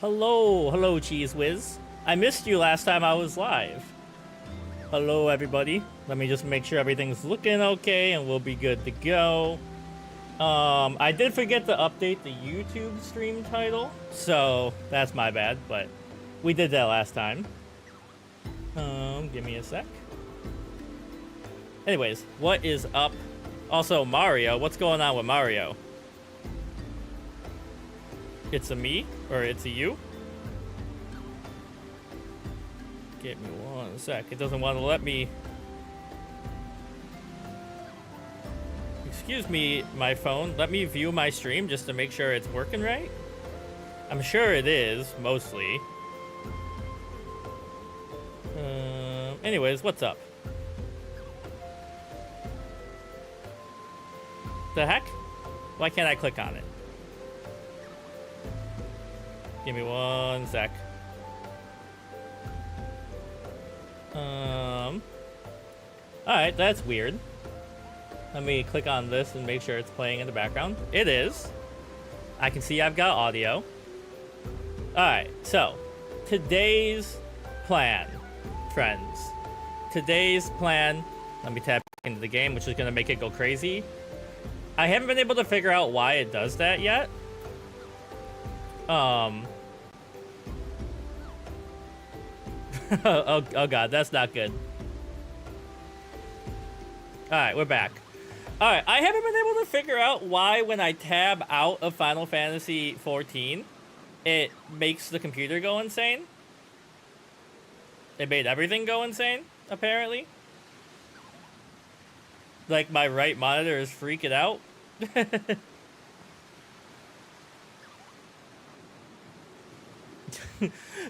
Hello, Cheese Whiz. I missed you last time I was live. Hello, everybody. Let me just make sure everything's looking okay and we'll be good to go. I did forget to update the YouTube stream title, so that's my bad, but we did that last time. Give me a sec. Anyways, what is up? Also, Mario, what's going on with Mario? It's a me, or it's a you? Give me one sec. It doesn't want to let me... Excuse me, my phone. Let me view my stream just to make sure it's working right. I'm sure it is, mostly. Anyways, what's up? The heck? Why can't I click on it? Give me one sec. Alright, that's weird. Let me click on this and make sure it's playing in the background. It is. I can see I've got audio. Alright, so today's plan, friends. Today's plan, let me tap into the game, which is going to make it go crazy. I haven't been able to figure out why it does that yet. Oh god, that's not good. Alright, we're back. Alright, I haven't been able to figure out why when I tab out of Final Fantasy XIV, it makes the computer go insane. It made everything go insane, apparently. Like, my right monitor is freaking out.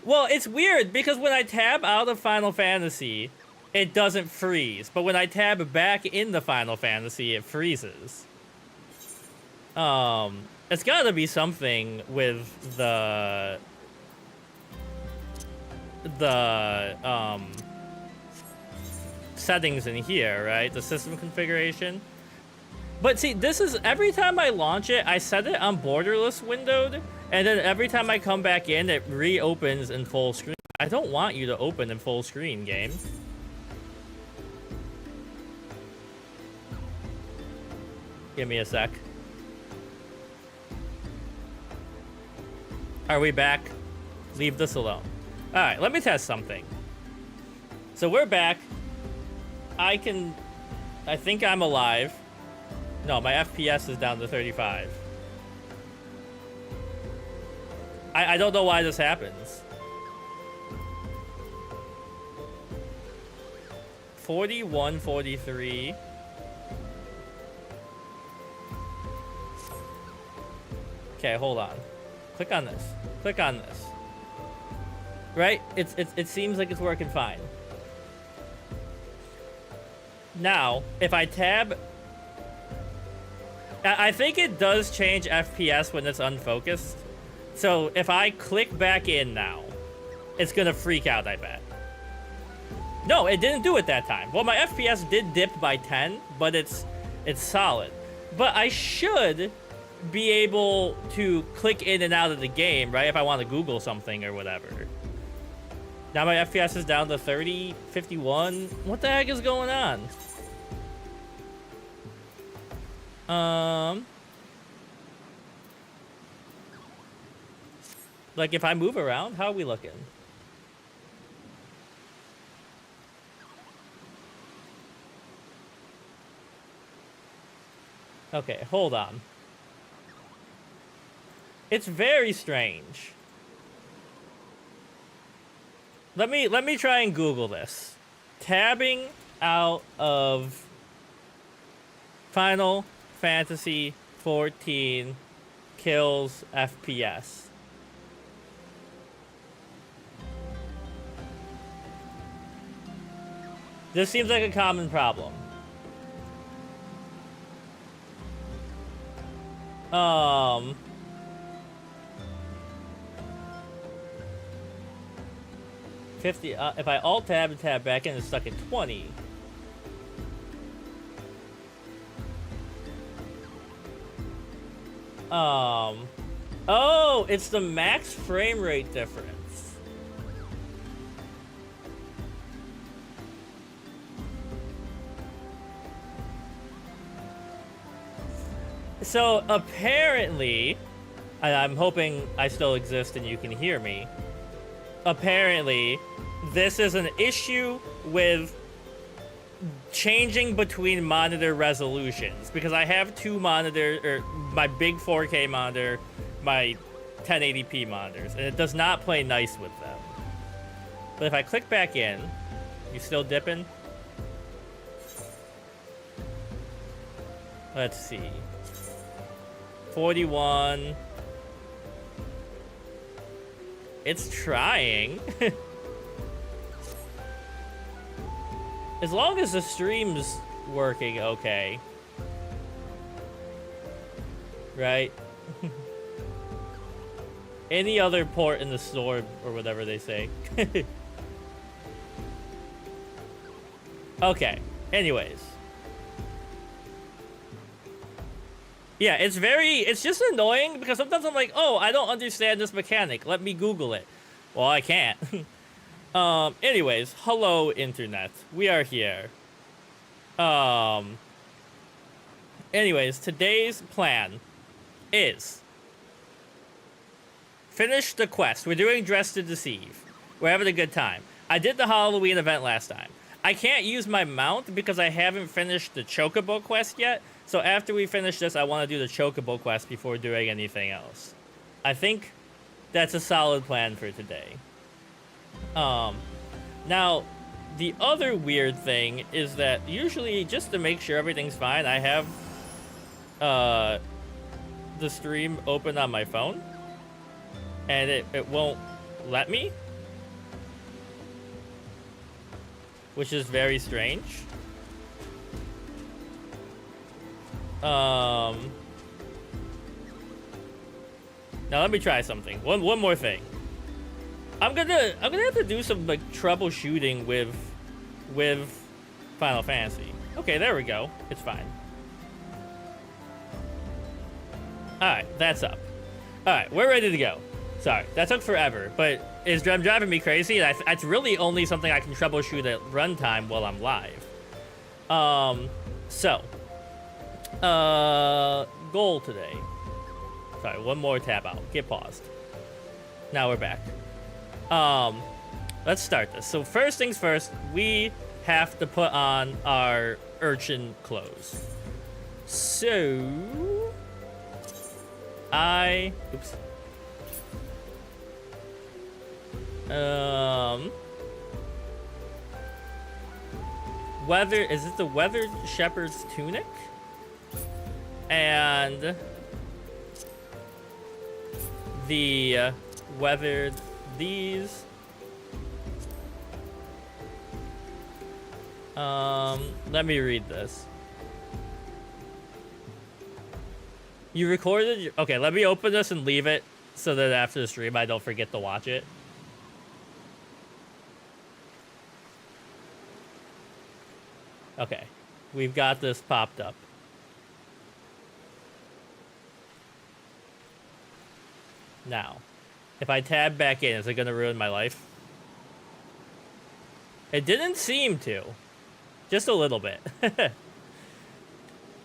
Well, it's weird because when I tab out of Final Fantasy, it doesn't freeze. But when I tab back into Final Fantasy, it freezes. It's gotta be something with the settings in here, right? The system configuration. But see, this is every time I launch it, I set it on borderless windowed, and then every time I come back in, it reopens in full screen. I don't want you to open in full screen, game. Give me a sec. Are we back? Leave this alone. Alright, let me test something. So we're back. I think I'm alive. No, my FPS is down to 35. I don't know why this happens. 41, 43. Okay, hold on. Click on this. Click on this. Right? It seems like it's working fine. Now, if I tab... I think it does change FPS when it's unfocused. So if I click back in now, it's gonna freak out, I bet. No, it didn't do it that time. Well, my FPS did dip by 10, but it's solid. But I should be able to click in and out of the game, right? If I want to Google something or whatever. Now my FPS is down to 30, 51. What the heck is going on? Like if I move around, how are we looking? Okay, hold on. It's very strange. Let me try and Google this. Tabbing out of Final Fantasy XIV kills FPS. This seems like a common problem. 50, if I alt tab and tab back in, it's stuck at 20. Oh, it's the max frame rate difference. So apparently, and I'm hoping I still exist and you can hear me. Apparently, this is an issue with changing between monitor resolutions, because I have two monitors, or my big 4K monitor, my 1080p monitors, and it does not play nice with them. But if I click back in, you still dipping? Let's see. 41. It's trying. As long as the stream's working okay. Right? Any other port in the store, or whatever they say. Okay, anyways. Yeah, it's just annoying because sometimes I'm like, oh, I don't understand this mechanic. Let me Google it. Well, I can't. Anyways, hello, internet. We are here. Anyways, today's plan is finish the quest. We're doing Dress to Deceive. We're having a good time. I did the Halloween event last time. I can't use my mount because I haven't finished the Chocobo quest yet. So after we finish this, I want to do the Chocobo quest before doing anything else. I think that's a solid plan for today. Now, the other weird thing is that usually, just to make sure everything's fine, I have the stream open on my phone, and it won't let me, which is very strange. Now let me try something. One more thing. I'm gonna have to do some like troubleshooting with Final Fantasy. Okay, there we go. It's fine. Alright, that's up. Alright, we're ready to go. Sorry, that took forever, but it's driving me crazy. That's really only something I can troubleshoot at runtime while I'm live. Goal today. Sorry, one more tab out. Get paused. Now we're back. Let's start this. So first things first, we have to put on our urchin clothes. So oops. Is it the Weathered Shepherd's Tunic? And the weathered these. Let me read this. You recorded? Okay, let me open this and leave it so that after the stream I don't forget to watch it. Okay, we've got this popped up. Now, if I tab back in, is it going to ruin my life? It didn't seem to. Just a little bit.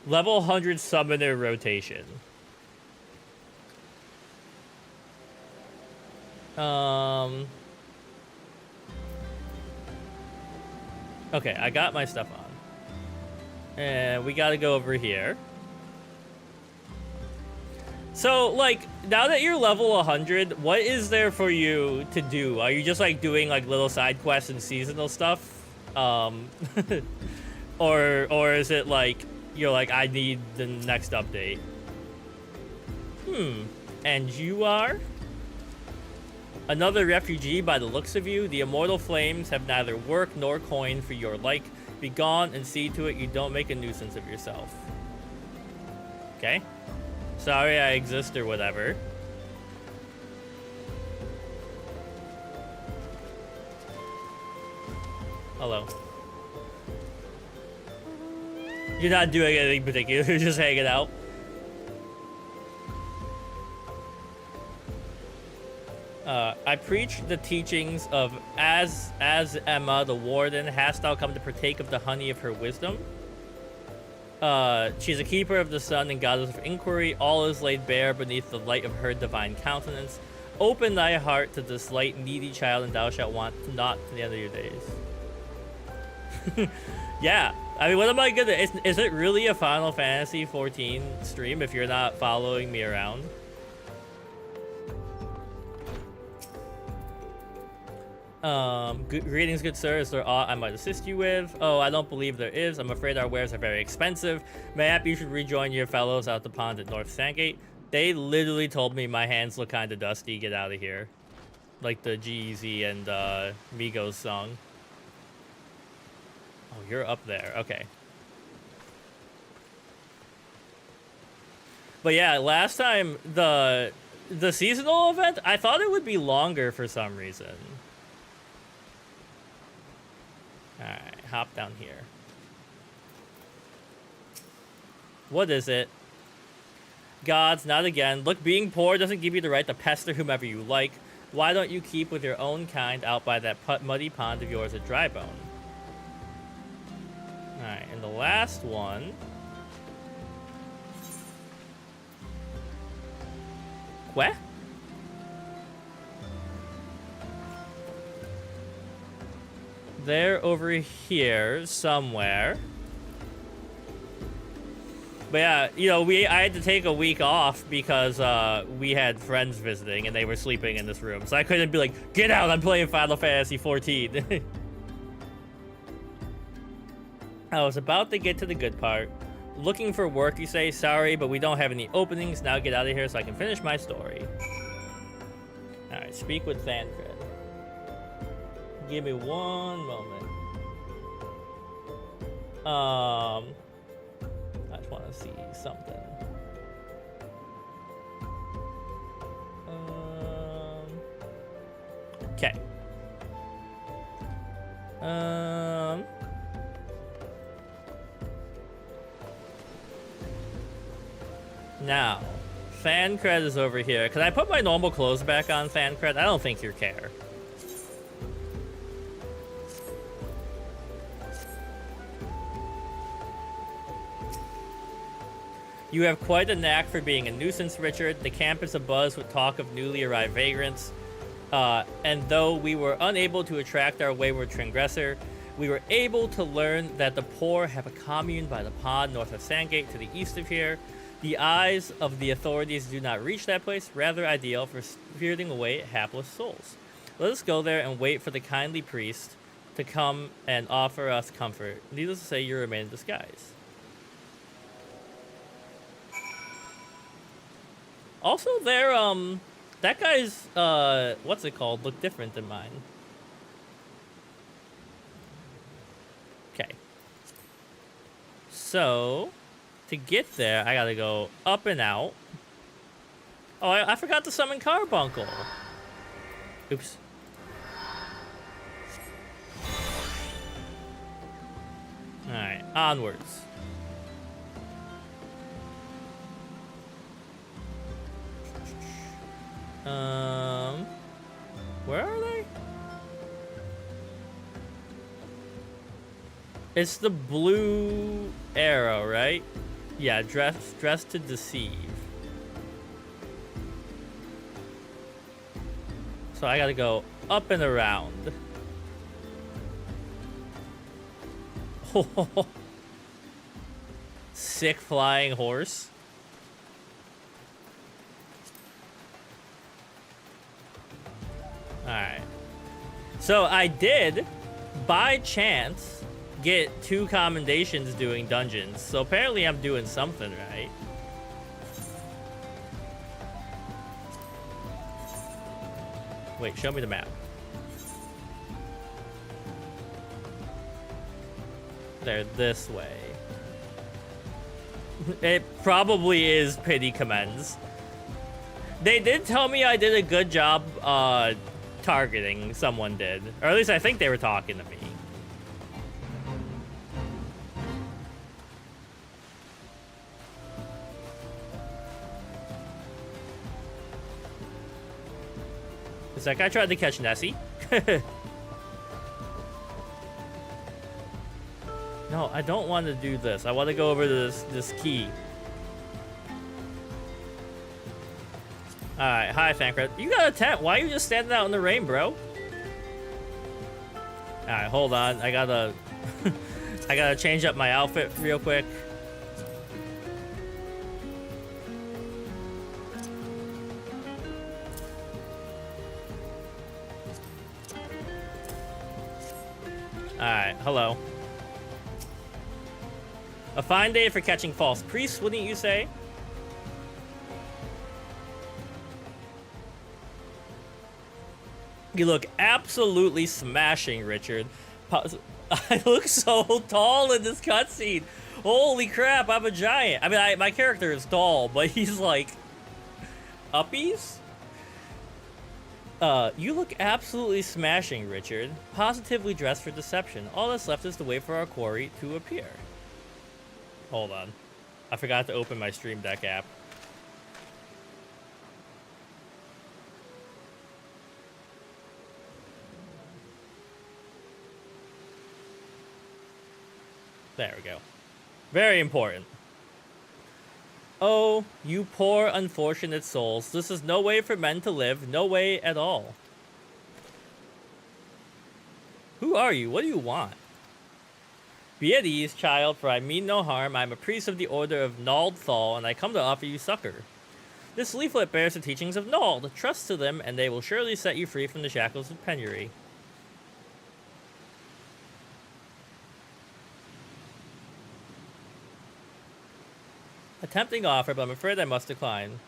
Level 100 summoner rotation. Okay, I got my stuff on. And we got to go over here. So, like, now that you're level 100, what is there for you to do? Are you just, like, doing, like, little side quests and seasonal stuff? Or is it, like, you're like, I need the next update? And you are? Another refugee by the looks of you. The immortal flames have neither work nor coin for your like. Be gone and see to it you don't make a nuisance of yourself. Okay. Sorry I exist or whatever. Hello. You're not doing anything particular, you're just hanging out. I preach the teachings of as Emma, the warden, hast thou come to partake of the honey of her wisdom. She's a keeper of the sun and goddess of inquiry. All is laid bare beneath the light of her divine countenance. Open thy heart to this light, needy child, and thou shalt want not to the end of your days. Yeah, I mean, what am I gonna... Is it really a Final Fantasy XIV stream if you're not following me around? Greetings, good sir. Is there aught I might assist you with? Oh, I don't believe there is. I'm afraid our wares are very expensive. Mayhap you should rejoin your fellows out the pond at North Sandgate. They literally told me my hands look kind of dusty. Get out of here. Like the G-Eazy and Migos song. Oh, you're up there. Okay. But yeah, last time the seasonal event, I thought it would be longer for some reason. Alright, hop down here. What is it? Gods, not again. Look, being poor doesn't give you the right to pester whomever you like. Why don't you keep with your own kind out by that muddy pond of yours at Drybone? Alright, and the last one... What? They're over here somewhere. But yeah, you know, I had to take a week off because we had friends visiting and they were sleeping in this room. So I couldn't be like, get out, I'm playing Final Fantasy XIV. I was about to get to the good part. Looking for work, you say? Sorry, but we don't have any openings. Now get out of here so I can finish my story. Alright, speak with Thancred. Give me one moment. I just want to see something. Okay. Now, Thancred is over here. Can I put my normal clothes back on, Thancred? I don't think you care. You have quite a knack for being a nuisance, Richard. The camp is abuzz with talk of newly arrived vagrants. And though we were unable to attract our wayward transgressor, we were able to learn that the poor have a commune by the pond north of Sandgate to the east of here. The eyes of the authorities do not reach that place, rather ideal for spiriting away hapless souls. Let us go there and wait for the kindly priest to come and offer us comfort. Needless to say, you remain in disguise. Also, that guy's, what's it called, looked different than mine. Okay. So, to get there, I gotta go up and out. Oh, I forgot to summon Carbuncle. Oops. Alright, onwards. Where are they? It's the blue arrow, right? Yeah, dress to deceive. So I gotta go up and around. Sick flying horse. Alright. So I did, by chance, get 2 commendations doing dungeons. So apparently I'm doing something right. Wait, show me the map. They're this way. It probably is Pity Commends. They did tell me I did a good job targeting. Someone did. Or at least I think they were talking to me. It's like I tried to catch Nessie. No, I don't want to do this. I want to go over to this key. Alright, hi Thancred. You got a tent. Why are you just standing out in the rain, bro? Alright, hold on. I gotta I gotta change up my outfit real quick. Alright, hello. A fine day for catching false priests, wouldn't you say? You look absolutely smashing, Richard. I look so tall in this cutscene. Holy crap, I'm a giant. I mean, my character is tall, but he's like... uppies? You look absolutely smashing, Richard. Positively dressed for deception. All that's left is to wait for our quarry to appear. Hold on. I forgot to open my Stream Deck app. There we go. Very important. Oh, you poor unfortunate souls. This is no way for men to live. No way at all. Who are you? What do you want? Be at ease, child, for I mean no harm. I am a priest of the order of Naldthal, and I come to offer you succor. This leaflet bears the teachings of Nald. Trust to them, and they will surely set you free from the shackles of penury. A tempting offer, but I'm afraid I must decline.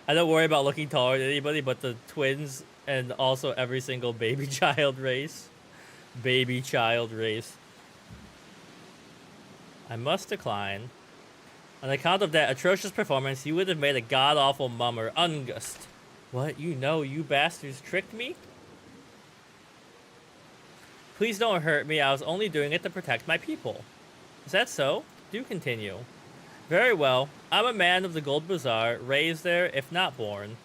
I don't worry about looking taller than anybody but the twins and also every single baby child race. Baby child race. I must decline. On account of that atrocious performance, you would have made a god-awful mummer, Ungust. What? You bastards tricked me? Please don't hurt me. I was only doing it to protect my people. Is that so? Do continue. Very well. I'm a man of the Gold Bazaar, raised there, if not born.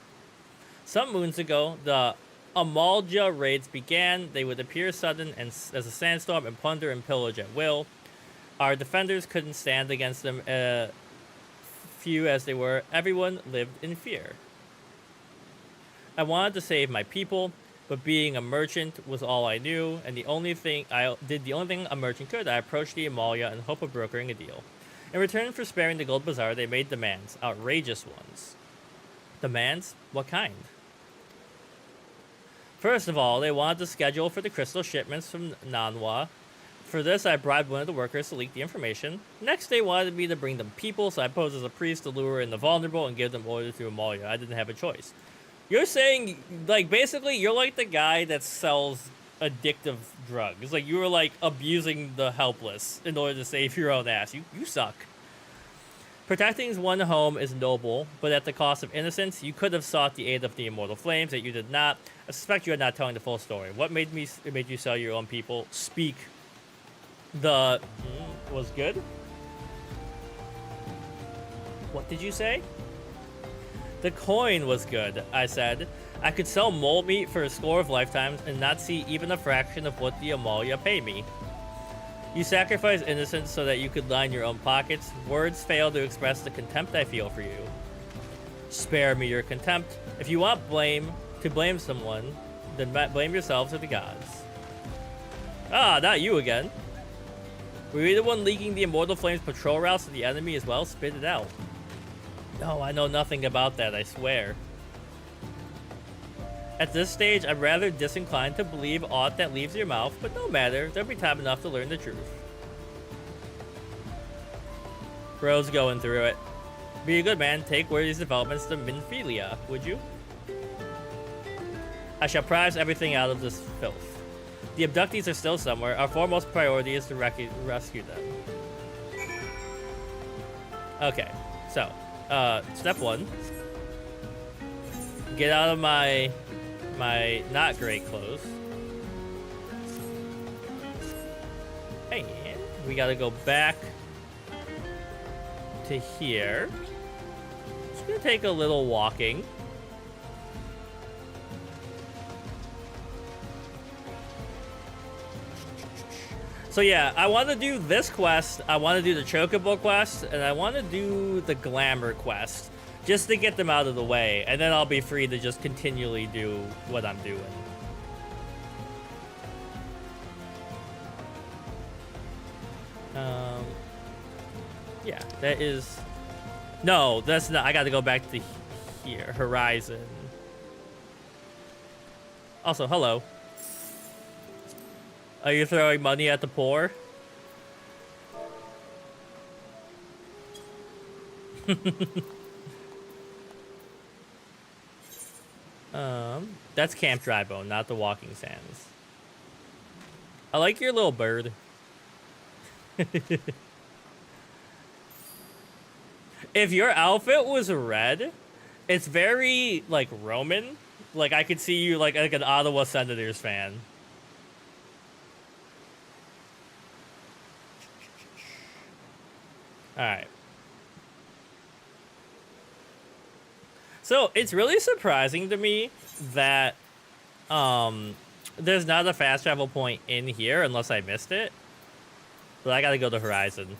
Some moons ago, the Amalja raids began. They would appear sudden and as a sandstorm and plunder and pillage at will. Our defenders couldn't stand against them, few as they were. Everyone lived in fear. I wanted to save my people, but being a merchant was all I knew, and the only thing a merchant could. I approached the Amalia in hope of brokering a deal. In return for sparing the Gold Bazaar, they made demands, outrageous ones. Demands? What kind? First of all, they wanted to schedule for the crystal shipments from Nanwa. For this, I bribed one of the workers to leak the information. Next, they wanted me to bring them people, so I posed as a priest to lure in the vulnerable and give them orders through Amalia. I didn't have a choice. You're saying, like, basically, you're like the guy that sells addictive drugs. Like, you were, like, abusing the helpless in order to save your own ass. You suck. Protecting one's home is noble, but at the cost of innocence. You could have sought the aid of the immortal flames, that you did not. I suspect you are not telling the full story. What made you sell your own people? Speak. The was good. What did you say? The coin was good, I said. I could sell mole meat for a score of lifetimes and not see even a fraction of what the Amalia paid me. You sacrificed innocence so that you could line your own pockets. Words fail to express the contempt I feel for you. Spare me your contempt. If you want to blame someone, then blame yourselves or the gods. Ah, not you again. Were you the one leaking the Immortal Flames patrol routes to the enemy as well? Spit it out. No, I know nothing about that, I swear. At this stage, I'm rather disinclined to believe aught that leaves your mouth, but no matter, there'll be time enough to learn the truth. Bro's going through it. Be a good man, take word of these developments to Minfilia, would you? I shall prize everything out of this filth. The abductees are still somewhere. Our foremost priority is to rescue them. Okay, so, step one. Get out of my not great clothes. And we gotta go back to here. It's gonna take a little walking. So yeah, I want to do this quest, I want to do the Chocobo quest, and I want to do the Glamour quest, just to get them out of the way, and then I'll be free to just continually do what I'm doing. Yeah, that is... No, that's not... I gotta go back to here. Horizon. Also, hello. Are you throwing money at the poor? That's Camp Drybone, not the Walking Sands. I like your little bird. If your outfit was red, it's very, like, Roman. Like, I could see you, like an Ottawa Senators fan. Alright. So, it's really surprising to me that, there's not a fast travel point in here, unless I missed it. But I gotta go to Horizon.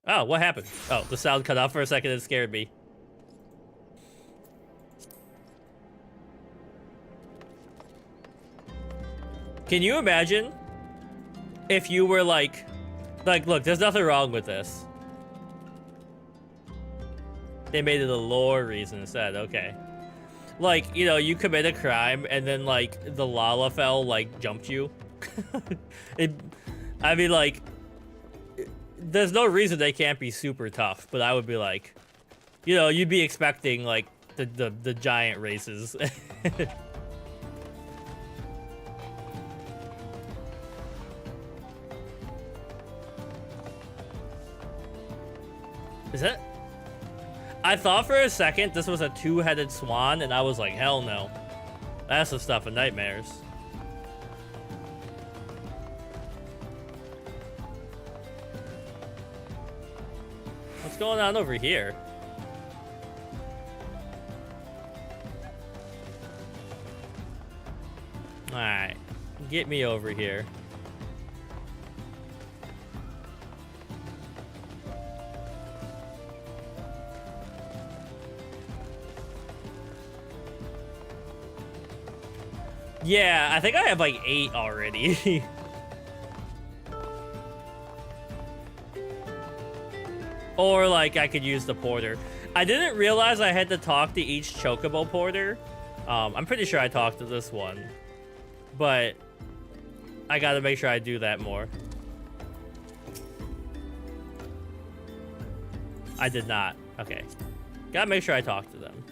Oh, what happened? Oh, the sound cut off for a second and scared me. Can you imagine if you were like, look, there's nothing wrong with this. They made it a lore reason instead, okay. Like, you know, you commit a crime and then, like, the Lalafell, like, jumped you. I mean, like, there's no reason they can't be super tough, but I would be like, you know, you'd be expecting, like, the giant races. Is it? I thought for a second this was a two-headed swan, and I was like, hell no. That's the stuff of nightmares. What's going on over here? Alright. Get me over here. Yeah, I think I have like 8 already. Or like I could use the porter. I didn't realize I had to talk to each Chocobo porter. I'm pretty sure I talked to this one. But I gotta make sure I do that more. I did not. Okay. Gotta make sure I talk to them.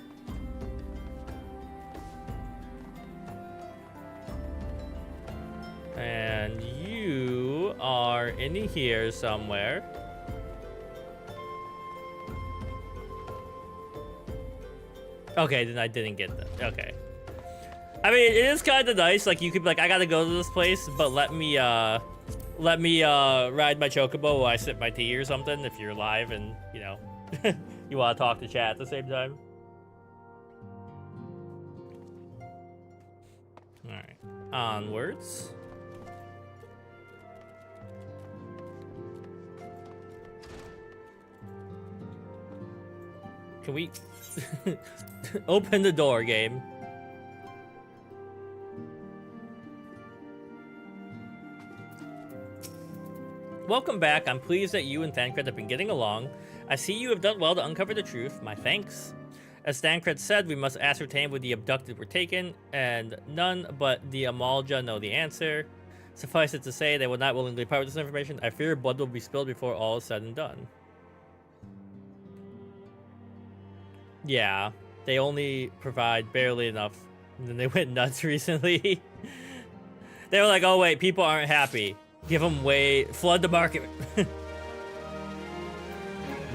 And you are in here somewhere. Okay, then I didn't get that. Okay. I mean, it is kind of nice. Like, you could be like, I gotta go to this place, but let me ride my Chocobo while I sip my tea or something if you're live and, you know, you want to talk to chat at the same time. Alright. Onwards. Can we open the door, game? Welcome back. I'm pleased that you and Thancred have been getting along. I see you have done well to uncover the truth. My thanks. As Thancred said, we must ascertain where the abducted were taken, and none but the Amalja know the answer. Suffice it to say, they will not willingly part with this information. I fear blood will be spilled before all is said and done. Yeah, they only provide barely enough. And then they went nuts recently. They were like, oh wait, people aren't happy. Give them way, flood the market.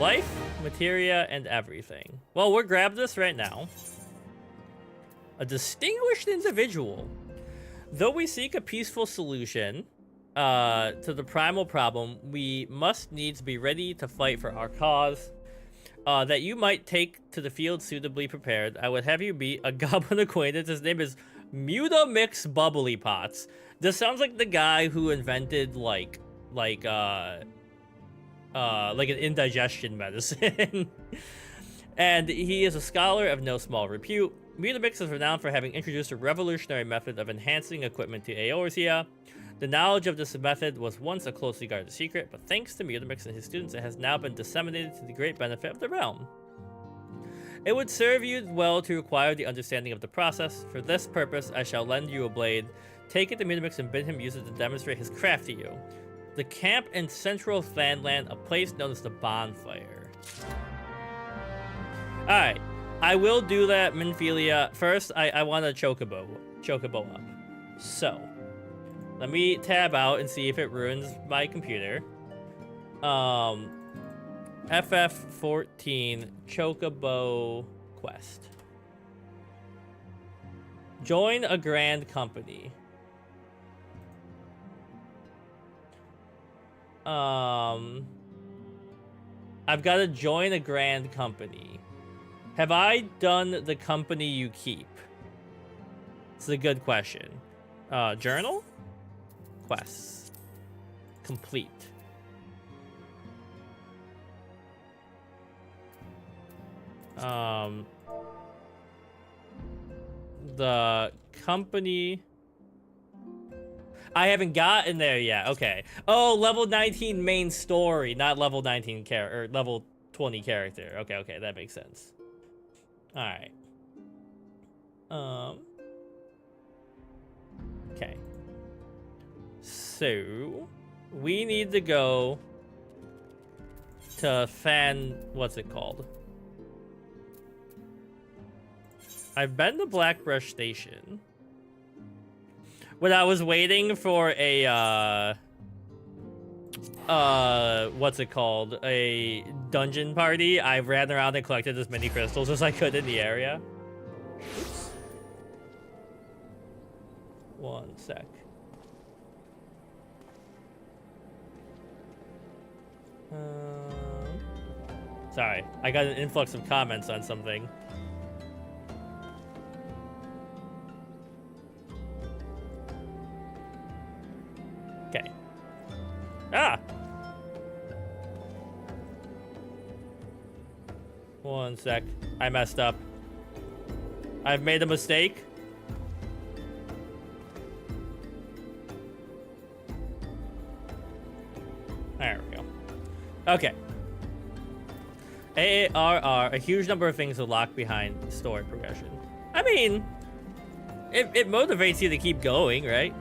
Life, materia, and everything. Well, we'll grab this right now. A distinguished individual. Though we seek a peaceful solution to the primal problem, we must needs be ready to fight for our cause. that you might take to the field suitably prepared. I would have you meet a goblin acquaintance. His name is Mutamix Bubbly Pots. This sounds like the guy who invented like an indigestion medicine. And he is a scholar of no small repute. Mutamix is renowned for having introduced a revolutionary method of enhancing equipment to Eorzea. The knowledge of this method was once a closely guarded secret, but thanks to Mutamix and his students, it has now been disseminated to the great benefit of the realm. It would serve you well to acquire the understanding of the process. For this purpose, I shall lend you a blade. Take it to Mutamix and bid him use it to demonstrate his craft to you. The camp in central Thlandland, a place known as the Bonfire. Alright, I will do that, Minphilia. First, I want a chocobo up. So, let me tab out and see if it ruins my computer. FF14 Chocobo Quest. Join a grand company. I've got to join a grand company. Have I done the company you keep? It's a good question. Journal? Quests. Complete. The company... I haven't gotten there yet. Okay. Oh, level 19 main story, not level 19 character, or level 20 character. Okay, that makes sense. All right. Okay. So, we need to go to what's it called? I've been to Blackbrush Station. When I was waiting for a, what's it called? A dungeon party, I ran around and collected as many crystals as I could in the area. Oops. One sec. Sorry, I got an influx of comments on something. Okay. Ah! One sec. I messed up. I've made a mistake. There we go. Okay. AARR, a huge number of things to lock behind story progression. I mean, it motivates you to keep going, right?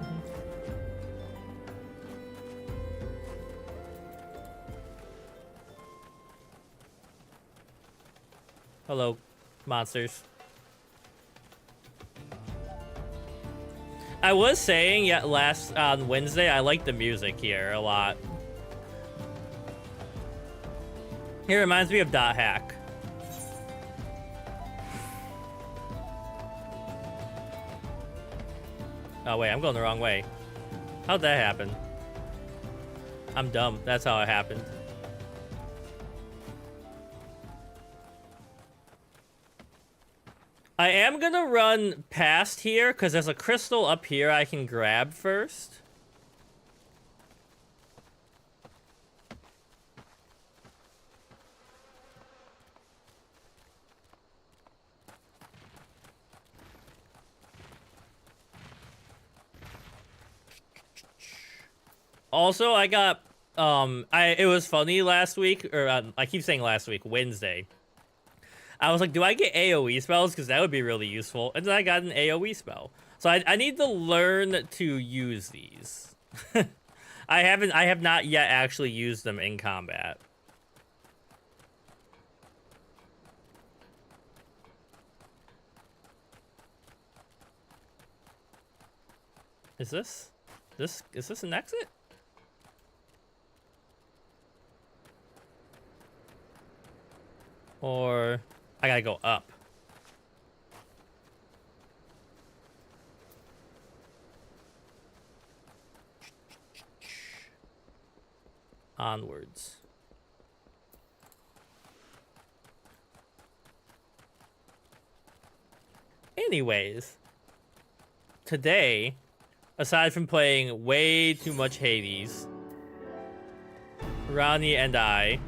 Hello, monsters. I was saying on Wednesday, I like the music here a lot. It reminds me of Dot Hack. Oh wait, I'm going the wrong way. How'd that happen? I'm dumb. That's how it happened. I am gonna run past here because there's a crystal up here I can grab first. Also, I got it was funny last week, or I keep saying last week, Wednesday. I was like, do I get AoE spells? Because that would be really useful. And then I got an AoE spell. So I need to learn to use these. I have not yet actually used them in combat. Is this an exit? Or I gotta go up. Onwards. Anyways, today, aside from playing way too much Hades, Ronnie and I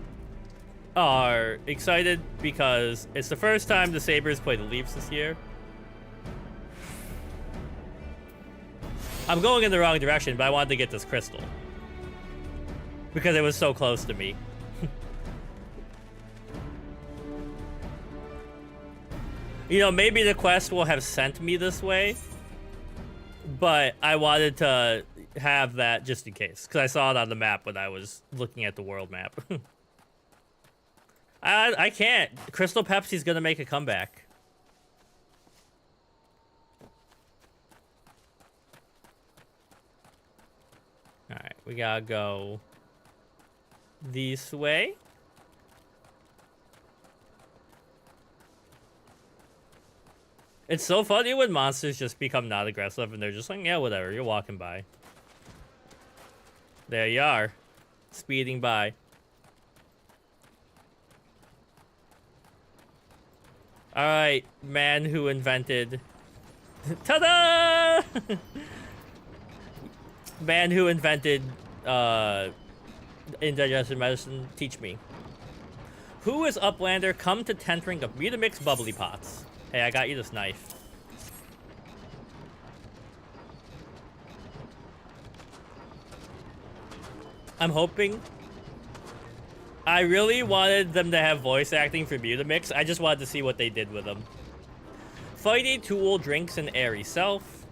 are excited because it's the first time the Sabres play the Leafs this year. I'm going in the wrong direction, but I wanted to get this crystal because it was so close to me. You know, maybe the quest will have sent me this way, but I wanted to have that just in case, because I saw it on the map when I was looking at the world map. I can't. Crystal Pepsi's gonna make a comeback. Alright, we gotta go this way. It's so funny when monsters just become not aggressive and they're just like, yeah, whatever, you're walking by. There you are, speeding by. Alright, man who invented... Ta-da! Man who invented indigestion medicine, teach me. Who is Uplander? Come to tentering of Mutamix bubbly pots. Hey, I got you this knife. I'm hoping. I really wanted them to have voice acting for Mutamix. I just wanted to see what they did with them. Fighty Tool drinks an airy self.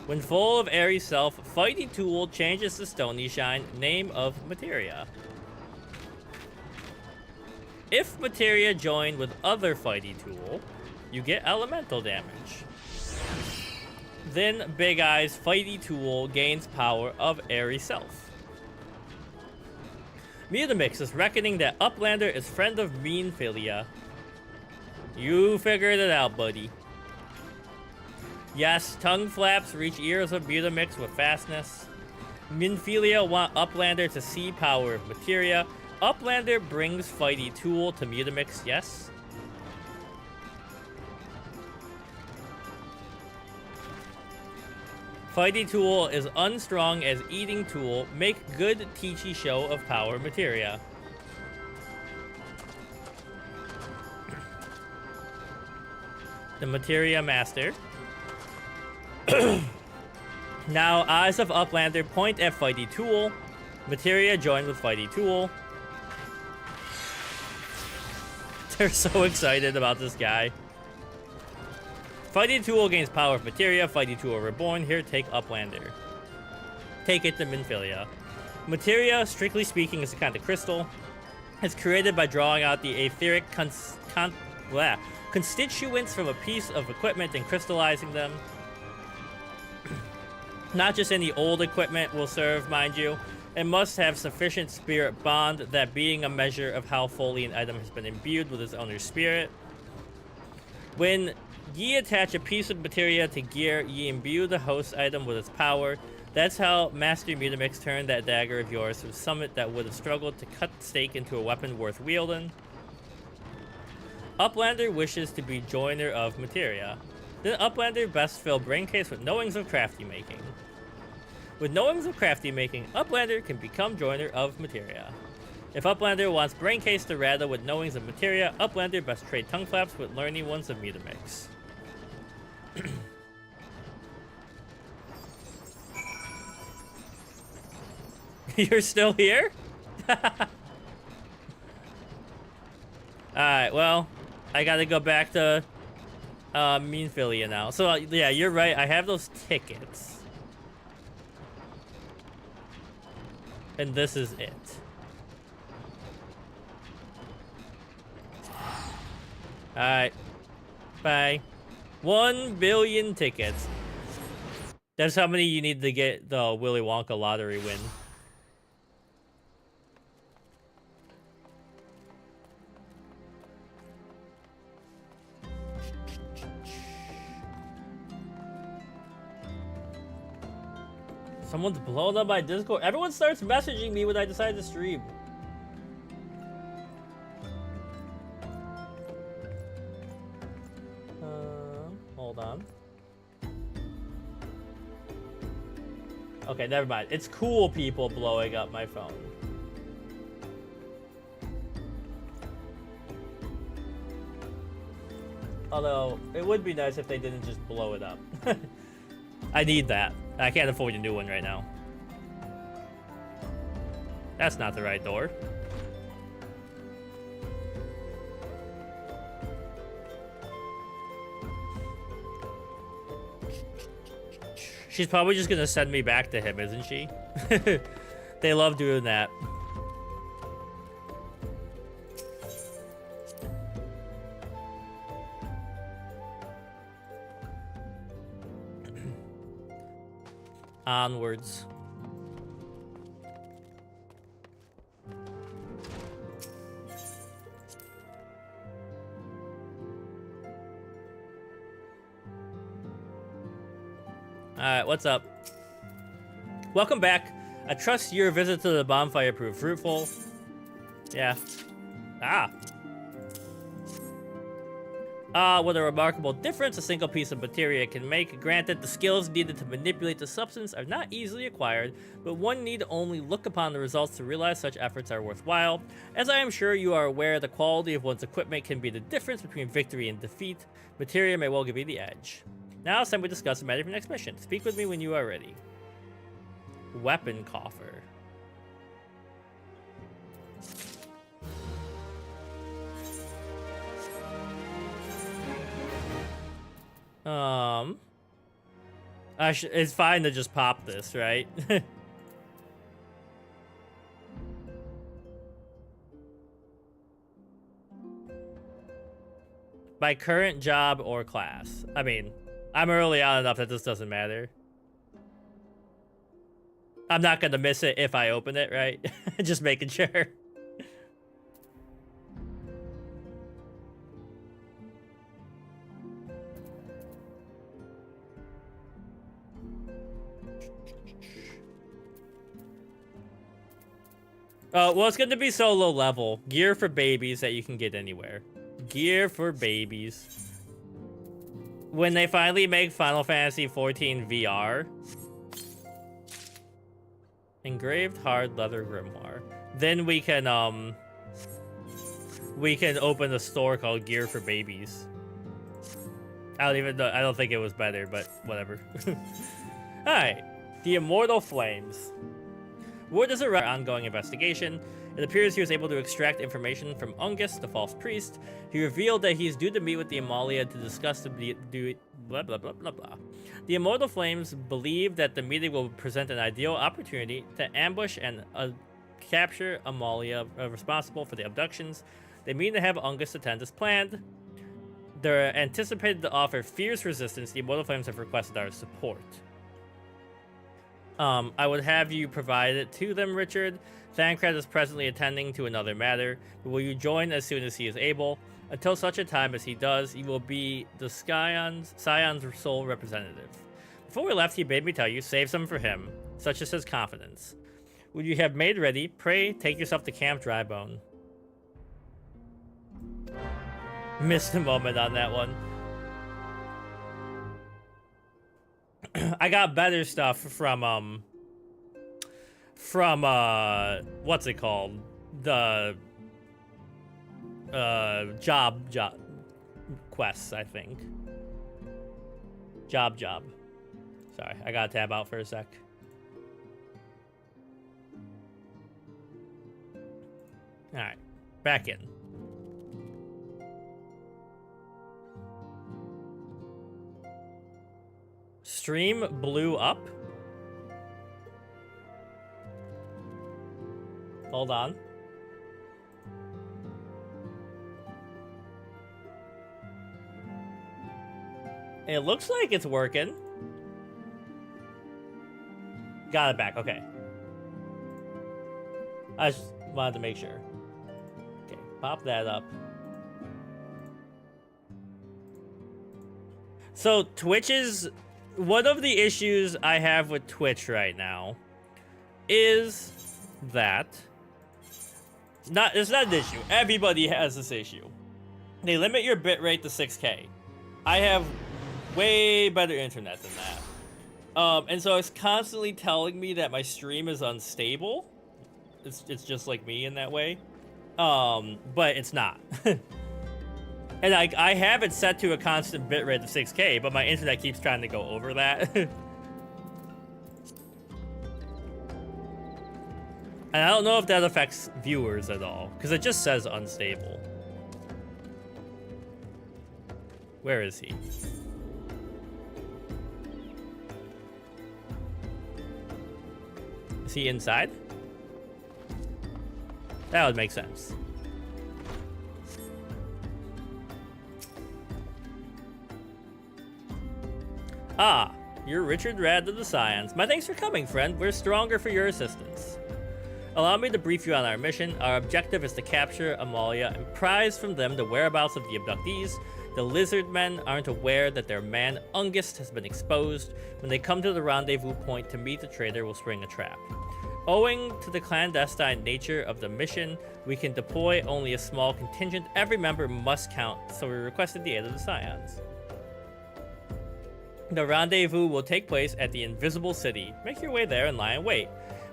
When full of airy self, Fighty Tool changes to Stony Shine, name of materia. If materia joined with other Fighty Tool, you get elemental damage. Then Big Eye's Fighty Tool gains power of airy self. Mutamix is reckoning that Uplander is friend of Meanphilia. You figured it out, buddy. Yes, tongue flaps reach ears of Mutamix with fastness. Meanphilia want Uplander to see power of materia. Uplander brings Fighty Tool to Mutamix, yes? Fighty Tool is unstrong as Eating Tool. Make good teachy show of power materia. The Materia Master. Now, Eyes of Uplander point at Fighty Tool. Materia joined with Fighty Tool. They're so excited about this guy. Fighty Tool gains power of materia. Fighty Tool Reborn. Here, take Uplander. Take it to Minphilia. Materia, strictly speaking, is a kind of crystal. It's created by drawing out the etheric constituents from a piece of equipment and crystallizing them. Not just any old equipment will serve, mind you. It must have sufficient spirit bond, that being a measure of how fully an item has been imbued with its owner's spirit. When ye attach a piece of materia to gear, ye imbue the host item with its power. That's how Master Mutamix turned that dagger of yours from summit that would have struggled to cut the stake into a weapon worth wielding. Uplander wishes to be joiner of materia. Then Uplander best fill braincase with knowings of crafty making. With knowings of crafty making, Uplander can become joiner of materia. If Uplander wants braincase to rattle with knowings of materia, Uplander best trade tongue flaps with learning ones of Mutamix. You're still here? Alright, well, I gotta go back to Meanphilia now. So, yeah, you're right. I have those tickets. And this is it. Alright. Bye. 1 billion tickets. That's how many you need to get the Willy Wonka lottery win. Someone's blown up my Discord. Everyone starts messaging me when I decide to stream. on. Okay, never mind. It's cool people blowing up my phone. Although, it would be nice if they didn't just blow it up. I need that. I can't afford a new one right now. That's not the right door. She's probably just gonna send me back to him, isn't she? They love doing that. Onwards. Alright, what's up? Welcome back. I trust your visit to the bonfire proved fruitful. Yeah. What a remarkable difference a single piece of materia can make. Granted, the skills needed to manipulate the substance are not easily acquired, but one need only look upon the results to realize such efforts are worthwhile. As I am sure you are aware, the quality of one's equipment can be the difference between victory and defeat. Materia may well give you the edge. Now it's time we discuss the matter for next mission. Speak with me when you are ready. Weapon coffer. It's fine to just pop this, right? My current job or class. I mean, I'm early on enough that this doesn't matter. I'm not gonna miss it if I open it, right? Just making sure. Well, it's gonna be so low level. Gear for babies that you can get anywhere. Gear for babies. When they finally make Final Fantasy XIV VR. Engraved hard leather grimoire. Then we can open a store called Gear for Babies. I don't even know. I don't think it was better, but whatever. Alright. The Immortal Flames. Word is around ongoing investigation. It appears he was able to extract information from Ungus, the false priest. He revealed that he's due to meet with the Amalia to discuss the blah blah blah blah blah. The Immortal Flames believe that the meeting will present an ideal opportunity to ambush and capture Amalia responsible for the abductions. They mean to have Ungus attend as planned. They're anticipated to offer fierce resistance. The Immortal Flames have requested our support. I would have you provide it to them, Richard. Thancred is presently attending to another matter, but will you join as soon as he is able? Until such a time as he does, he will be the Scion's sole representative. Before we left, he bade me tell you, save some for him. Such is his confidence. Would you have made ready? Pray, take yourself to Camp Drybone. Missed a moment on that one. I got better stuff from what's it called? The job quests, I think. Job. Sorry, I gotta tab out for a sec. Alright, back in. Stream blew up. Hold on. It looks like it's working. Got it back, okay. I just wanted to make sure. Okay, pop that up. So Twitch is... One of the issues I have with Twitch right now is that... It's not an issue. Everybody has this issue. They limit your bitrate to 6K. I have way better internet than that. And so it's constantly telling me that my stream is unstable. It's just like me in that way. But it's not. And I have it set to a constant bitrate of 6K, but my internet keeps trying to go over that. And I don't know if that affects viewers at all, because it just says unstable. Where is he? Is he inside? That would make sense. Ah, you're Richard Rad of the Scions. My thanks for coming, friend. We're stronger for your assistance. Allow me to brief you on our mission. Our objective is to capture Amalia and prize from them the whereabouts of the abductees. The lizard men aren't aware that their man Ungist has been exposed. When they come to the rendezvous point to meet the traitor, we'll spring a trap. Owing to the clandestine nature of the mission, we can deploy only a small contingent. Every member must count, so we requested the aid of the Scions. The rendezvous will take place at the Invisible City. Make your way there and lie in wait.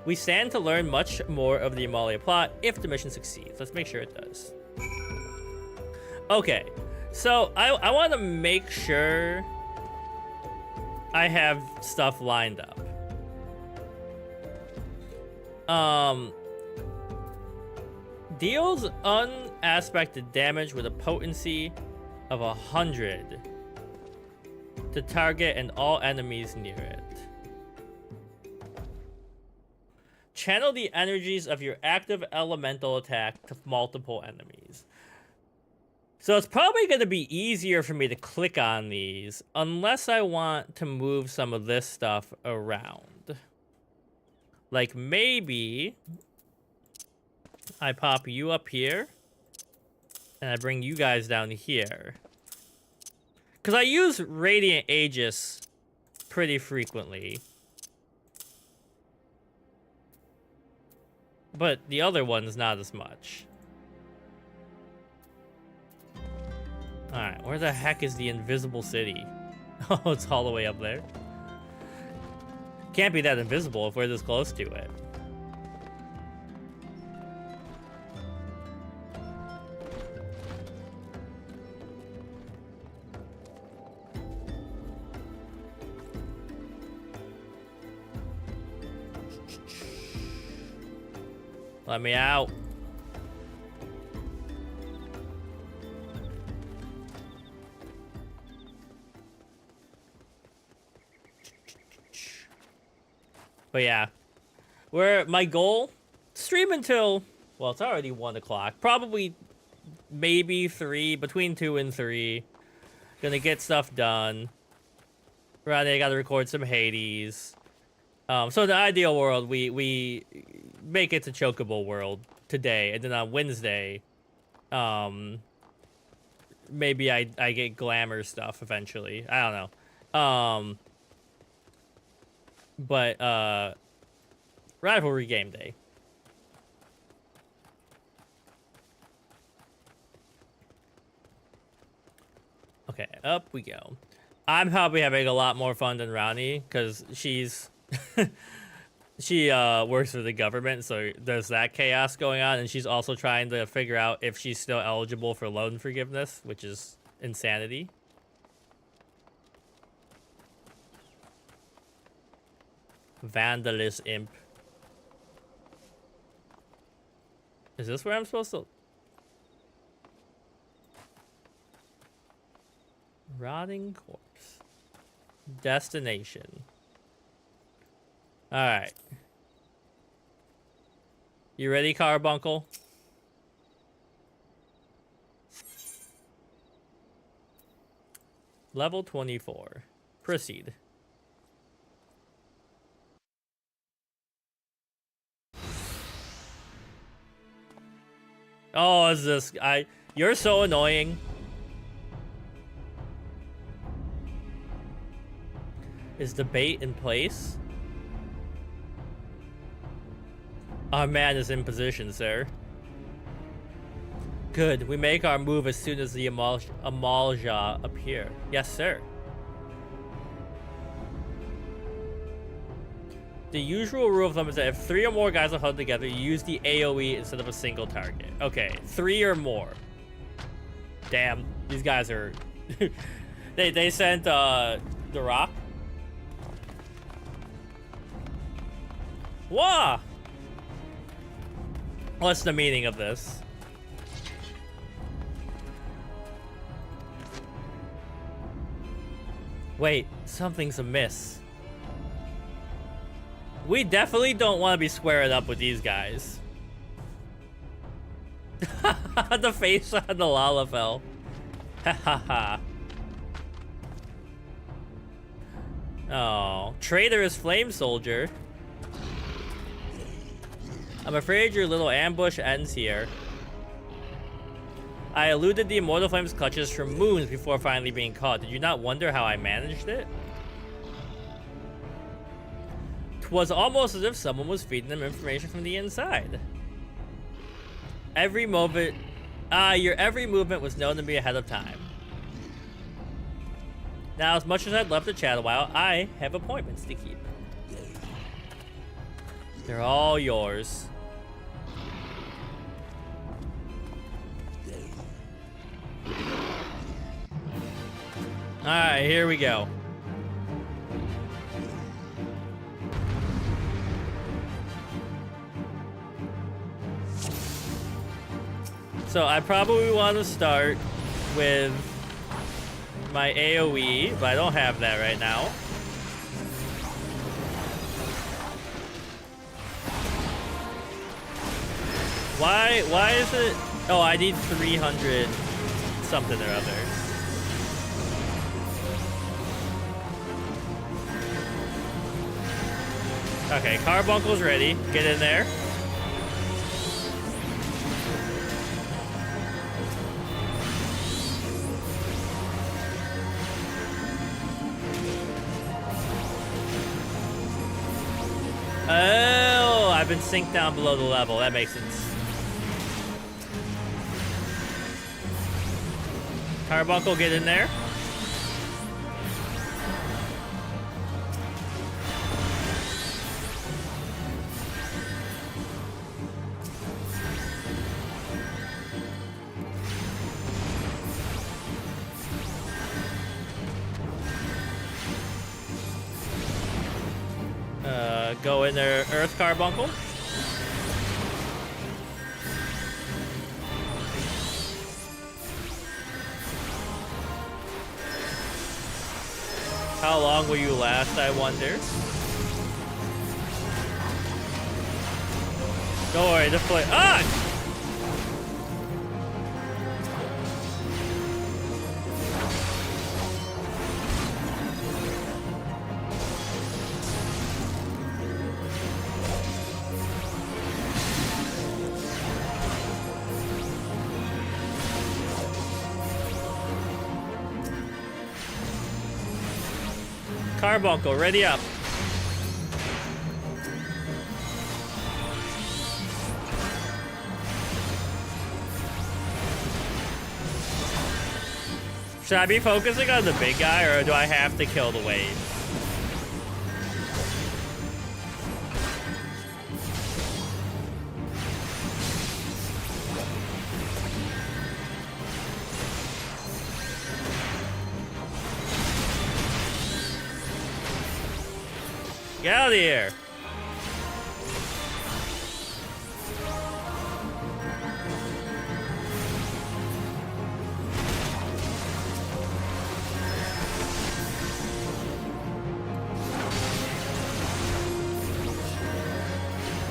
We stand to learn much more of the Amalia plot if the mission succeeds. Let's make sure it does. Okay, so I want to make sure I have stuff lined up. Deals unaspected damage with a potency of 100 to target and all enemies near it. Channel the energies of your active elemental attack to multiple enemies. So it's probably going to be easier for me to click on these unless I want to move some of this stuff around. Like maybe I pop you up here and I bring you guys down here. Because I use Radiant Aegis pretty frequently. But the other one's not as much. Alright, where the heck is the Invisible City? Oh, it's all the way up there. Can't be that invisible if we're this close to it. Let me out. But yeah, my goal, stream until, well, it's already 1 o'clock. Probably, maybe 3, between 2 and 3. Gonna get stuff done. Around there, I gotta record some Hades. So in the ideal world, we make it to Chocobo World today, and then on Wednesday, maybe I get glamour stuff eventually. I don't know. But Rivalry Game Day. Okay, up we go. I'm probably having a lot more fun than Ronnie, because she's... she works for the government, so there's that chaos going on, and she's also trying to figure out if she's still eligible for loan forgiveness, which is insanity. Vandalist Imp. Is this where I'm supposed to... Rotting corpse. Destination. Alright. You ready, Carbuncle? Level 24. Proceed. Oh, is this... You're so annoying. Is the bait in place? Our man is in position, sir. Good. We make our move as soon as the Amalja appear. Yes, sir. The usual rule of thumb is that if 3 or more guys are huddled together, you use the AoE instead of a single target. Okay, 3 or more. Damn, these guys are... they sent the rock. Wah! What's the meaning of this? Wait, something's amiss. We definitely don't want to be squaring up with these guys. The face on the Lalafell. Ha ha ha. Oh, traitorous flame soldier. I'm afraid your little ambush ends here. I eluded the Immortal Flame's clutches for moons before finally being caught. Did you not wonder how I managed it? 'Twas almost as if someone was feeding them information from the inside. Every movement... your every movement was known to me ahead of time. Now, as much as I'd love to chat a while, I have appointments to keep. They're all yours. Alright, here we go. So I probably want to start with my AoE, but I don't have that right now. Why is it? Oh, I need 300 something or other. Okay, Carbuncle's ready. Get in there. Oh, I've been synced down below the level. That makes sense. Carbuncle, get in there. Go in there, Earth Carbuncle. How long will you last, I wonder? Don't worry, the flame. Ah! Carbuncle, ready up. Should I be focusing on the big guy, or do I have to kill the wave? Get out of here.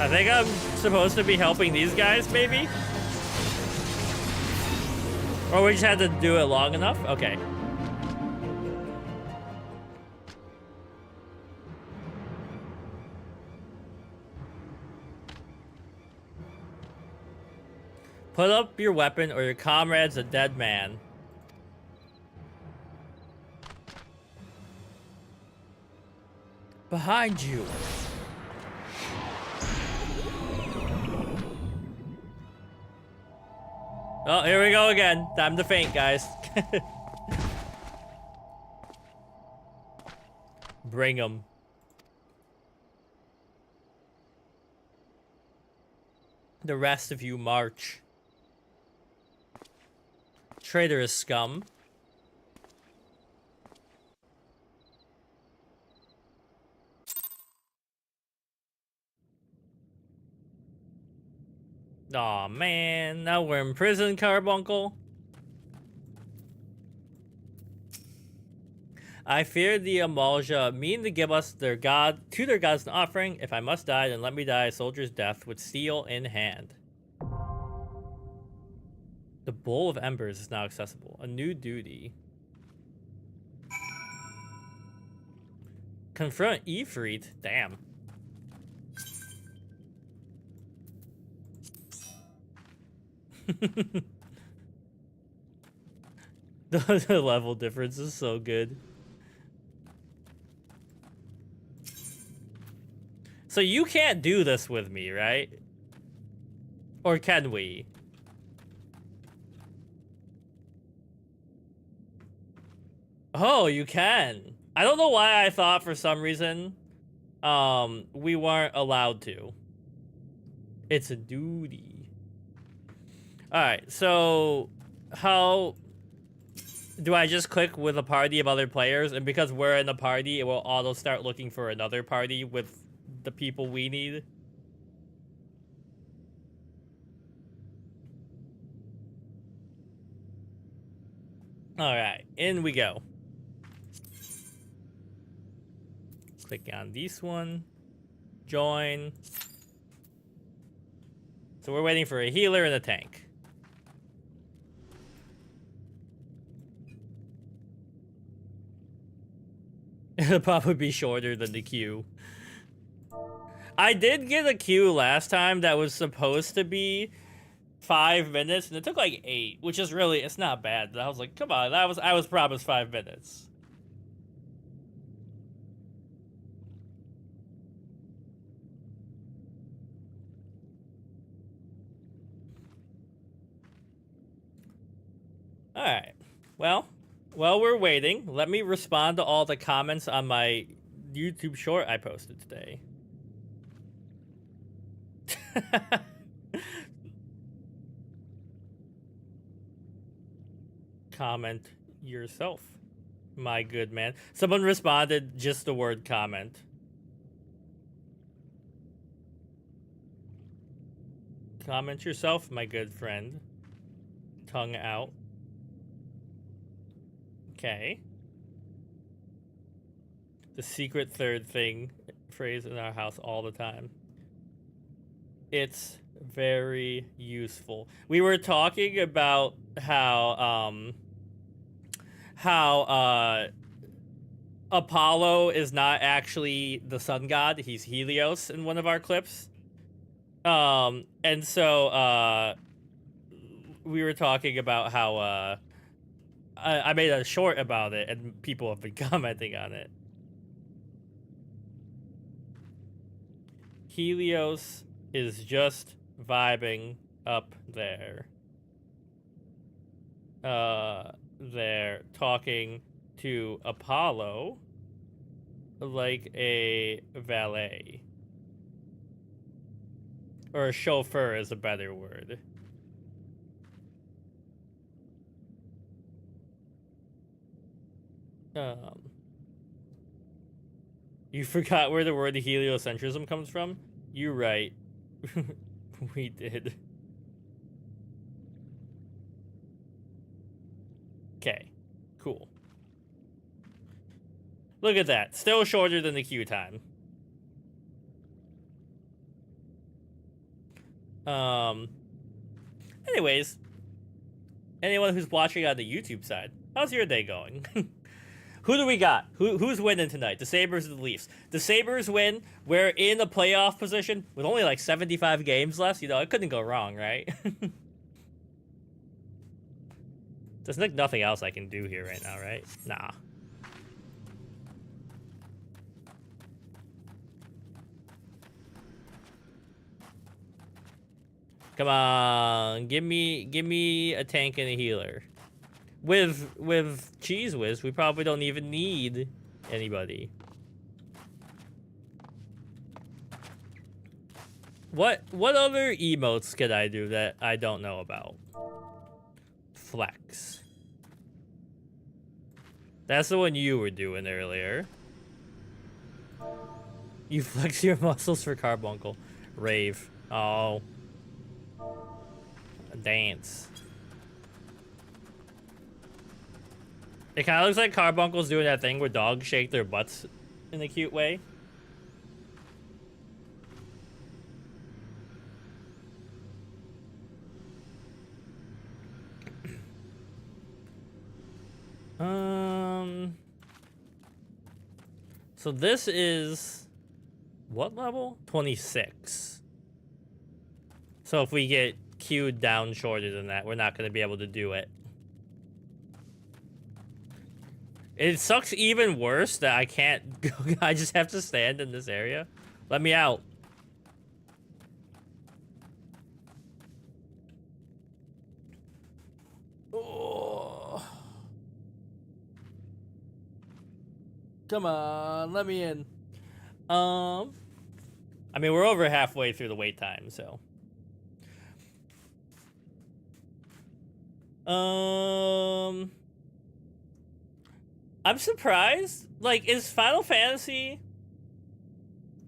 I think I'm supposed to be helping these guys, maybe? Or we just had to do it long enough? Okay. Put up your weapon or your comrade's a dead man. Behind you. Oh, here we go again. Time to faint, guys. Bring 'em. The rest of you march. Traitorous scum. Aw, man. Now we're in prison, Carbuncle. I fear the Amalja mean to give us their god to their gods an offering. If I must die, then let me die a soldier's death with steel in hand. The Bowl of Embers is now accessible. A new duty. Confront Ifrit. Damn. The level difference is so good. So you can't do this with me, right? Or can we? Oh, you can. I don't know why I thought for some reason we weren't allowed to. It's a duty. Alright, so how do I just click with a party of other players, and because we're in a party, it will auto start looking for another party with the people we need? Alright, in we go. Click on this one. Join. So we're waiting for a healer and a tank. It'll probably be shorter than the queue. I did get a queue last time that was supposed to be 5 minutes, and it took like 8, which is really, it's not bad. I was like, come on, I was promised 5 minutes. All right. Well, while we're waiting, let me respond to all the comments on my YouTube short I posted today. Comment yourself, my good man. Someone responded just the word comment. Comment yourself, my good friend. Tongue out. Okay. The secret third thing phrase in our house all the time. It's very useful. We were talking about how Apollo is not actually the sun god, he's Helios in one of our clips. And so we were talking about how I made a short about it, and people have been commenting on it. Helios is just vibing up there. They're talking to Apollo like a valet. Or a chauffeur is a better word. You forgot where the word heliocentrism comes from? You're right. We did. Okay, cool. Look at that. Still shorter than the queue time. Anyways, anyone who's watching on the YouTube side, how's your day going? Who do we got? Who's winning tonight? The Sabres or the Leafs? The Sabres win. We're in a playoff position with only like 75 games left. You know, it couldn't go wrong, right? There's like nothing else I can do here right now, right? Nah. Come on, give me a tank and a healer. With Cheese Whiz, we probably don't even need anybody. What other emotes could I do that I don't know about? Flex. That's the one you were doing earlier. You flex your muscles for carbuncle. Rave. Oh. Dance. It kind of looks like carbuncle's doing that thing where dogs shake their butts in a cute way. So this is what level? 26. So if we get queued down shorter than that, we're not going to be able to do it. It sucks even worse that I can't go. I just have to stand in this area. Let me out. Oh. Come on, let me in. I mean, we're over halfway through the wait time, so. I'm surprised. Like, is Final Fantasy...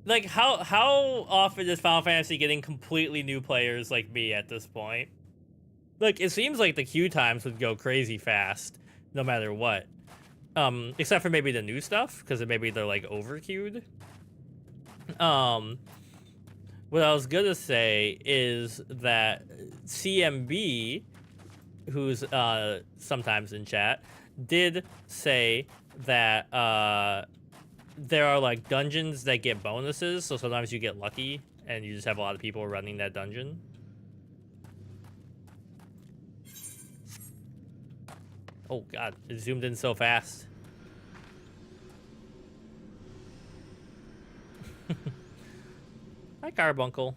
Like, how often is Final Fantasy getting completely new players like me at this point? Like, it seems like the queue times would go crazy fast, no matter what. Except for maybe the new stuff, because maybe they're, like, over-queued. What I was gonna say is that CMB, who's sometimes in chat, did say that there are like dungeons that get bonuses, so sometimes you get lucky and you just have a lot of people running that dungeon. Oh god, it zoomed in so fast. Hi, Carbuncle.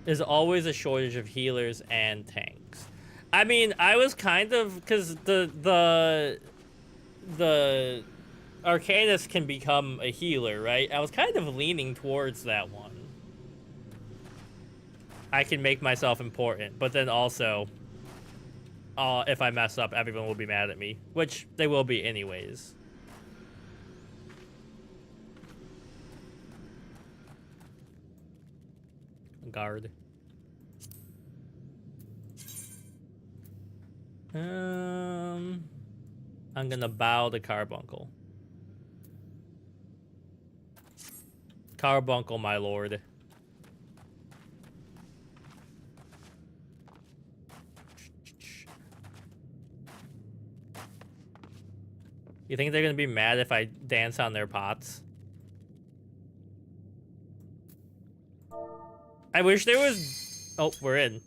There's always a shortage of healers and tanks. I mean, I was kind of, because the Arcanist can become a healer, right? I was kind of leaning towards that one. I can make myself important, but then also, if I mess up, everyone will be mad at me, which they will be anyways. Guard. I'm gonna bow to Carbuncle. Carbuncle, my lord. You think they're gonna be mad if I dance on their pots? I wish there was... Oh, we're in.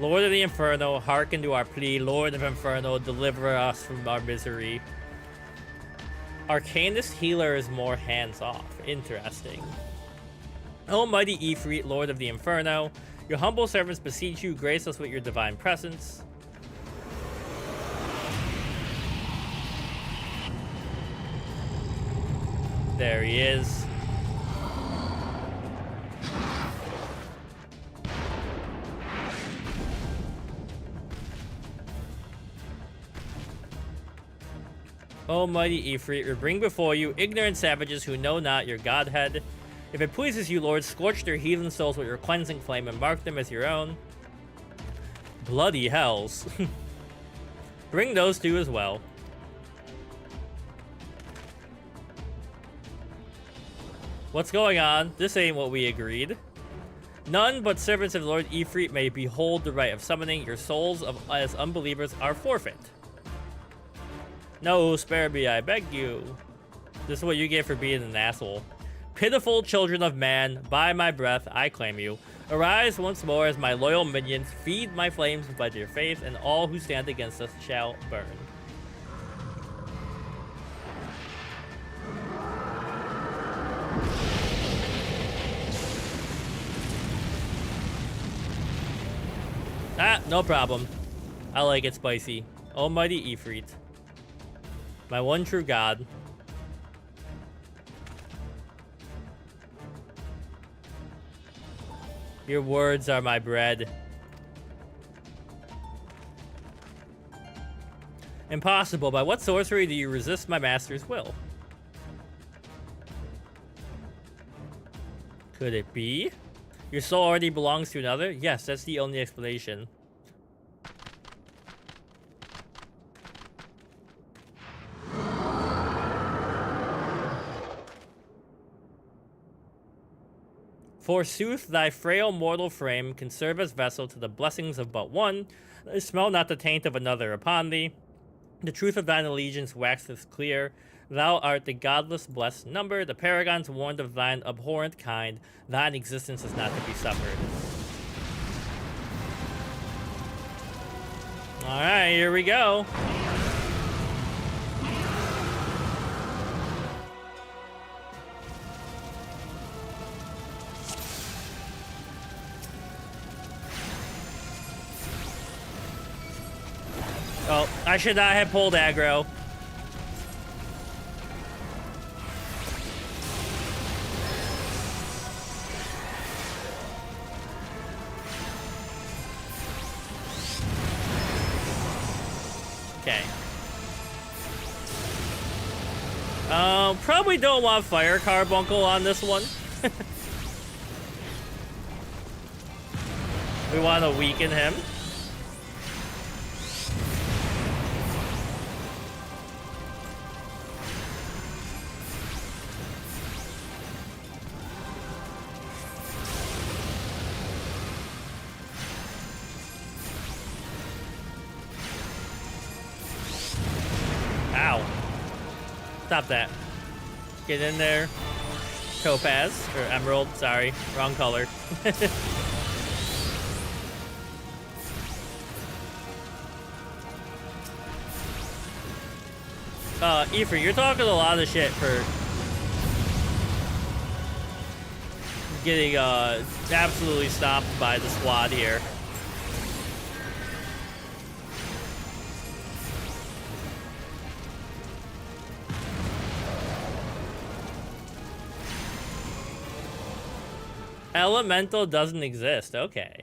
Lord of the Inferno, hearken to our plea. Lord of Inferno, deliver us from our misery. Arcanist healer is more hands-off. Interesting. Almighty Ifrit, Lord of the Inferno, your humble servants beseech you, grace us with your divine presence. There he is. Almighty Ifrit, we bring before you ignorant savages who know not your godhead. If it pleases you, Lord, scorch their heathen souls with your cleansing flame and mark them as your own. Bloody hells. Bring those two as well. What's going on? This ain't what we agreed. None but servants of Lord Ifrit may behold the right of summoning. Your souls as unbelievers are forfeit. No, spare me, I beg you. This is what you get for being an asshole. Pitiful children of man, by my breath, I claim you. Arise once more as my loyal minions, feed my flames by your faith, and all who stand against us shall burn. Ah, no problem. I like it spicy. Almighty Ifrit. My one true god. Your words are my bread. Impossible. By what sorcery do you resist my master's will? Could it be? Your soul already belongs to another? Yes, that's the only explanation. Forsooth, thy frail mortal frame can serve as vessel to the blessings of but one. Smell not the taint of another upon thee. The truth of thine allegiance waxeth clear. Thou art the godless blessed number. The paragons warned of thine abhorrent kind. Thine existence is not to be suffered. Alright, here we go. Oh, I should not have pulled aggro. Okay. Probably don't want Fire Carbuncle on this one. We want to weaken him. Ow. Stop that. Get in there. Topaz. Or emerald. Sorry. Wrong color. Ifrit, you're talking a lot of shit for getting, absolutely stopped by the squad here. Elemental doesn't exist. Okay.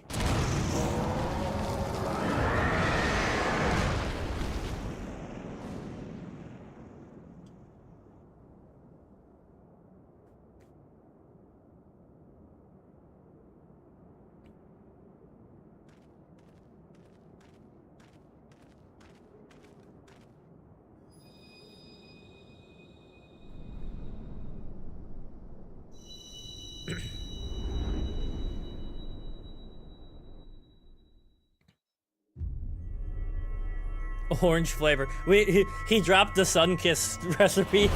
Orange flavor. He dropped the sun-kissed recipe.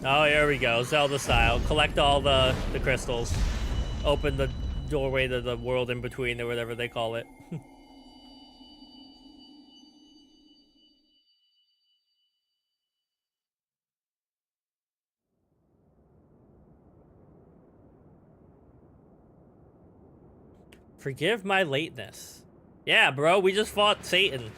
Oh, here we go. Zelda style. Collect all the crystals. Open the doorway to the world in between, or whatever they call it. Forgive my lateness. Yeah, bro, we just fought Satan.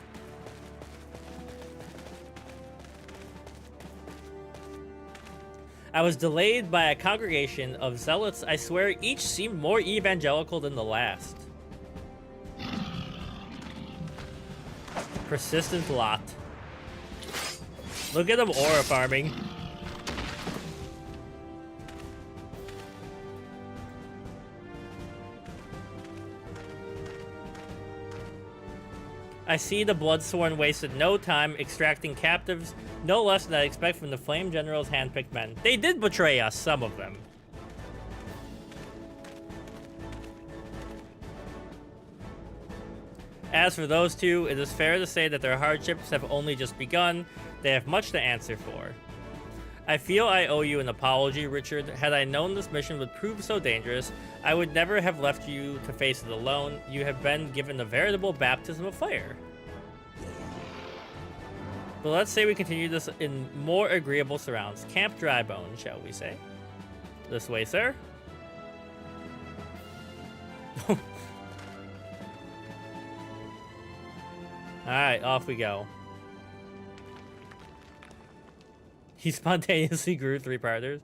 I was delayed by a congregation of zealots. I swear each seemed more evangelical than the last. Persistent lot. Look at them aura farming. I see the Bloodsworn wasted no time extracting captives, no less than I expect from the Flame General's handpicked men. They did betray us, some of them. As for those two, it is fair to say that their hardships have only just begun. They have much to answer for. I feel I owe you an apology, Richard. Had I known this mission would prove so dangerous, I would never have left you to face it alone. You have been given a veritable baptism of fire. But let's say we continue this in more agreeable surrounds. Camp Drybone, shall we say? This way, sir. Alright, off we go. He spontaneously grew 3-parters.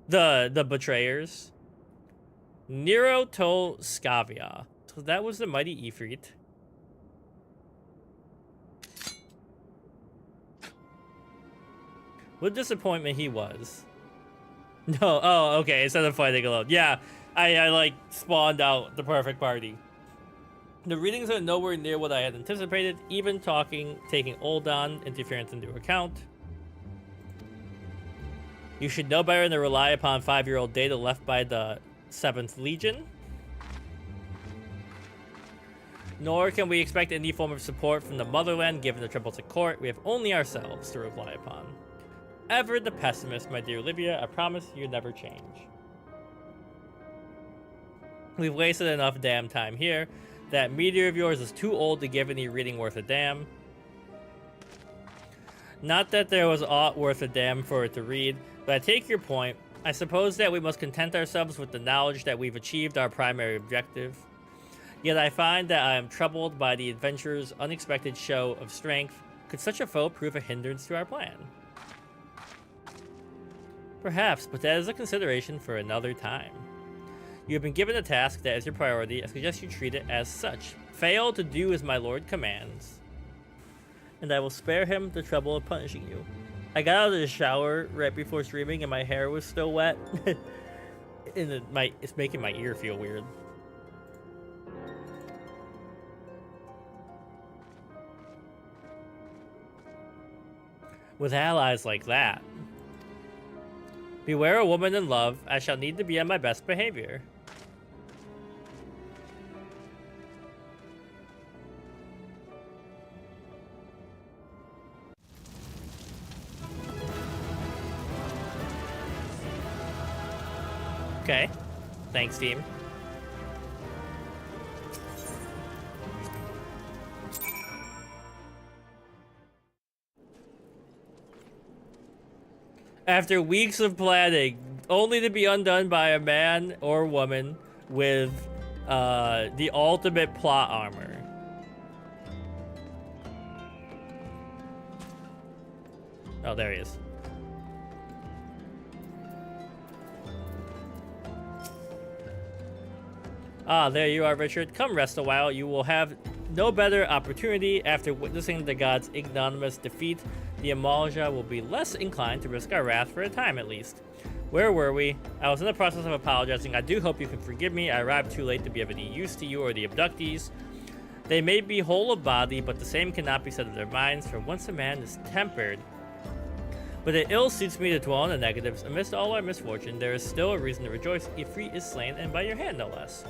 The betrayers. Nero to Scavia. So that was the mighty Ifrit. What disappointment he was. No, oh, okay, instead of fighting alone. Yeah, I like spawned out the perfect party. The readings are nowhere near what I had anticipated, even taking Uldan interference into account. You should know better than to rely upon 5-year-old data left by the 7th Legion. Nor can we expect any form of support from the motherland given the troubles at court. We have only ourselves to rely upon. Ever the pessimist, my dear Olivia, I promise you never change. We've wasted enough damn time here. That meteor of yours is too old to give any reading worth a damn. Not that there was aught worth a damn for it to read, but I take your point. I suppose that we must content ourselves with the knowledge that we've achieved our primary objective. Yet I find that I am troubled by the adventurer's unexpected show of strength. Could such a foe prove a hindrance to our plan? Perhaps, but that is a consideration for another time. You have been given a task that is your priority. I suggest you treat it as such. Fail to do as my lord commands, and I will spare him the trouble of punishing you. I got out of the shower right before streaming and my hair was still wet. And it's making my ear feel weird. With allies like that. Beware a woman in love. I shall need to be on my best behavior. Okay. Thanks, team. After weeks of planning, only to be undone by a man or woman with the ultimate plot armor. Oh, there he is. Ah, there you are, Richard. Come rest a while. You will have no better opportunity after witnessing the gods' ignominious defeat. The Eorzea will be less inclined to risk our wrath for a time, at least. Where were we? I was in the process of apologizing. I do hope you can forgive me. I arrived too late to be of any use to you or the abductees. They may be whole of body, but the same cannot be said of their minds, for once a man is tempered. But it ill suits me to dwell on the negatives. Amidst all our misfortune, there is still a reason to rejoice. Ifrit is slain, and by your hand, no less.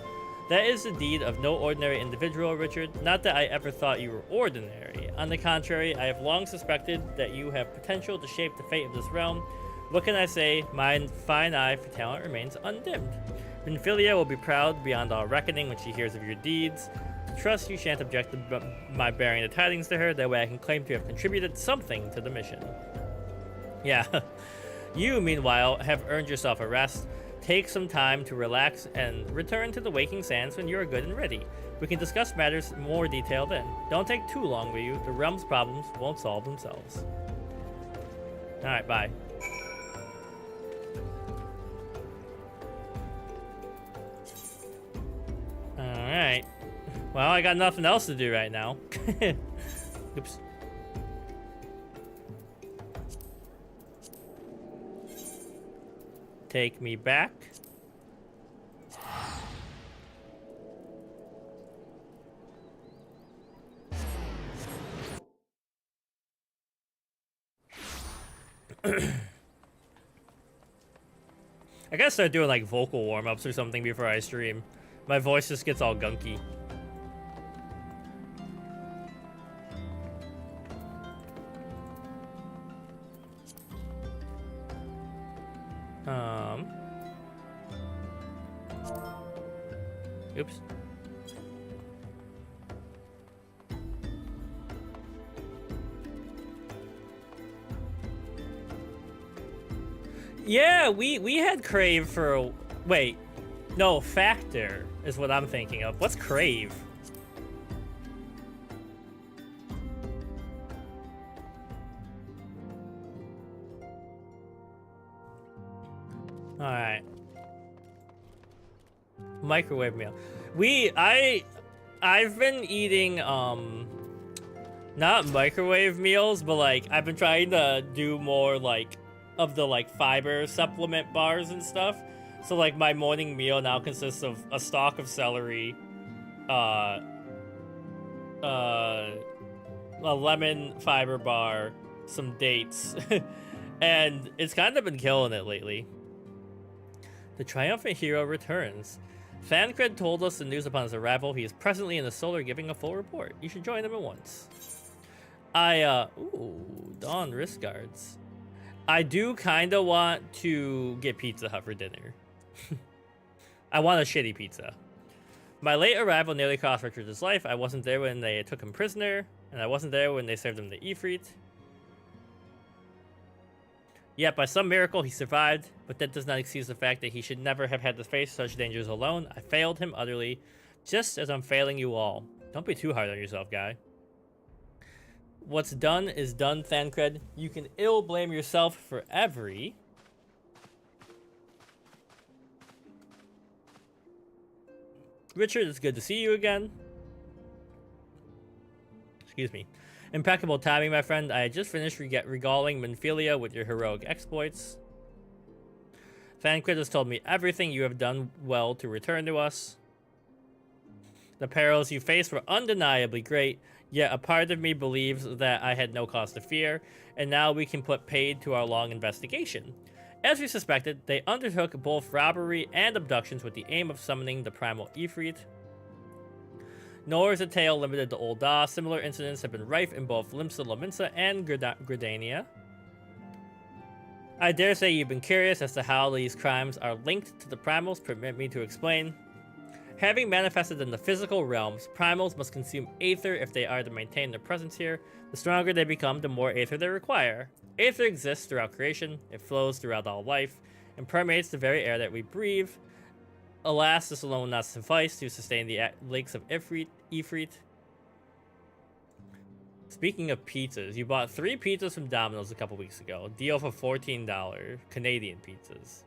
That is the deed of no ordinary individual, Richard. Not that I ever thought you were ordinary. On the contrary, I have long suspected that you have potential to shape the fate of this realm. What can I say? My fine eye for talent remains undimmed. Renfilia will be proud beyond all reckoning when she hears of your deeds. Trust you shan't object to my bearing the tidings to her. That way I can claim to have contributed something to the mission. Yeah. You, meanwhile, have earned yourself a rest. Take some time to relax and return to the waking sands when you are good and ready. We can discuss matters in more detail then. Don't take too long, will you? The realm's problems won't solve themselves. Alright, bye. Alright. Well, I got nothing else to do right now. Oops. Take me back. I gotta start doing like vocal warm-ups or something before I stream. My voice just gets all gunky. Oops. Yeah, we had Crave for a... Wait. No, Factor is what I'm thinking of. What's Crave? Alright. Microwave meal. I've been eating, not microwave meals, but, like, I've been trying to do more, like, of the, like, fiber supplement bars and stuff. So, like, my morning meal now consists of a stalk of celery, a lemon fiber bar, some dates, and it's kind of been killing it lately. The triumphant hero returns. Fancred told us the news upon his arrival. He is presently in the solar giving a full report. You should join him at once. Ooh, Dawn wrist guards. I do kind of want to get Pizza Hut for dinner. I want a shitty pizza. My late arrival nearly cost Richard his life. I wasn't there when they took him prisoner, and I wasn't there when they served him the Ifrit. Yet, by some miracle, he survived, but that does not excuse the fact that he should never have had to face such dangers alone. I failed him utterly, just as I'm failing you all. Don't be too hard on yourself, guy. What's done is done, Thancred. You can ill blame yourself for every... Richard, it's good to see you again. Excuse me. Impeccable timing, my friend. I had just finished regaling Minfilia with your heroic exploits. Thancred has told me everything you have done well to return to us. The perils you faced were undeniably great, yet a part of me believes that I had no cause to fear, and now we can put paid to our long investigation. As we suspected, they undertook both robbery and abductions with the aim of summoning the primal Ifrit. Nor is the tale limited to Ul'dah. Similar incidents have been rife in both Limsa Lominsa and Gridania. I dare say you've been curious as to how these crimes are linked to the primals. Permit me to explain. Having manifested in the physical realms, primals must consume aether if they are to maintain their presence here. The stronger they become, the more aether they require. Aether exists throughout creation, it flows throughout all life, and permeates the very air that we breathe. Alas, this alone will not suffice to sustain the lakes of Ifrit. Speaking of pizzas, you bought 3 pizzas from Domino's a couple weeks ago. Deal for $14 Canadian pizzas.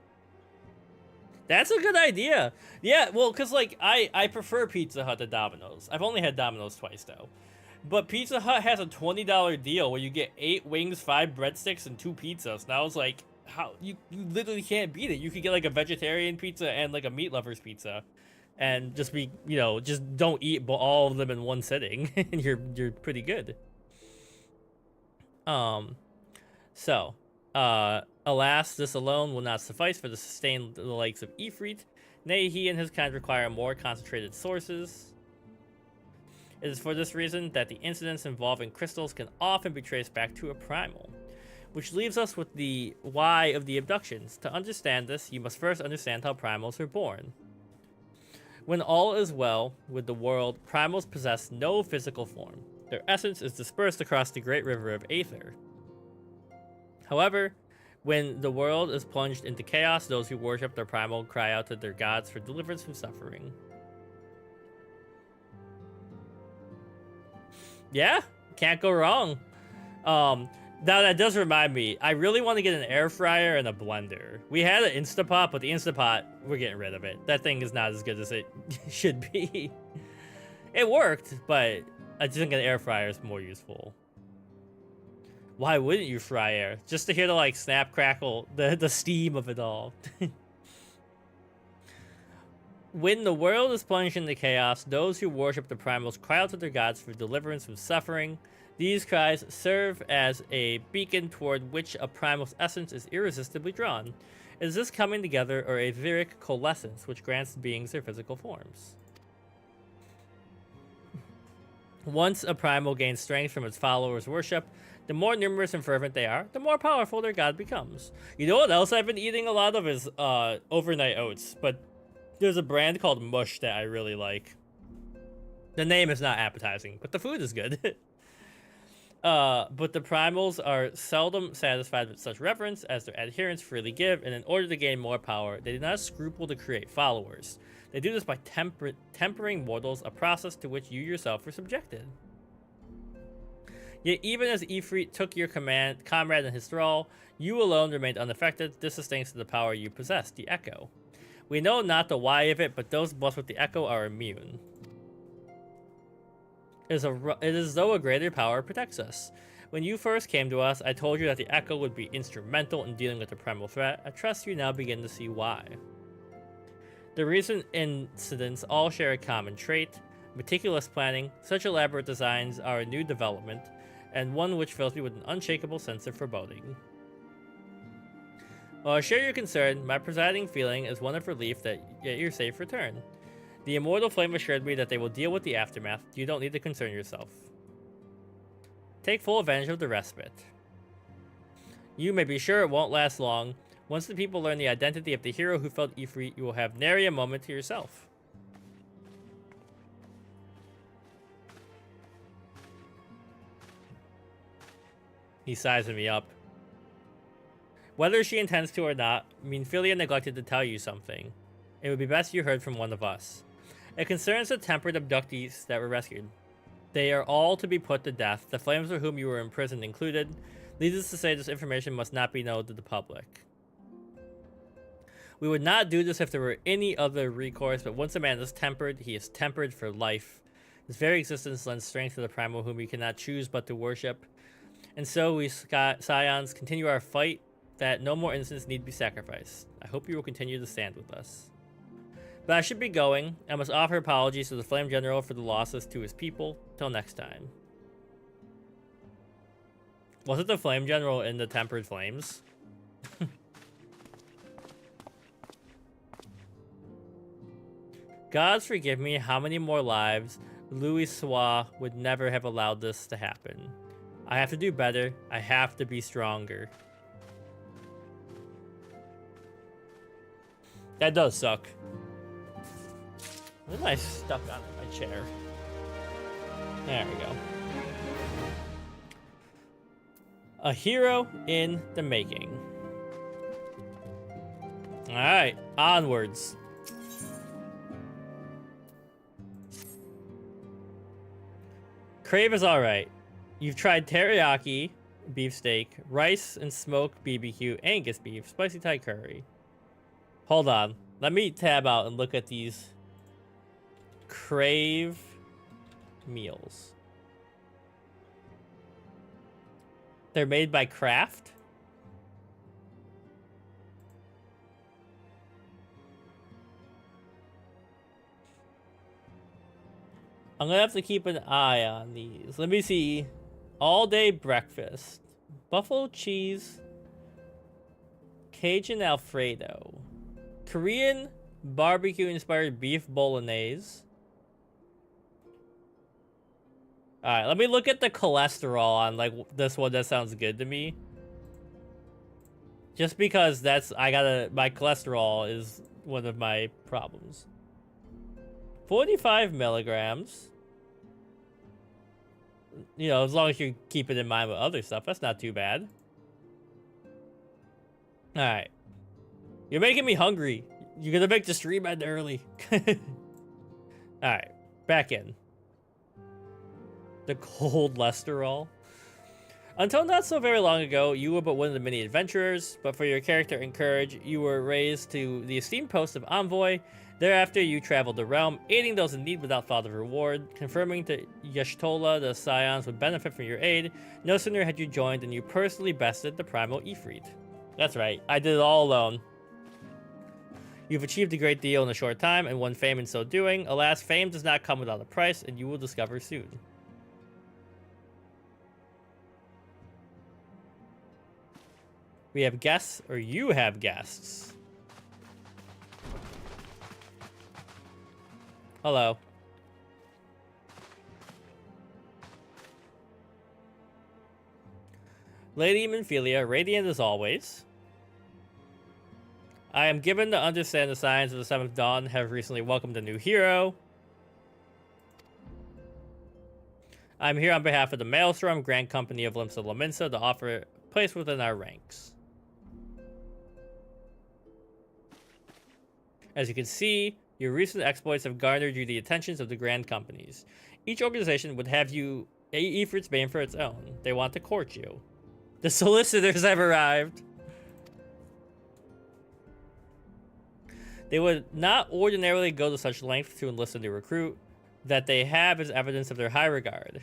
That's a good idea. Yeah, well, because, like, I prefer Pizza Hut to Domino's. I've only had Domino's twice, though. But Pizza Hut has a $20 deal where you get 8 wings, 5 breadsticks, and 2 pizzas. And I was like, how you literally can't beat it. You could get like a vegetarian pizza and like a meat lover's pizza, and just be, you know, just don't eat all of them in one sitting, and you're pretty good. Alas, this alone will not suffice for to sustain the likes of Ifrit. Nay, he and his kind require more concentrated sources. It is for this reason that the incidents involving crystals can often be traced back to a primal. Which leaves us with the why of the abductions. To understand this, you must first understand how primals are born. When all is well with the world, primals possess no physical form. Their essence is dispersed across the great river of Aether. However, when the world is plunged into chaos, those who worship their primal cry out to their gods for deliverance from suffering. Yeah, can't go wrong. Now that does remind me, I really want to get an air fryer and a blender. We had an Instapot, but the Instapot, we're getting rid of it. That thing is not as good as it should be. It worked, but I just think an air fryer is more useful. Why wouldn't you fry air? Just to hear the like snap crackle, the steam of it all. When the world is plunged into chaos, those who worship the primals cry out to their gods for deliverance from suffering. These cries serve as a beacon toward which a primal's essence is irresistibly drawn. Is this coming together or a etheric coalescence which grants beings their physical forms? Once a primal gains strength from its followers' worship, the more numerous and fervent they are, the more powerful their god becomes. You know what else I've been eating a lot of is overnight oats, but there's a brand called Mush that I really like. The name is not appetizing, but the food is good. But the primals are seldom satisfied with such reverence as their adherents freely give, and in order to gain more power, they do not scruple to create followers. They do this by tempering mortals, a process to which you yourself were subjected. Yet even as Ifrit took your comrade in his thrall, you alone remained unaffected. This is thanks to the power you possess, the Echo. We know not the why of it, but those blessed with the Echo are immune. It is as though a greater power protects us. When you first came to us, I told you that the Echo would be instrumental in dealing with the primal threat. I trust you now begin to see why. The recent incidents all share a common trait: meticulous planning. Such elaborate designs are a new development, and one which fills me with an unshakable sense of foreboding. While I share your concern, my presiding feeling is one of relief that your safe return. The immortal flame assured me that they will deal with the aftermath. You don't need to concern yourself. Take full advantage of the respite. You may be sure it won't last long. Once the people learn the identity of the hero who felled Ifrit, you will have nary a moment to yourself. He's sizing me up. Whether she intends to or not, Minfilia neglected to tell you something. It would be best you heard from one of us. It concerns the tempered abductees that were rescued. They are all to be put to death, the flames for whom you were imprisoned included. Needless to say, this information must not be known to the public. We would not do this if there were any other recourse, but once a man is tempered, he is tempered for life. His very existence lends strength to the primal whom we cannot choose but to worship. And so we Scions continue our fight that no more innocents need be sacrificed. I hope you will continue to stand with us. But I should be going. I must offer apologies to the Flame General for the losses to his people. Till next time. Was it the Flame General in the Tempered Flames? Gods forgive me, how many more lives? Louis Sois would never have allowed this to happen. I have to do better. I have to be stronger. That does suck. What am I stuck on in my chair? There we go. A hero in the making. Alright, onwards. Crave is alright. You've tried teriyaki, beefsteak, rice and smoked BBQ, Angus beef, spicy Thai curry. Hold on. Let me tab out and look at these Crave meals. They're made by Kraft? I'm gonna have to keep an eye on these. Let me see. All day breakfast. Buffalo cheese. Cajun Alfredo. Korean barbecue inspired beef bolognese. Alright, let me look at the cholesterol on like this one. That sounds good to me. Just because my cholesterol is one of my problems. 45 milligrams. You know, as long as you keep it in mind with other stuff, that's not too bad. Alright. You're making me hungry. You're gonna make the stream end early. Alright, back in. The cold cholesterol. Until not so very long ago, you were but one of the many adventurers, but for your character and courage, you were raised to the esteemed post of envoy. Thereafter, you traveled the realm, aiding those in need without thought of reward, confirming to Y'shtola the Scions would benefit from your aid. No sooner had you joined than you personally bested the primal Ifrit. That's right, I did it all alone. You've achieved a great deal in a short time, and won fame in so doing. Alas, fame does not come without a price, and you will discover soon. We have guests, or you have guests. Hello. Lady Minfilia, radiant as always. I am given to understand the Scions of the Seventh Dawn have recently welcomed a new hero. I'm here on behalf of the Maelstrom Grand Company of Limsa Lominsa to offer a place within our ranks. As you can see, your recent exploits have garnered you the attentions of the Grand Companies. Each organization would have you Ifrit's bane for its own. They want to court you. The solicitors have arrived. They would not ordinarily go to such lengths to enlist a new recruit. That they have is evidence of their high regard.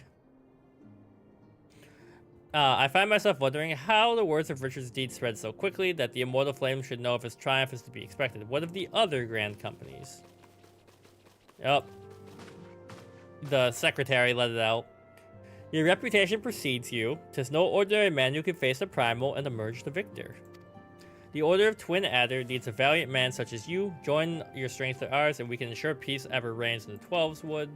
I find myself wondering how the words of Richard's deed spread so quickly that the Immortal Flame should know if his triumph is to be expected. What of the other Grand Companies? Yep. The secretary let it out. Your reputation precedes you. 'Tis no ordinary man who can face the primal and emerge the victor. The Order of Twin Adder needs a valiant man such as you. Join your strength to ours, and we can ensure peace ever reigns in the Twelves Wood.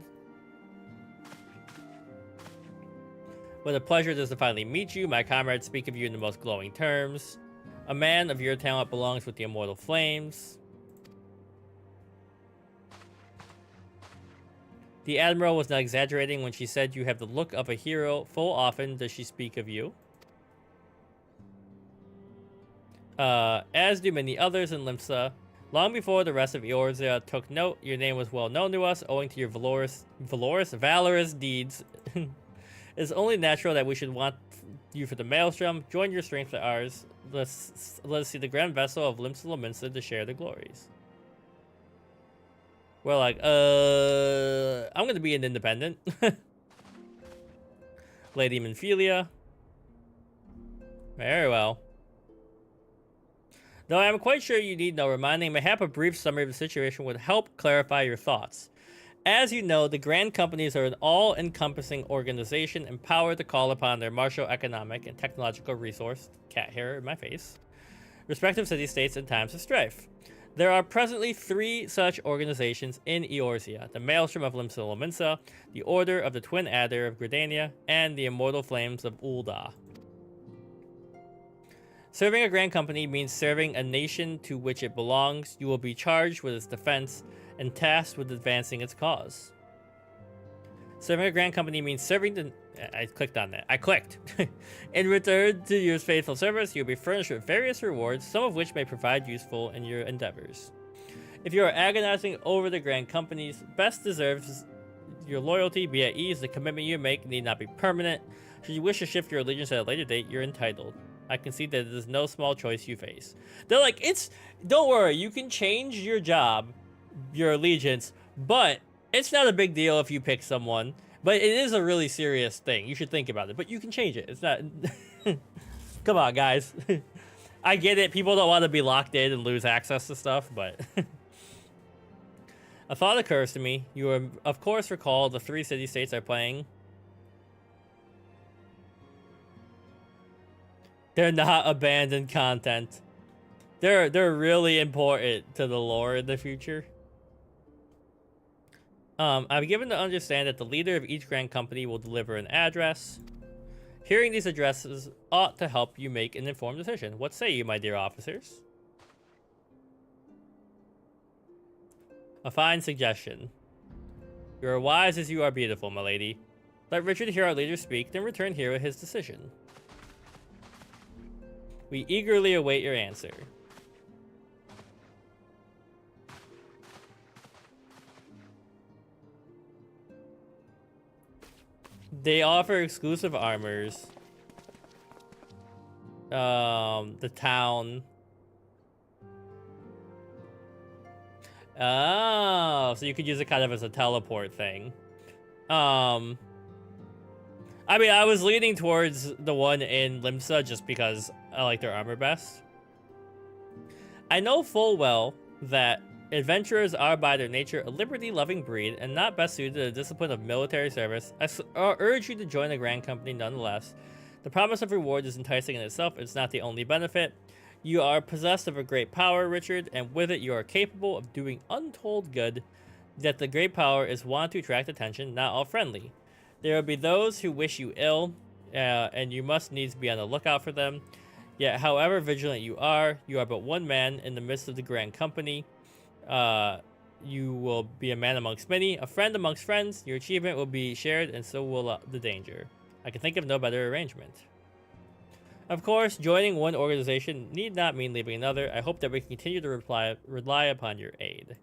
What a pleasure it is to finally meet you. My comrades speak of you in the most glowing terms. A man of your talent belongs with the Immortal Flames. The Admiral was not exaggerating when she said you have the look of a hero. Full often does she speak of you. As do many others in Limsa. Long before the rest of Eorzea took note, your name was well known to us, owing to your valorous deeds. It's only natural that we should want you for the Maelstrom. Join your strength to ours. Let us see the grand vessel of Limsa Lominsa to share the glories. We're like, I'm gonna be an independent. Lady Minfilia. Very well. Though I am quite sure you need no reminding, mayhap a brief summary of the situation would help clarify your thoughts. As you know, the Grand Companies are an all-encompassing organization empowered to call upon their martial, economic, and technological resource, cat hair in my face, respective city-states in times of strife. There are presently 3 such organizations in Eorzea: the Maelstrom of Limsa Lominsa, the Order of the Twin Adder of Gridania, and the Immortal Flames of Ul'dah. Serving a Grand Company means serving a nation to which it belongs. You will be charged with its defense and tasked with advancing its cause. Serving a Grand Company means serving the... I clicked on that. I clicked. In return to your faithful service, you'll be furnished with various rewards, some of which may provide useful in your endeavors. If you are agonizing over the Grand Companies, best deserves your loyalty. Be at ease. The commitment you make need not be permanent. Should you wish to shift your allegiance at a later date, you're entitled. I can see that it is no small choice you face. They're like, don't worry, you can change your job, your allegiance, but it's not a big deal if you pick someone. But it is a really serious thing. You should think about it, but you can change it. It's not... Come on, guys. I get it. People don't want to be locked in and lose access to stuff, but... A thought occurs to me. You will, of course, recall the 3 city-states are playing. They're not abandoned content. They're really important to the lore in the future. I'm given to understand that the leader of each Grand Company will deliver an address. Hearing these addresses ought to help you make an informed decision. What say you, my dear officers? A fine suggestion. You are wise as you are beautiful, my lady. Let Richard hear our leader speak, then return here with his decision. We eagerly await your answer. They offer exclusive armors. The town. Oh, so you could use it kind of as a teleport thing. I mean, I was leaning towards the one in Limsa just because I like their armor best. I know full well that adventurers are by their nature a liberty-loving breed and not best suited to the discipline of military service. I urge you to join the Grand Company nonetheless. The promise of reward is enticing in itself. It's not the only benefit. You are possessed of a great power, Richard, and with it you are capable of doing untold good. Yet the great power is wont to attract attention, not all friendly. There will be those who wish you ill, and you must needs be on the lookout for them. Yet, however vigilant you are but one man in the midst of the Grand Company. you will be a man amongst many, a friend amongst friends. Your achievement will be shared, and so will the danger. I can think of no better arrangement. Of course, joining one organization need not mean leaving another. I hope that we can continue to rely upon your aid.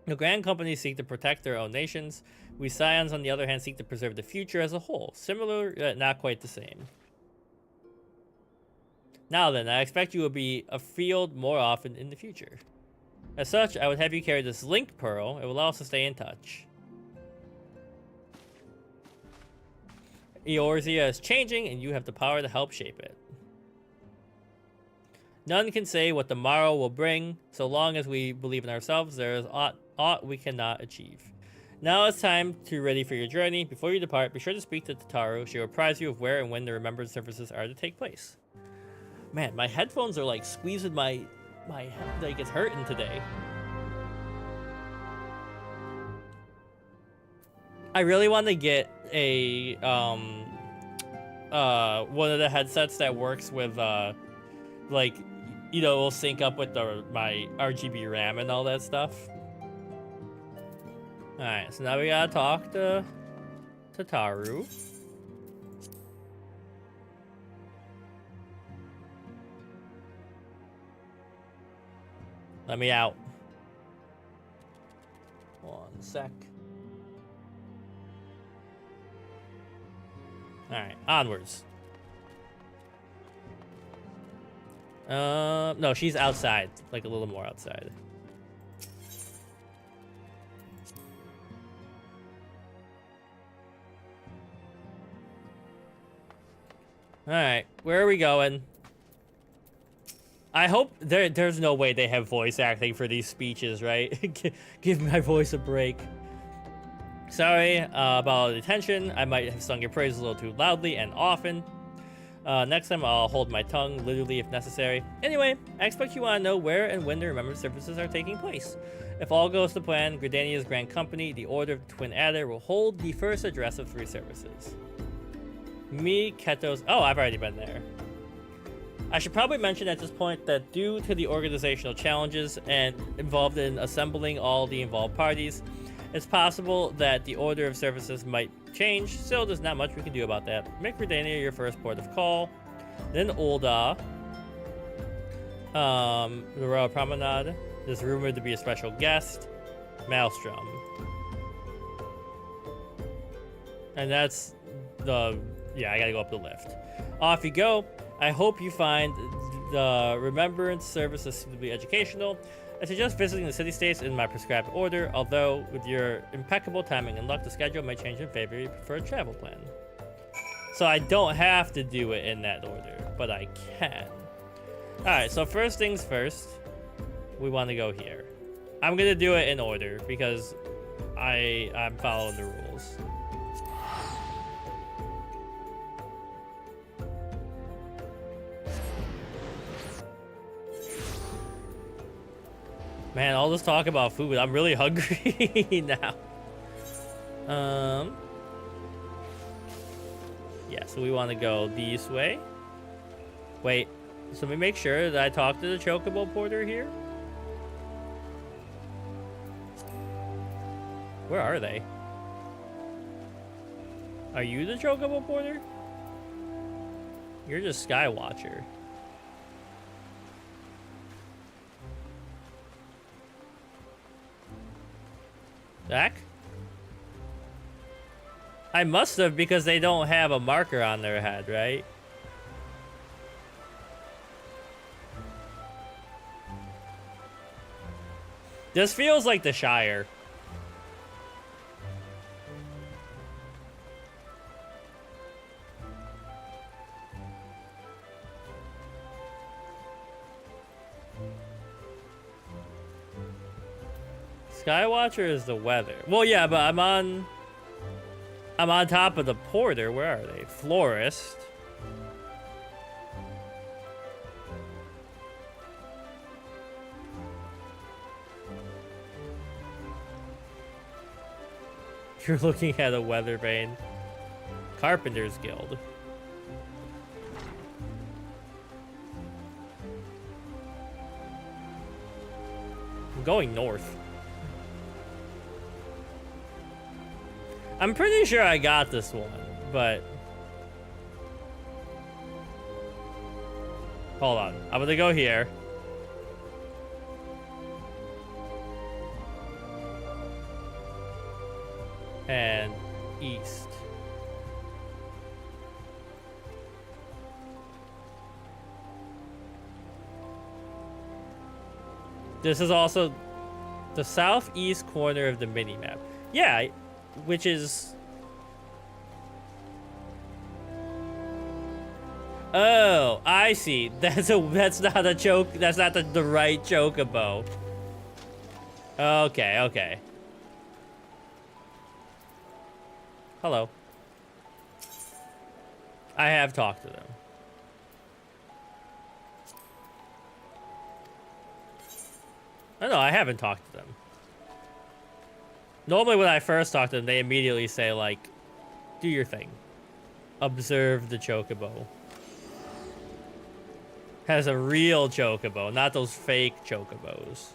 The grand companies seek to protect their own nations. We Scions, on the other hand, seek to preserve the future as a whole. Similar, yet not quite the same. Now then, I expect you will be afield more often in the future. As such, I would have you carry this link pearl. It will allow us to stay in touch. Eorzea is changing, and you have the power to help shape it. None can say what the morrow will bring. So long as we believe in ourselves, there is aught we cannot achieve. Now it's time to ready for your journey. Before you depart, be sure to speak to Tataru. She will apprise you of where and when the remembered services are to take place. Man, my headphones are like squeezing my head, like it's hurting today. I really want to get a one of the headsets that works with like, you know, will sync up with my RGB RAM and all that stuff. All right, so now we gotta talk to Tataru. Let me out. 1 sec. Alright, onwards. No, she's outside. Like a little more outside. Alright, where are we going? I hope there's no way they have voice acting for these speeches, right? Give my voice a break. Sorry about the attention. I might have sung your praise a little too loudly and often. Next time I'll hold my tongue, literally if necessary. Anyway, I expect you want to know where and when the remembered services are taking place. If all goes to plan, Gridania's Grand Company, the Order of the Twin Adder, will hold the first address of 3 services. Me, Ketos... Oh, I've already been there. I should probably mention at this point that due to the organizational challenges and involved in assembling all the involved parties, it's possible that the order of services might change. Still, there's not much we can do about that. Make Gridania your first port of call, then Ul'dah, the Royal Promenade. There's rumored to be a special guest, Maelstrom, and that's the I gotta go up the lift. Off you go. I hope you find the remembrance services suitably educational. I suggest visiting the city-states in my prescribed order, although with your impeccable timing and luck, the schedule may change in favor of your preferred travel plan. So I don't have to do it in that order, but I can. Alright, so first things first, we want to go here. I'm going to do it in order because I'm following the rules. Man, all this talk about food, I'm really hungry now. Yeah, so we want to go this way. Wait, so let me make sure that I talk to the Chocobo Porter here. Where are they? Are you the Chocobo Porter? You're just Skywatcher. Zach? I must have, because they don't have a marker on their head, right? This feels like the Shire. Skywatcher is the weather. Well, yeah, but I'm on top of the Porter. Where are they? Florist. You're looking at a weather vane. Carpenter's Guild. I'm going north. I'm pretty sure I got this one, but... Hold on. I'm gonna go here. And east. This is also the southeast corner of the mini-map. Yeah, which is... Oh, I see. That's not a choke. That's not the right chocobo. Okay, okay. Hello. I have talked to them. Oh, no, I haven't talked to them. Normally when I first talk to them, they immediately say, like, do your thing. Observe the chocobo. Has a real chocobo, not those fake chocobos.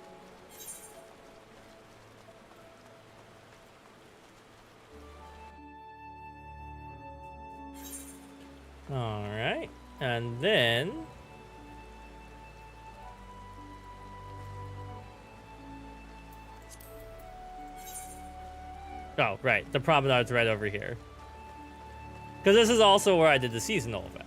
Alright, and then... Oh, right, the promenade's right over here. Because this is also where I did the seasonal event.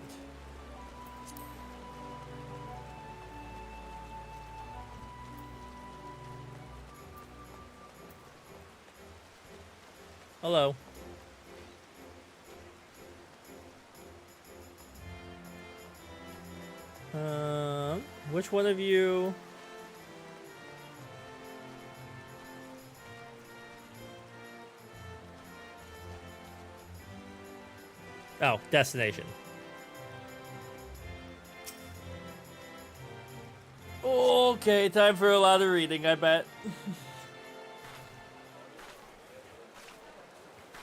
Hello. Which one of you? Oh, destination. Okay, time for a lot of reading, I bet.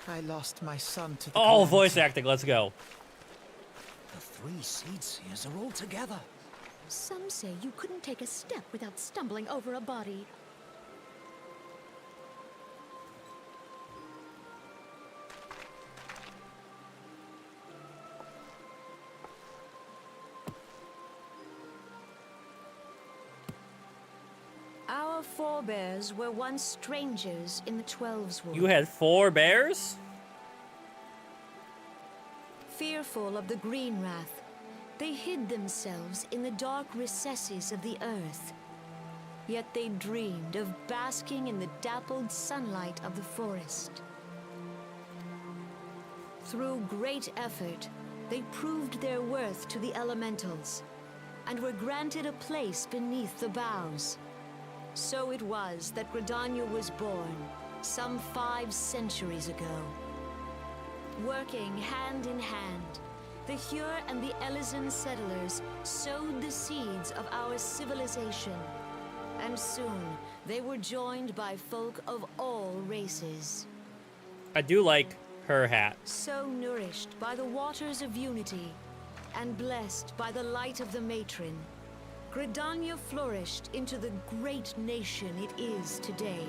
I lost my son to the Oh, voice acting, let's go. The 3 seed seers are all together. Some say you couldn't take a step without stumbling over a body. Our forebears were once strangers in the Twelveswood. You had 4 bears? Fearful of the green wrath, they hid themselves in the dark recesses of the earth. Yet they dreamed of basking in the dappled sunlight of the forest. Through great effort, they proved their worth to the elementals, and were granted a place beneath the boughs. So it was that Gridania was born, some 5 centuries ago. Working hand in hand, the Hyur and the Elysian settlers sowed the seeds of our civilization, and soon they were joined by folk of all races. I do like her hat. So nourished by the waters of unity, and blessed by the light of the matron, Gridania flourished into the great nation it is today.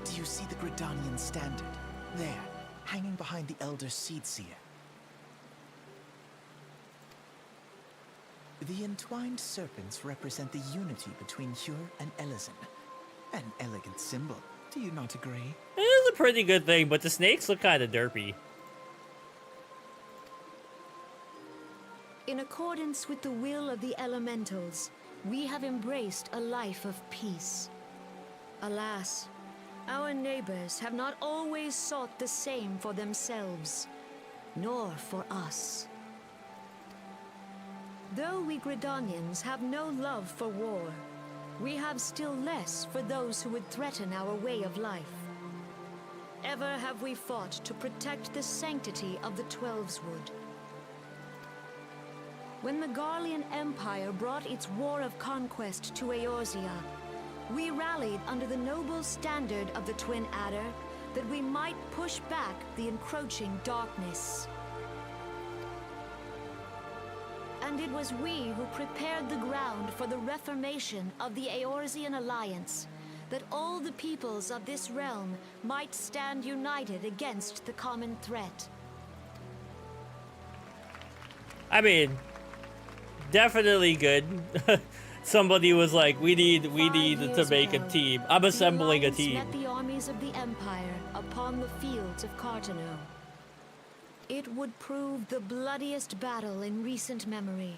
Do you see the Gridanian standard? There, hanging behind the Elder Seedseer. The entwined serpents represent the unity between Hyur and Elysian. An elegant symbol, do you not agree? It is a pretty good thing, but the snakes look kind of derpy. In accordance with the will of the elementals, we have embraced a life of peace. Alas, our neighbors have not always sought the same for themselves, nor for us. Though we Gridanians have no love for war, we have still less for those who would threaten our way of life. Ever have we fought to protect the sanctity of the Twelveswood. When the Garlean Empire brought its war of conquest to Eorzea, we rallied under the noble standard of the Twin Adder that we might push back the encroaching darkness. And it was we who prepared the ground for the reformation of the Eorzean Alliance, that all the peoples of this realm might stand united against the common threat. I mean, definitely good. Somebody was like, we need to make a team. I'm assembling a team. Met the armies of the Empire upon the fields of Cartano. It would prove the bloodiest battle in recent memory.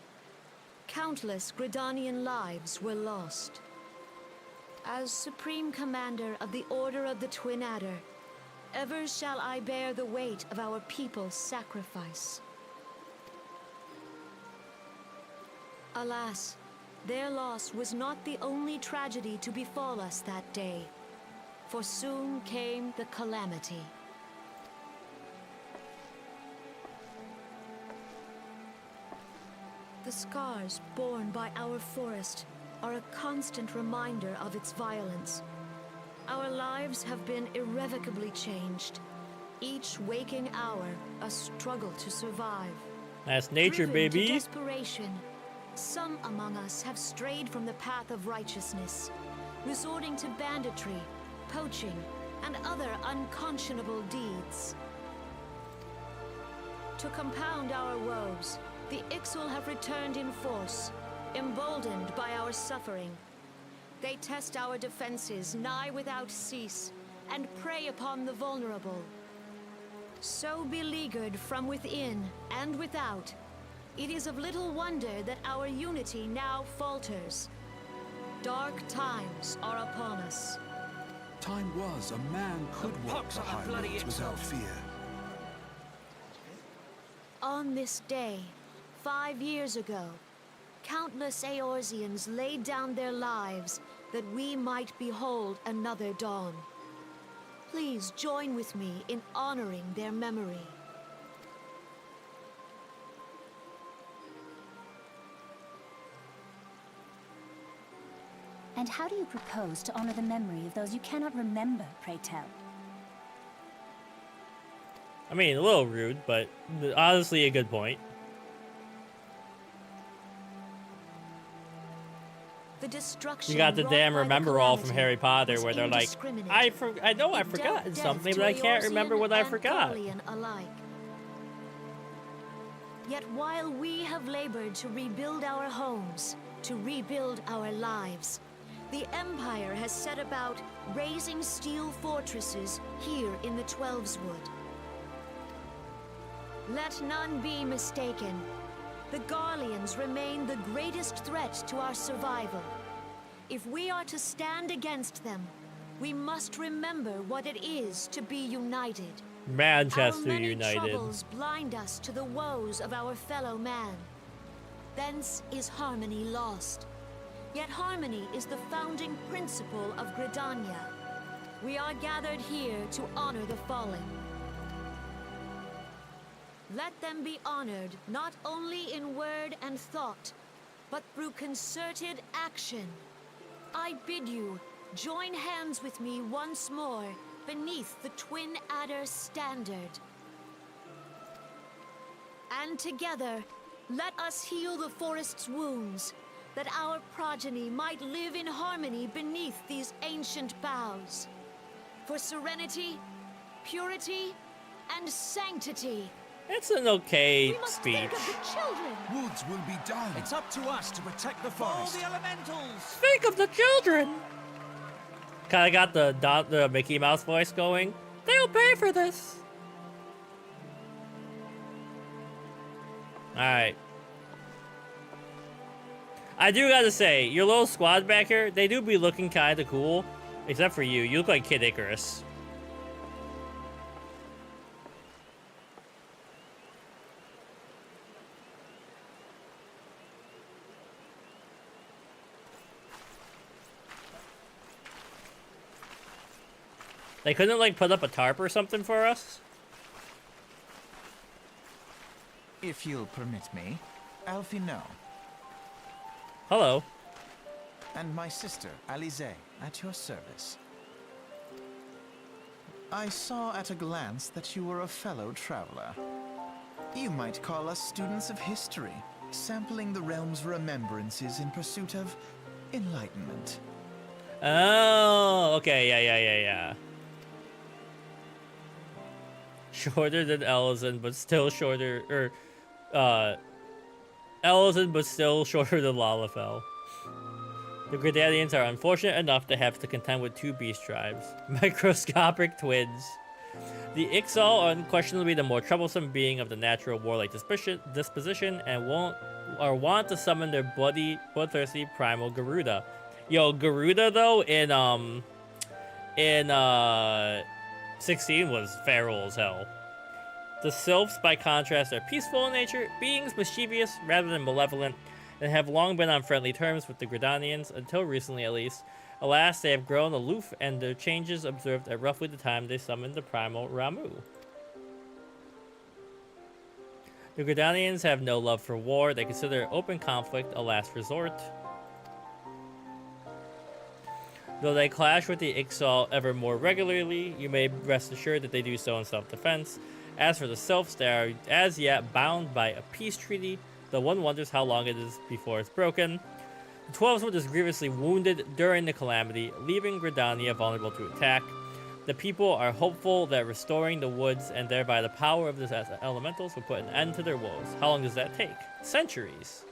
Countless Gridanian lives were lost. As Supreme Commander of the Order of the Twin Adder, ever shall I bear the weight of our people's sacrifice. Alas, their loss was not the only tragedy to befall us that day, for soon came the calamity. The scars borne by our forest are a constant reminder of its violence. Our lives have been irrevocably changed, each waking hour a struggle to survive. That's nature, Driven to baby. desperation, some among us have strayed from the path of righteousness, resorting to banditry, poaching, and other unconscionable deeds. To compound our woes, the Ixal have returned in force, emboldened by our suffering. They test our defenses nigh without cease, and prey upon the vulnerable. So beleaguered from within and without, it is of little wonder that our unity now falters. Dark times are upon us. Time was a man could walk the highways without fear. On this day, 5 years ago, countless Eorzeans laid down their lives that we might behold another dawn. Please join with me in honoring their memory. And how do you propose to honor the memory of those you cannot remember, pray tell? I mean, a little rude, but honestly a good point. The destruction You got the wrought damn by the remember all from calamity Harry Potter was where they're like, indiscriminate. I know I've It forgotten dealt something, death but I to can't remember Eorzean what I and forgot. Garlean alike. Yet while we have labored to rebuild our homes, to rebuild our lives, the Empire has set about raising steel fortresses here in the Twelveswood. Let none be mistaken. The Garleans remain the greatest threat to our survival. If we are to stand against them, we must remember what it is to be united. Manchester Our many United. troubles blind us to the woes of our fellow man. Thence is harmony lost. Yet harmony is the founding principle of Gridania. We are gathered here to honor the fallen. Let them be honored not only in word and thought, but through concerted action. I bid you join hands with me once more beneath the Twin Adder standard. And together, let us heal the forest's wounds, that our progeny might live in harmony beneath these ancient boughs. For serenity, purity, and sanctity. It's an okay We must speech. think of the children. Woods will be done. It's up to us to protect the All forest. the elementals! Think of the children. Kinda got the Mickey Mouse voice going. They'll pay for this. Alright. I do gotta say, your little squad back here, they do be looking kinda cool. Except for you. You look like Kid Icarus. They couldn't, like, put up a tarp or something for us? If you'll permit me, Alfie no. Hello. And my sister, Alize, at your service. I saw at a glance that you were a fellow traveler. You might call us students of history, sampling the realm's remembrances in pursuit of enlightenment. Oh, okay, yeah. Shorter than Ellison, but still shorter, Ellison, but still shorter than Lalafell. The Gridanians are unfortunate enough to have to contend with 2 beast tribes, microscopic twins. The Ixal are unquestionably the more troublesome being of the natural warlike disposition and want to summon their bloodthirsty primal Garuda. Yo, Garuda though in 16 was feral as hell. The Sylphs, by contrast, are peaceful in nature, beings mischievous rather than malevolent, and have long been on friendly terms with the Gridanians, until recently at least. Alas, they have grown aloof, and their changes observed at roughly the time they summoned the primal Ramu. The Gridanians have no love for war. They consider open conflict a last resort. Though they clash with the Ixal ever more regularly, you may rest assured that they do so in self-defense. As for the Sylphs, they are as yet bound by a peace treaty, though one wonders how long it is before it's broken. The 12s were just grievously wounded during the calamity, leaving Gridania vulnerable to attack. The people are hopeful that restoring the woods and thereby the power of the elementals will put an end to their woes. How long does that take? Centuries.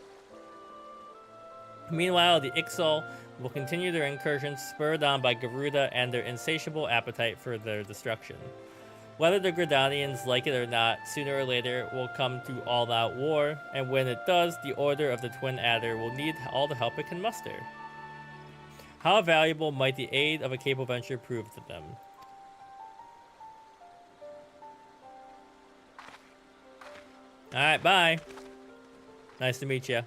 Meanwhile, the Ixal will continue their incursions, spurred on by Garuda and their insatiable appetite for their destruction. Whether the Gridanians like it or not, sooner or later will come to all-out war, and when it does, the Order of the Twin Adder will need all the help it can muster. How valuable might the aid of a cable venture prove to them? Alright, bye. Nice to meet you.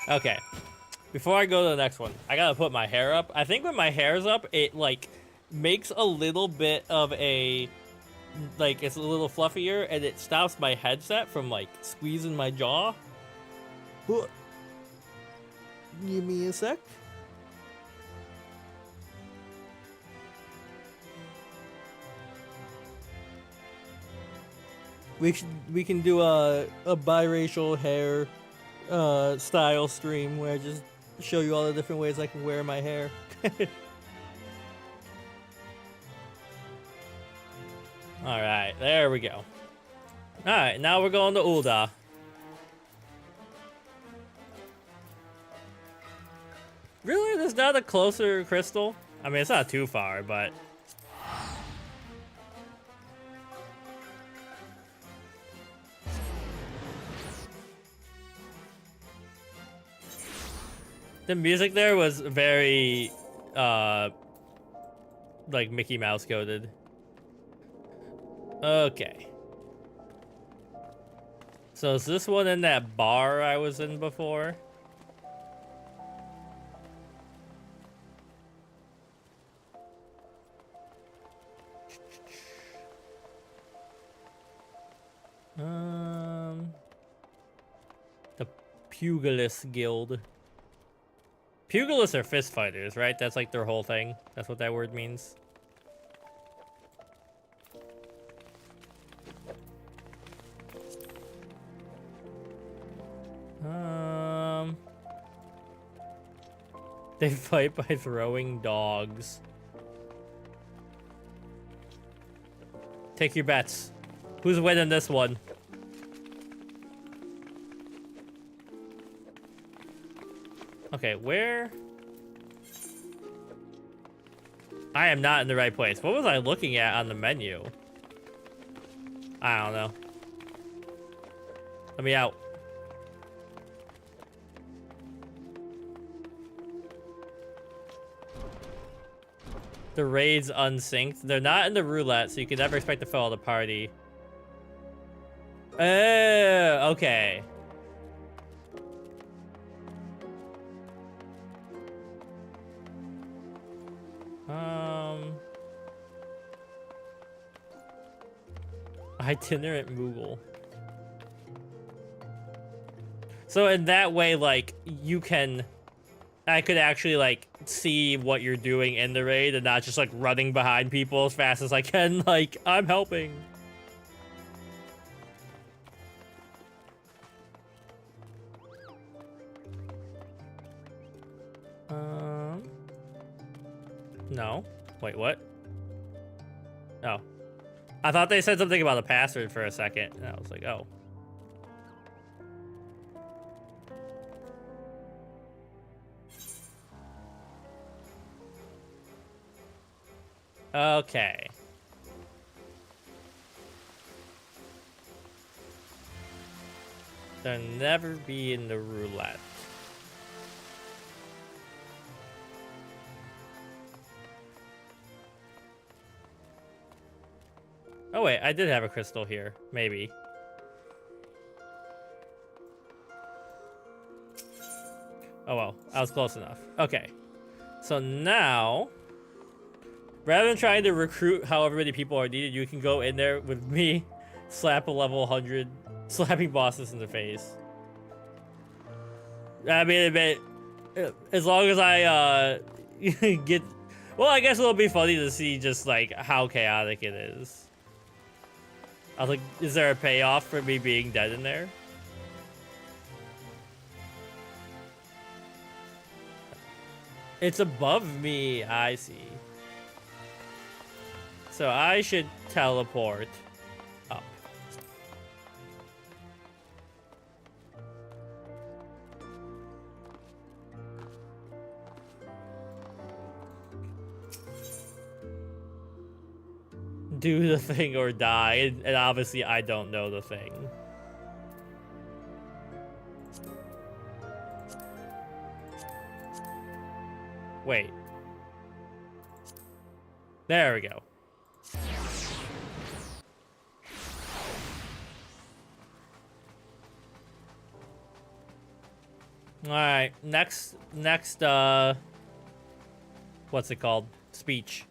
Okay, before I go to the next one, I gotta put my hair up. I think when my hair's up, it, like, makes a little bit of a, like, it's a little fluffier, and it stops my headset from, like, squeezing my jaw. Give me a sec. We can do a biracial hair style stream where I just show you all the different ways I can wear my hair. Alright, there we go. Alright, now we're going to Ul'dah. Really? There's not a closer crystal? I mean, it's not too far, but... The music there was very, like Mickey Mouse coded. Okay. So is this one in that bar I was in before? The Pugilist Guild. Pugilists are fist fighters, right? That's like their whole thing. That's what that word means. They fight by throwing dogs. Take your bets. Who's winning this one? Okay, where? I am not in the right place. What was I looking at on the menu? I don't know. Let me out. The raid's unsynced. They're not in the roulette, so you can never expect to follow the party. Okay. Itinerant Moogle. So in that way, like, you can I could actually like see what you're doing in the raid and not just like running behind people as fast as I can. Like, I'm helping. No. Wait, what? Oh. I thought they said something about a password for a second, and I was like, oh. Okay. They'll never be in the roulette. Oh wait, I did have a crystal here. Maybe. Oh well, I was close enough. Okay. So now, rather than trying to recruit however many people are needed, you can go in there with me, slap a level 100, slapping bosses in the face. I mean, as long as I get... Well, I guess it'll be funny to see just like how chaotic it is. I was like, is there a payoff for me being dead in there? It's above me, I see. So I should teleport up. Do the thing or die, and obviously I don't know the thing. Wait. There we go. Alright, next, what's it called? Speech.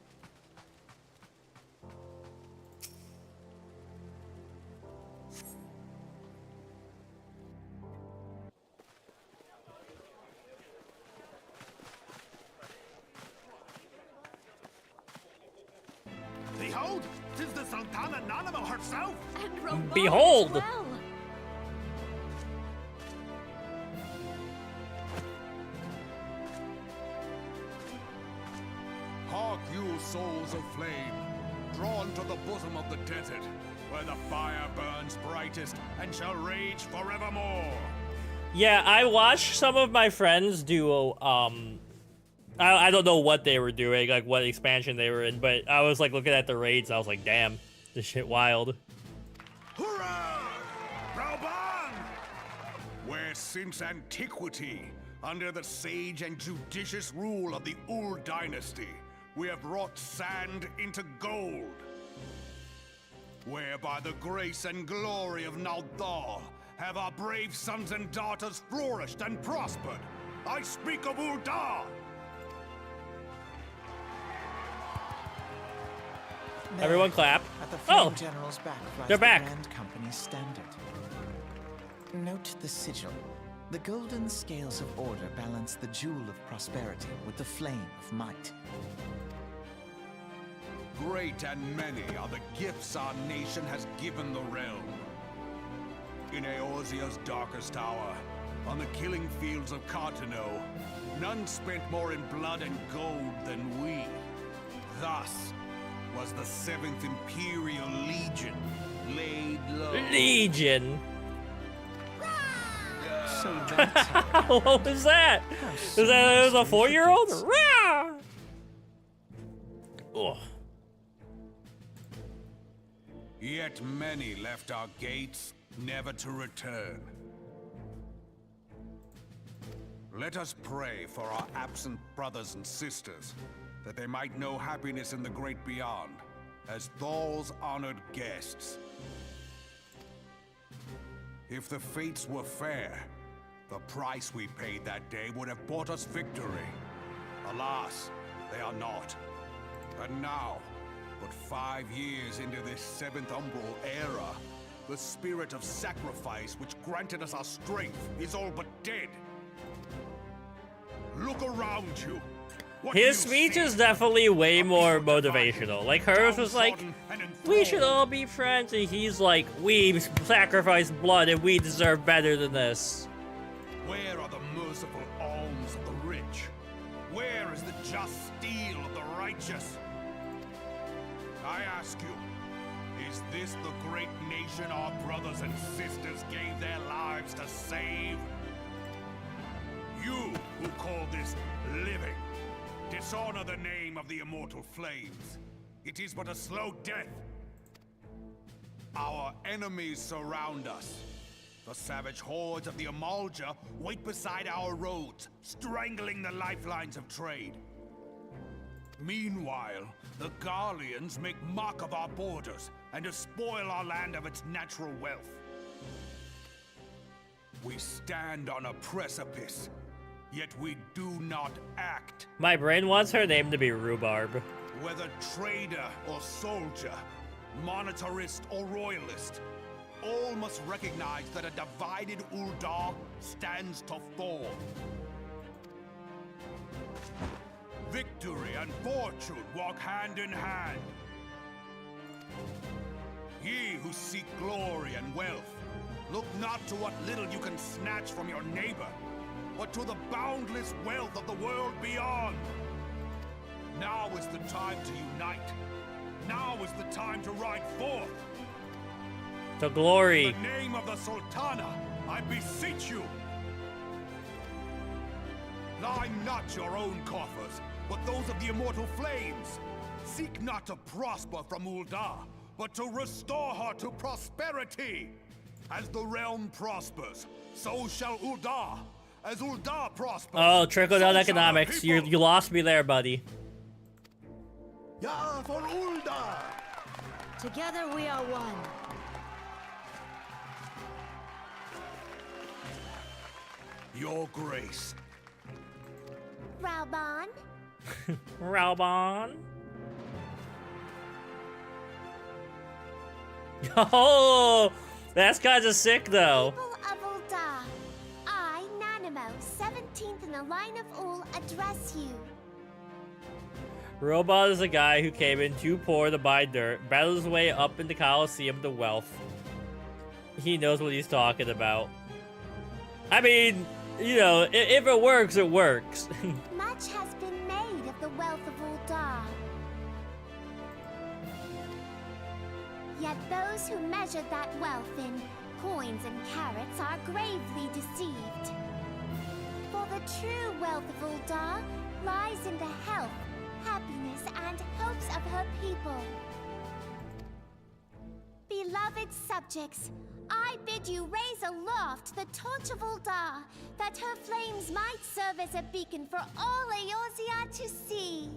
Behold, 'tis the Sultana Nanimo herself! And Ramon Behold! as well. Hark you, souls of flame, drawn to the bosom of the desert, where the fire burns brightest and shall rage forevermore. Yeah, I watched some of my friends do, I don't know what they were doing, like what expansion they were in, but I was like looking at the raids, and I was like, damn, this shit wild. Hurrah! Rauban! Where since antiquity, under the sage and judicious rule of the Ul dynasty, we have wrought sand into gold. Where by the grace and glory of Naldar have our brave sons and daughters flourished and prospered. I speak of Ul'dah! There, Everyone clap. At the Flame Oh, General's back flies they're the back. Grand Company's standard. Note the sigil. The golden scales of order balance the jewel of prosperity with the flame of might. Great and many are the gifts our nation has given the realm. In Eorzea's darkest hour, on the killing fields of Cartano, none spent more in blood and gold than we. Thus was the 7th Imperial Legion laid low. Legion. So that's how What was that? Is that it was a 4-year-old? Rah! Ugh. Yet many left our gates, never to return. Let us pray for our absent brothers and sisters, that they might know happiness in the great beyond, as Thal's honored guests. If the fates were fair, the price we paid that day would have bought us victory. Alas, they are not. And now, but 5 years into this 7th Umbral era, the spirit of sacrifice which granted us our strength is all but dead. Look Look around you. What His you speech see is definitely way are more people divided, motivational. Like hers was like, downtrodden and we should enthralled. all be friends, and he's like, we sacrificed blood and we deserve better than this. Where are the merciful alms of the rich? Where is the just steel of the righteous? I ask you, is this the great nation our brothers and sisters gave their lives to save? You who call this living, dishonor the name of the immortal flames. It is but a slow death. Our enemies surround us. The savage hordes of the Amalja wait beside our roads, strangling the lifelines of trade. Meanwhile, the Garleans make mock of our borders and despoil our land of its natural wealth. We stand on a precipice, yet we do not act. My brain wants her name to be Rhubarb. Whether trader or soldier, monetarist or royalist, all must recognize that a divided Uldar stands to fall. Victory and fortune walk hand in hand. Ye who seek glory and wealth, look not to what little you can snatch from your neighbor, but to the boundless wealth of the world beyond. Now is the time to unite. Now is the time to ride forth. To glory. In the name of the Sultana, I beseech you. Line not your own coffers, but those of the immortal flames. Seek not to prosper from Uldar, but to restore her to prosperity. As the realm prospers, so shall Uldar. As Uldar prospers, Oh, trickle down so shall economics. the You people. lost me there, buddy. Ja, for Uldar! Together we are one. Your grace. Raubon, Raubon. Oh, that's kind of sick, though. people of Uldar, I, Nanimo, 17th in the line of Ul, address you. Robot is a guy who came in too poor to buy dirt, battled his way up in the Coliseum to wealth. He knows what he's talking about. I mean, you know, if it works, it works. Much has been made of the wealth of Uldar. Yet those who measure that wealth in coins and carats are gravely deceived. For the true wealth of Uldar lies in the health, happiness, and hopes of her people. Beloved subjects, I bid you raise aloft the torch of Uldar, that her flames might serve as a beacon for all Eorzea to see.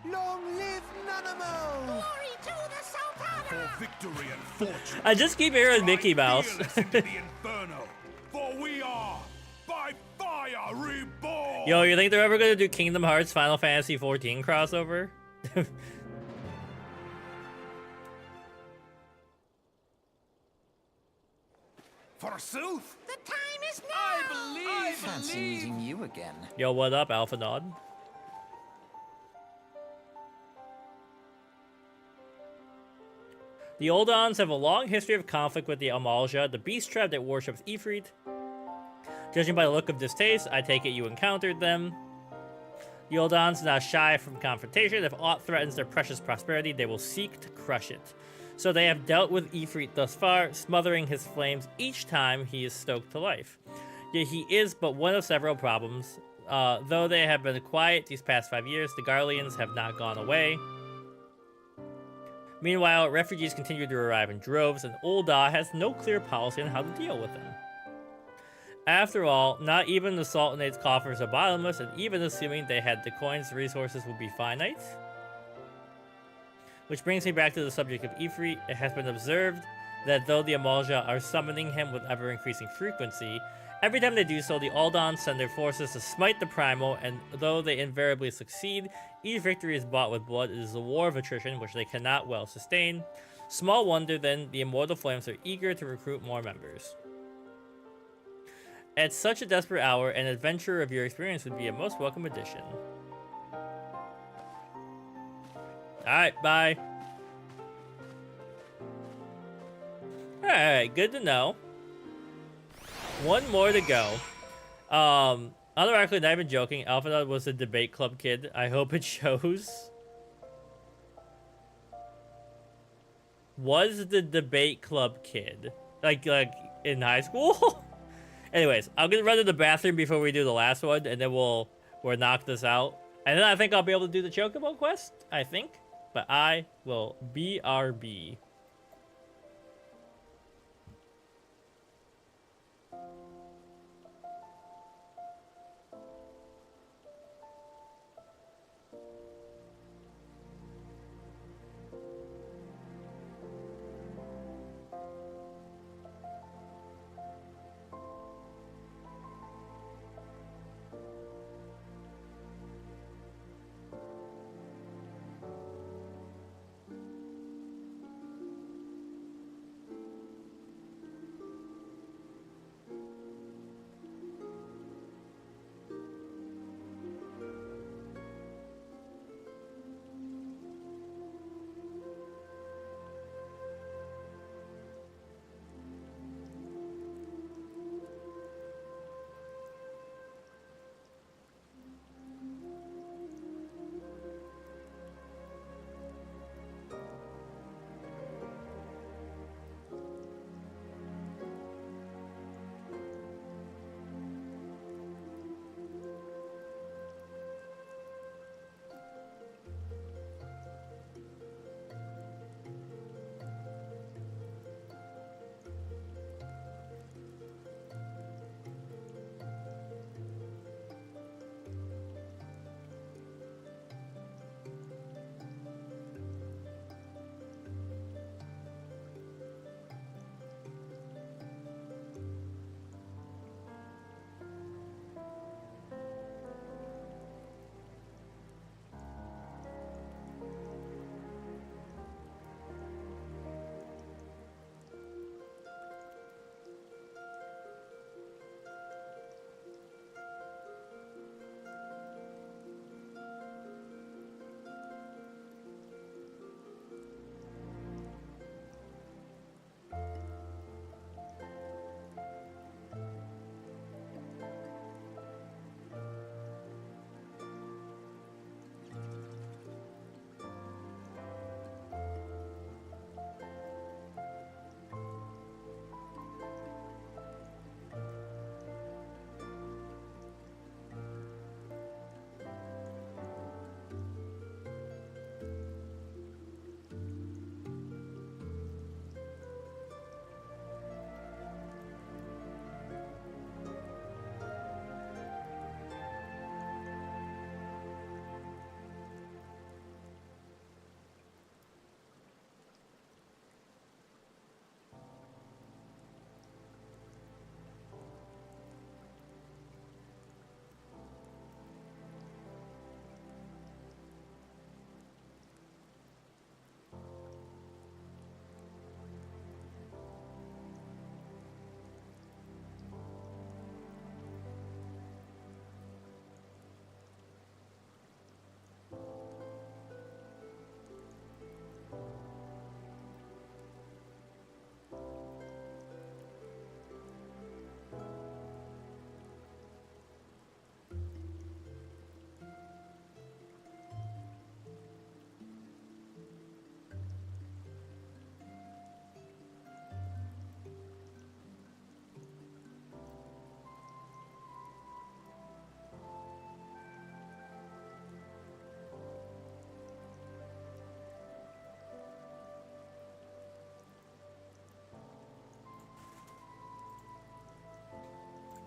Long live Nanamo! Glory to the Sultana! For victory and fortune. I just keep hearing Mickey Ride Mouse. fearless into the inferno, for we are by fire reborn. Yo, you think they're ever gonna do Kingdom Hearts Final Fantasy XIV crossover? Forsooth, The time is now! Fancy meeting you again. Yo, what up, Alpha Nod? The Oldons have a long history of conflict with the Amalja, the beast tribe that worships Ifrit. Judging by the look of distaste, I take it you encountered them. The Oldons are not shy from confrontation. If aught threatens their precious prosperity, they will seek to crush it. So they have dealt with Ifrit thus far, smothering his flames each time he is stoked to life. Yet he is but one of several problems. Though they have been quiet these past 5 years, the Garleans have not gone away. Meanwhile, refugees continue to arrive in droves, and Uldar has no clear policy on how to deal with them. After all, not even the Sultanate's coffers are bottomless, and even assuming they had the coins, resources would be finite. Which brings me back to the subject of Ifrit. It has been observed that though the Amalja are summoning him with ever-increasing frequency, every time they do so, the Aldons send their forces to smite the Primal, and though they invariably succeed, each victory is bought with blood. It is a war of attrition, which they cannot well sustain. Small wonder, then, the Immortal Flames are eager to recruit more members. At such a desperate hour, an adventurer of your experience would be a most welcome addition. Alright, bye. Alright, good to know. One more to go. Unironically, not even joking, Alpha was a debate club kid. I hope it shows. Was the debate club kid. Like in high school? Anyways, I'm gonna run to the bathroom before we do the last one, and then we'll knock this out. And then I think I'll be able to do the Chocobo quest, I think. But I will BRB.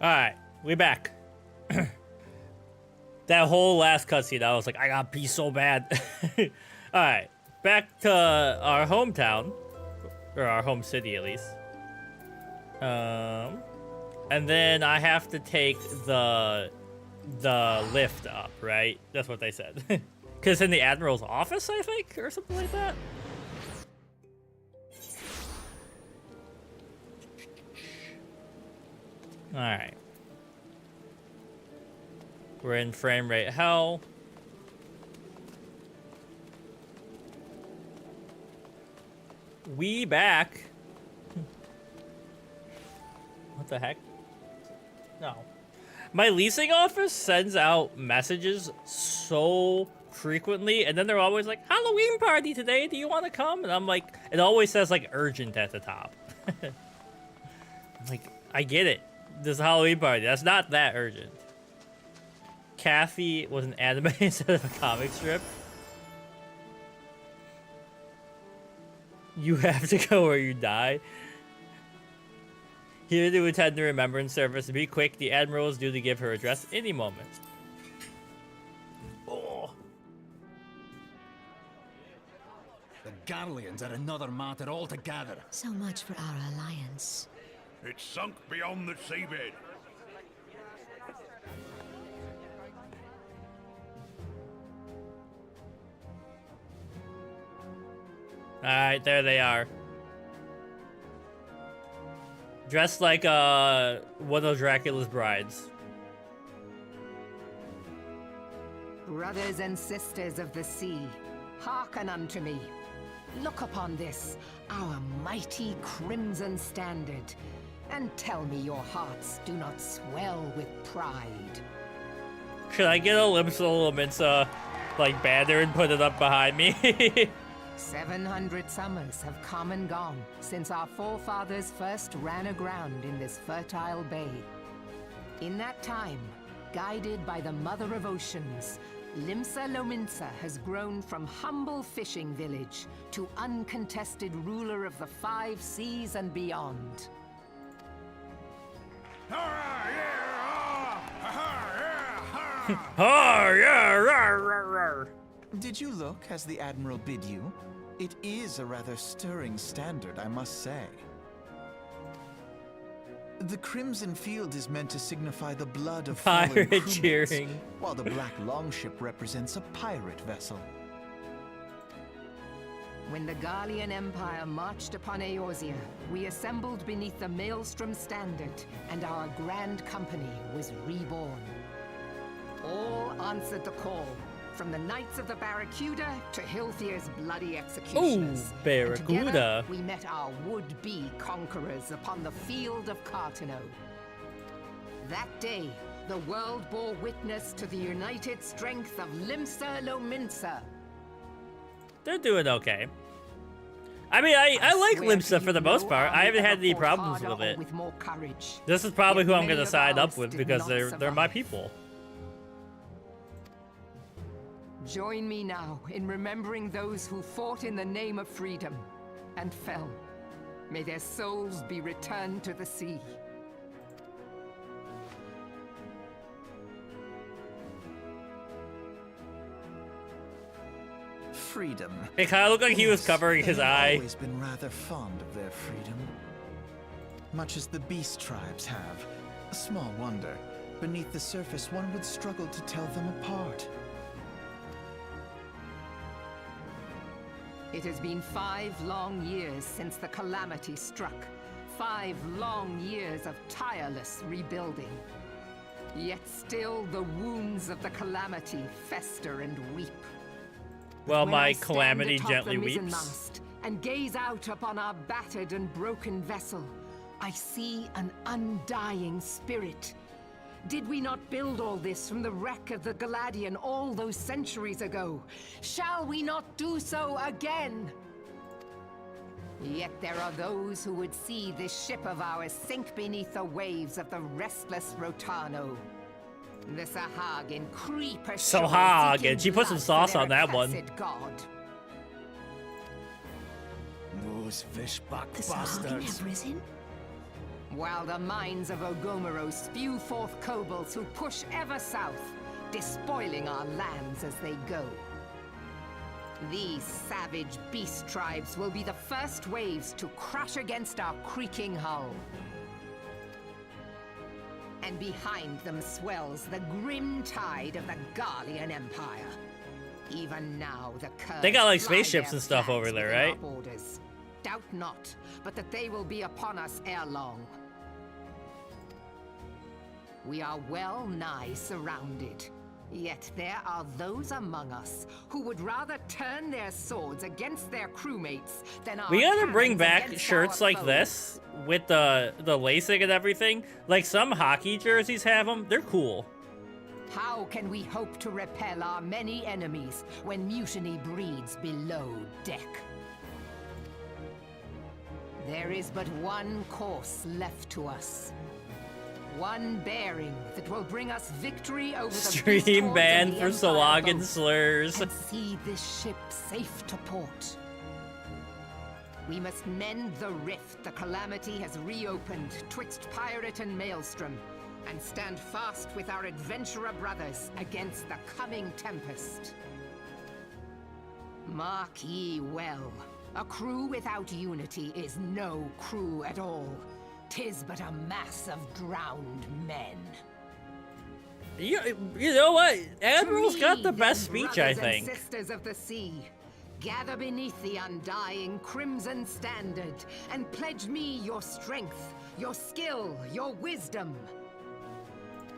Alright, we back. That whole last cutscene, I was like, I gotta pee so bad. Alright, back to our hometown. Or our home city, at least. And then I have to take the lift up, right? That's what they said. Because in the Admiral's office, I think? Or something like that? Alright. We're in frame rate hell. We back. What the heck? No. My leasing office sends out messages so frequently, and then they're always like, Halloween party today, do you want to come? And I'm like, it always says like urgent at the top. I'm like, I get it. This Halloween party, that's not that urgent. Kathy was an anime instead of a comic strip. You have to go or you die. Here to attend the remembrance service. Be quick, the Admiral is due to give her address any moment. Oh. The Garleans are another matter altogether. So much for our alliance. It's sunk beyond the seabed. Alright, there they are. Dressed like one of Dracula's brides. Brothers and sisters of the sea, hearken unto me. Look upon this, our mighty crimson standard, and tell me your hearts do not swell with pride. Should I get a Limsa like banner and put it up behind me? 700 summers have come and gone since our forefathers first ran aground in this fertile bay. In that time, guided by the Mother of Oceans, Limsa Lominsa has grown from humble fishing village to uncontested ruler of the 5 seas and beyond. Oh, yeah, rawr, rawr, rawr. Did you look as the Admiral bid you? It is a rather stirring standard, I must say. The crimson field is meant to signify the blood of fallen Pirate crewmates, cheering. while the black longship represents a pirate vessel. When the Garlean Empire marched upon Eorzea, we assembled beneath the Maelstrom Standard, and our grand company was reborn. All answered the call, from the Knights of the Barracuda to Hilthier's bloody executioners. Ooh, Barracuda. And together, we met our would-be conquerors upon the field of Cartano. That day, the world bore witness to the united strength of Limsa Lominsa. They're doing okay. I mean, I like Limsa for the most part. I haven't had any problems with it. With more courage. This is probably Yet who I'm many gonna of side up ours with did because not they're my survive. people. Join me now in remembering those who fought in the name of freedom and fell. May their souls be returned to the sea. Freedom. It kind of looked like he was Yes, covering they his have eye. always been rather fond of their freedom. Much as the beast tribes have. A small wonder. Beneath the surface, one would struggle to tell them apart. It has been 5 long years since the calamity struck. 5 long years of tireless rebuilding. Yet still the wounds of the calamity fester and weep. Well, When my I stand calamity atop gently the weeps. mizzenmast and gaze out upon our battered and broken vessel, I see an undying spirit. Did we not build all this from the wreck of the Galadian all those centuries ago? Shall we not do so again? Yet there are those who would see this ship of ours sink beneath the waves of the restless Rotano. The Sahagin creep ashore, Sahagin, seeking she put some blood for sauce their on that one. accursed god. Those fishback The Sahagin bastards. have risen? While the mines of Ogomoro spew forth kobolds who push ever south, despoiling our lands as they go. These savage beast tribes will be the first waves to crash against our creaking hull. And behind them swells the grim tide of the Garlean Empire. Even now, the curse They got, like, fly spaceships their and stuff flags over there, within our right? borders. Doubt not, but that they will be upon us ere long. We are well nigh surrounded. Yet there are those among us who would rather turn their swords against their crewmates than our We gotta bring cannons back against shirts our like foes. this with the lacing and everything. Like some hockey jerseys have them. They're cool. How can we hope to repel our many enemies when mutiny breeds below deck? There is but one course left to us. One bearing that will bring us victory over the Stream beast hordes banned of the for Empire Sawagan both, slurs. and see this ship safe to port. We must mend the rift the Calamity has reopened twixt pirate and maelstrom, and stand fast with our adventurer brothers against the coming tempest. Mark ye well, a crew without unity is no crew at all. 'Tis but a mass of drowned men. You know what? Admiral's To got me, the best then, speech, I brothers think. and sisters of the sea, gather beneath the undying crimson standard and pledge me your strength, your skill, your wisdom.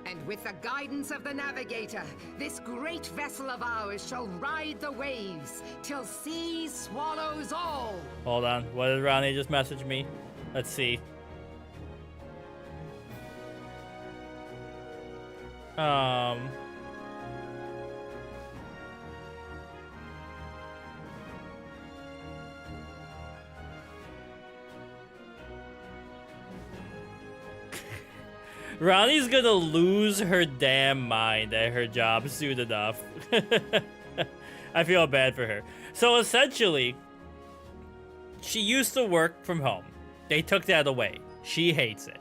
And with the guidance of the navigator, this great vessel of ours shall ride the waves till sea swallows all. Hold on. What did Ronnie just message me? Let's see. Ronnie's gonna lose her damn mind at her job soon enough. I feel bad for her. So essentially, she used to work from home. They took that away. She hates it.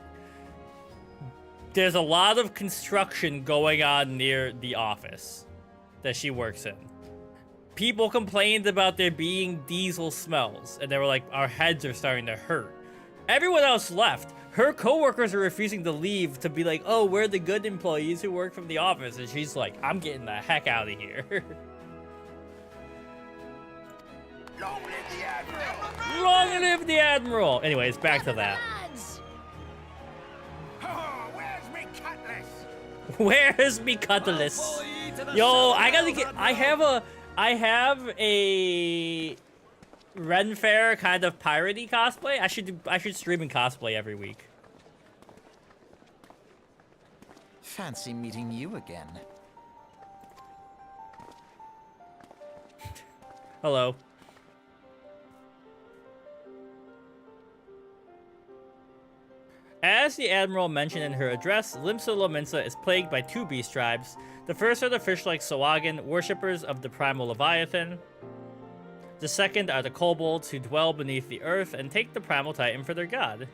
There's a lot of construction going on near the office that she works in. People complained about there being diesel smells, and they were like, our heads are starting to hurt. Everyone else left. Her coworkers are refusing to leave to be like, oh, we're the good employees who work from the office. And she's like, I'm getting the heck out of here. Long live the Admiral! Long live the Admiral! Anyways, back to that. Oh, where's me cutlass? Where's me cutlass? Yo, I gotta get. I have a Ren Fair kind of piratey cosplay. I should stream and cosplay every week. Fancy meeting you again. Hello. As the Admiral mentioned in her address, Limsa Lominsa is plagued by two beast tribes. The first are the fish-like Sawagan, worshippers of the primal Leviathan. The second are the kobolds who dwell beneath the earth and take the primal titan for their god.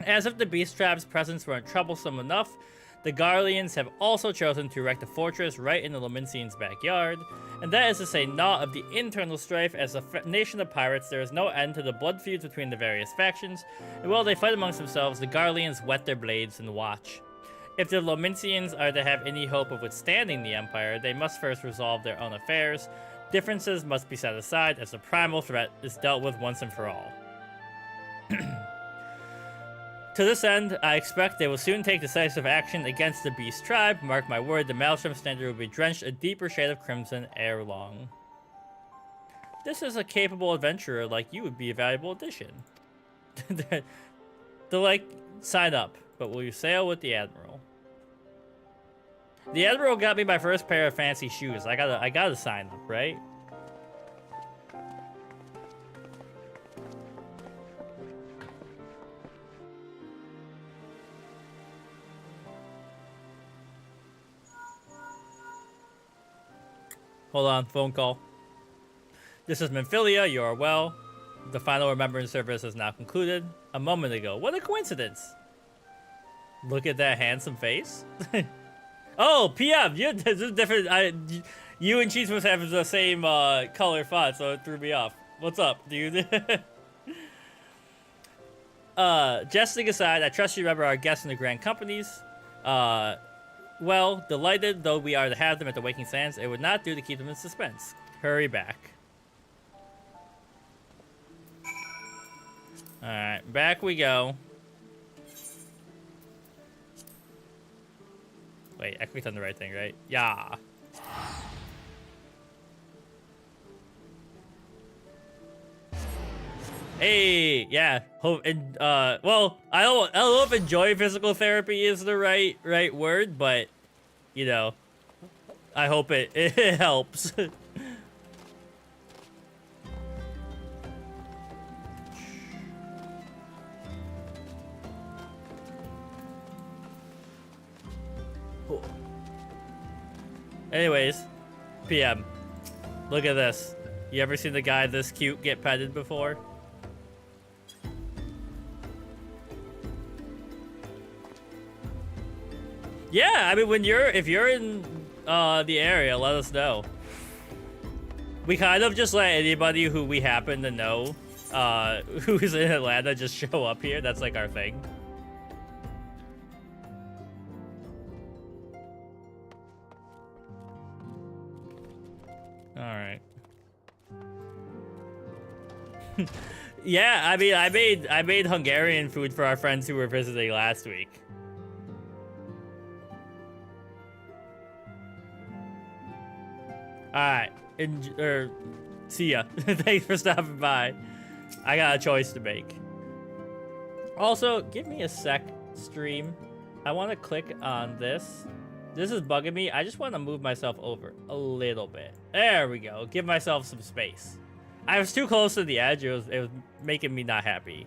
As if the beast tribe's presence weren't troublesome enough, the Garleans have also chosen to erect a fortress right in the Lominsians' backyard, and that is to say naught of the internal strife. As a nation of pirates, there is no end to the blood feuds between the various factions, and while they fight amongst themselves, the Garleans whet their blades and watch. If the Lominsians are to have any hope of withstanding the Empire, they must first resolve their own affairs. Differences must be set aside as the primal threat is dealt with once and for all. To this end, I expect they will soon take decisive action against the Beast Tribe. Mark my word, the Maelstrom standard will be drenched a deeper shade of crimson ere long. This is a capable adventurer like you would be a valuable addition. They're like, sign up, but will you sail with the Admiral? The Admiral got me my first pair of fancy shoes. I gotta sign up, right? Hold on, phone call. This is Memphilia, you are well. The final remembrance service is now concluded. A moment ago. What a coincidence. Look at that handsome face. Oh, PM, this is different. You and Cheese must have the same color font, so it threw me off. What's up, dude? Jesting aside, I trust you remember our guests in the Grand Companies. Well, delighted though we are to have them at the Waking Sands, it would not do to keep them in suspense. Hurry back. Alright, back we go. Wait, I clicked on the right thing, right? Yeah. Hey, yeah. Hope and well, I don't know if enjoy physical therapy is the right word, but you know, I hope it helps. Anyways, PM. Look at this. You ever seen the guy this cute get petted before? Yeah, I mean, if you're in the area, let us know. We kind of just let anybody who we happen to know who's in Atlanta just show up here. That's like our thing. All right. Yeah, I mean, I made Hungarian food for our friends who were visiting last week. All right, see ya. Thanks for stopping by. I got a choice to make. Also, give me a sec, stream. I want to click on this. This is bugging me. I just want to move myself over a little bit. There we go. Give myself some space. I was too close to the edge. It was making me not happy.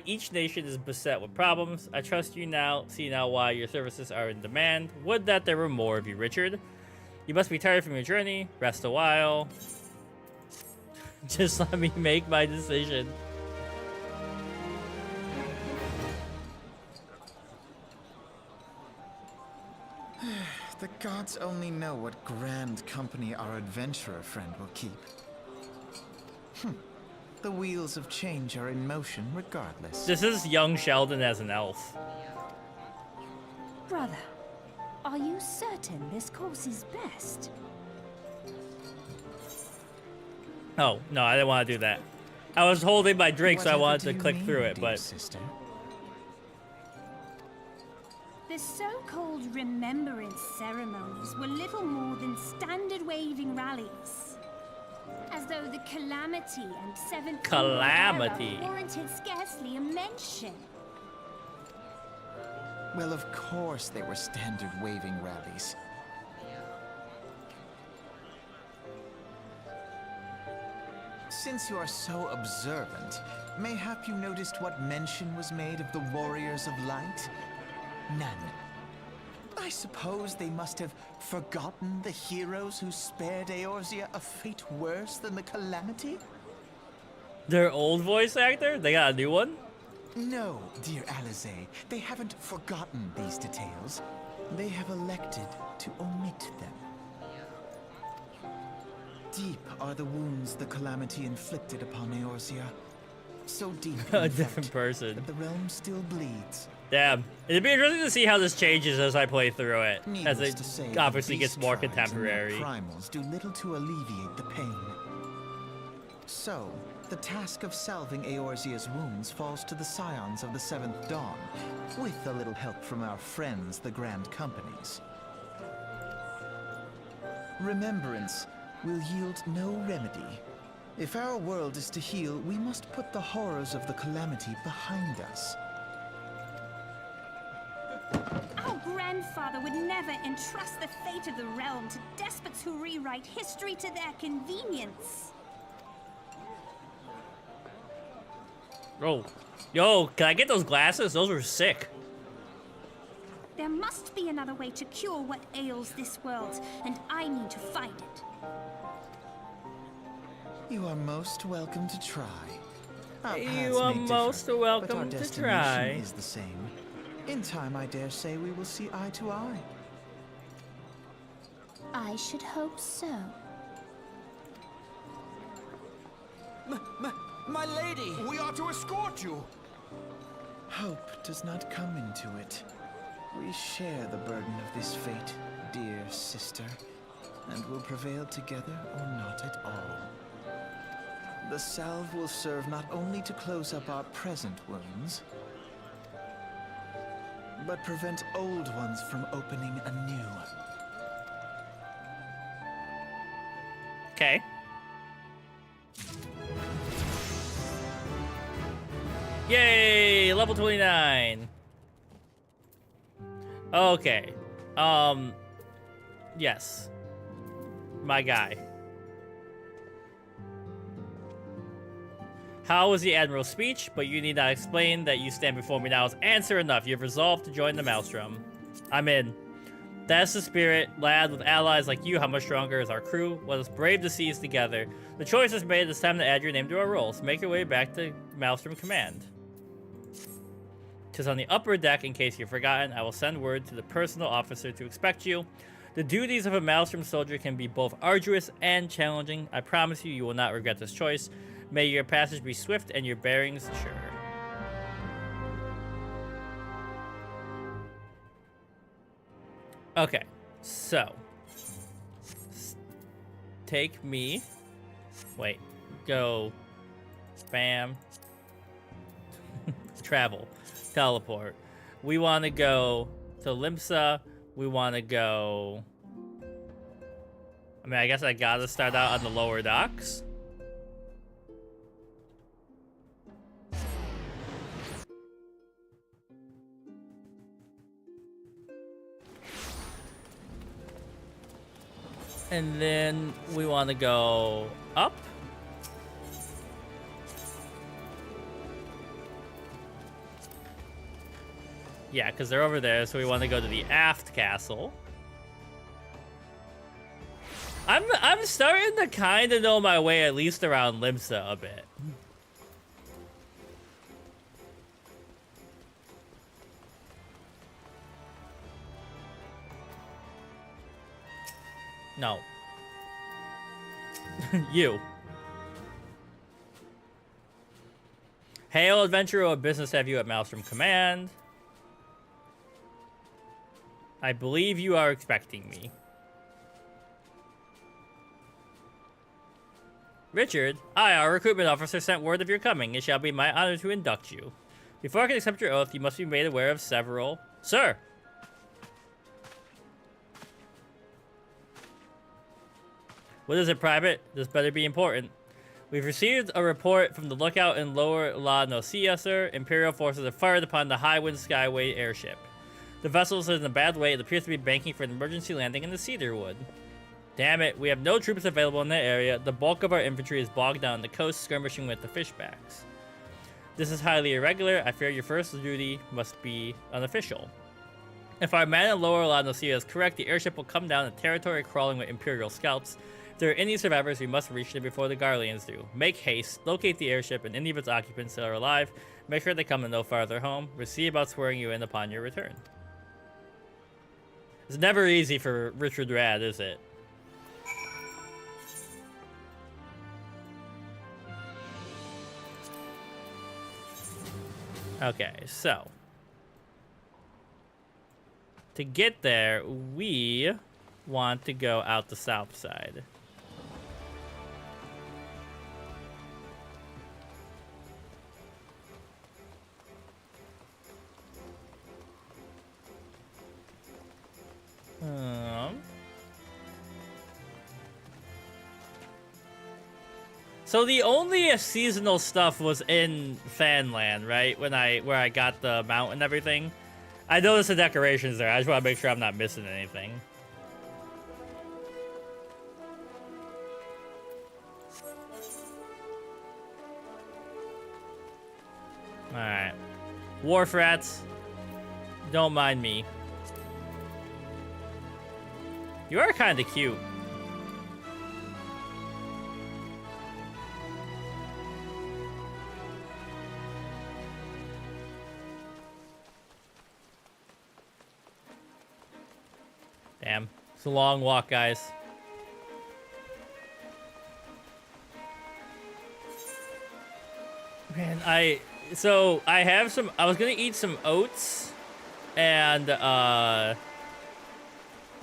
Each nation is beset with problems. I trust you now. See now why your services are in demand. Would that there were more of you, Richard. You must be tired from your journey. Rest a while. Just let me make my decision. The gods only know what grand company our adventurer friend will keep. The wheels of change are in motion regardless. This is young Sheldon as an elf. Brother, are you certain this course is best? Oh, no, I didn't want to do that. I was holding my drink, so I wanted to click through it, but... Sister? The so-called remembrance ceremonies were little more than standard waving rallies. As though the calamity and seventh Calamity warranted scarcely a mention. Well, of course they were standard waving rallies. Since you are so observant, mayhap you noticed what mention was made of the Warriors of Light? None. I suppose they must have forgotten the heroes who spared Eorzea a fate worse than the calamity? Their old voice actor? They got a new one? No, dear Alize, they haven't forgotten these details. They have elected to omit them. Deep are the wounds the calamity inflicted upon Eorzea. So deep, A in different fact, person. that the realm still bleeds. Damn. It'd be interesting to see how this changes as I play through it. Needless As to say, it obviously beast gets more tribes and their contemporary. primals do little to alleviate the pain. So, the task of salving Eorzea's wounds falls to the scions of the Seventh Dawn, with a little help from our friends, the Grand Companies. Remembrance will yield no remedy. If our world is to heal, we must put the horrors of the calamity behind us. Our grandfather would never entrust the fate of the realm to despots who rewrite history to their convenience. Oh. Yo, can I get those glasses? Those were sick. There must be another way to cure what ails this world, and I need to find it. You are most welcome to try. Our You paths are may differ, most but our welcome to destination try. is the same. In time, I dare say we will see eye to eye. I should hope so. My lady! We are to escort you. Hope does not come into it. We share the burden of this fate, dear sister, and will prevail together or not at all. The salve will serve not only to close up our present wounds, but prevent old ones from opening anew. Okay. Yay! Level 29. Okay. Yes. My guy. How was the Admiral's speech? But you need not explain that you stand before me now is answer enough. You have resolved to join the Maelstrom. I'm in. That's the spirit, lad. With allies like you, how much stronger is our crew? Let us brave the seas together. The choice is made. It's time to add your name to our rolls. Make your way back to Maelstrom Command. 'Tis on the upper deck, in case you've forgotten. I will send word to the personal officer to expect you. The duties of a Maelstrom soldier can be both arduous and challenging. I promise you, you will not regret this choice. May your passage be swift and your bearings sure. Okay, so take me. Wait, go. Bam. Travel. Teleport. We want to go to Limsa. We want to go. I mean, I guess I gotta start out on the lower docks. And then we want to go up. Yeah, because they're over there, so we want to go to the aft castle. I'm starting to kind of know my way, at least around Limsa, a bit. No. You. Hail, adventurer. What business have you at Maelstrom Command? I believe you are expecting me. Richard, I, our recruitment officer, sent word of your coming. It shall be my honor to induct you. Before I can accept your oath, you must be made aware of several... Sir! What is it, Private? This better be important. We've received a report from the lookout in Lower La Nocia, sir. Imperial forces have fired upon the Highwind Skyway airship. The vessel is in a bad way. It appears to be banking for an emergency landing in the Cedarwood. Damn it, we have no troops available in that area. The bulk of our infantry is bogged down the coast, skirmishing with the fishbacks. This is highly irregular. I fear your first duty must be unofficial. If our man in Lower La Nocia is correct, the airship will come down in territory crawling with Imperial scouts. If there are any survivors, we must reach them before the Garleans do. Make haste, locate the airship and any of its occupants that are alive. Make sure they come to no farther home. We'll see about swearing you in upon your return. It's never easy for Richard Rad, is it? Okay, so to get there, we want to go out the south side. So the only seasonal stuff was in Fanland, right? Where I got the mount and everything. I noticed the decorations there. I just want to make sure I'm not missing anything. Alright. Wharf rats. Don't mind me. You are kind of cute. Damn. It's a long walk, guys. Man, I have some... I was gonna eat some oats and,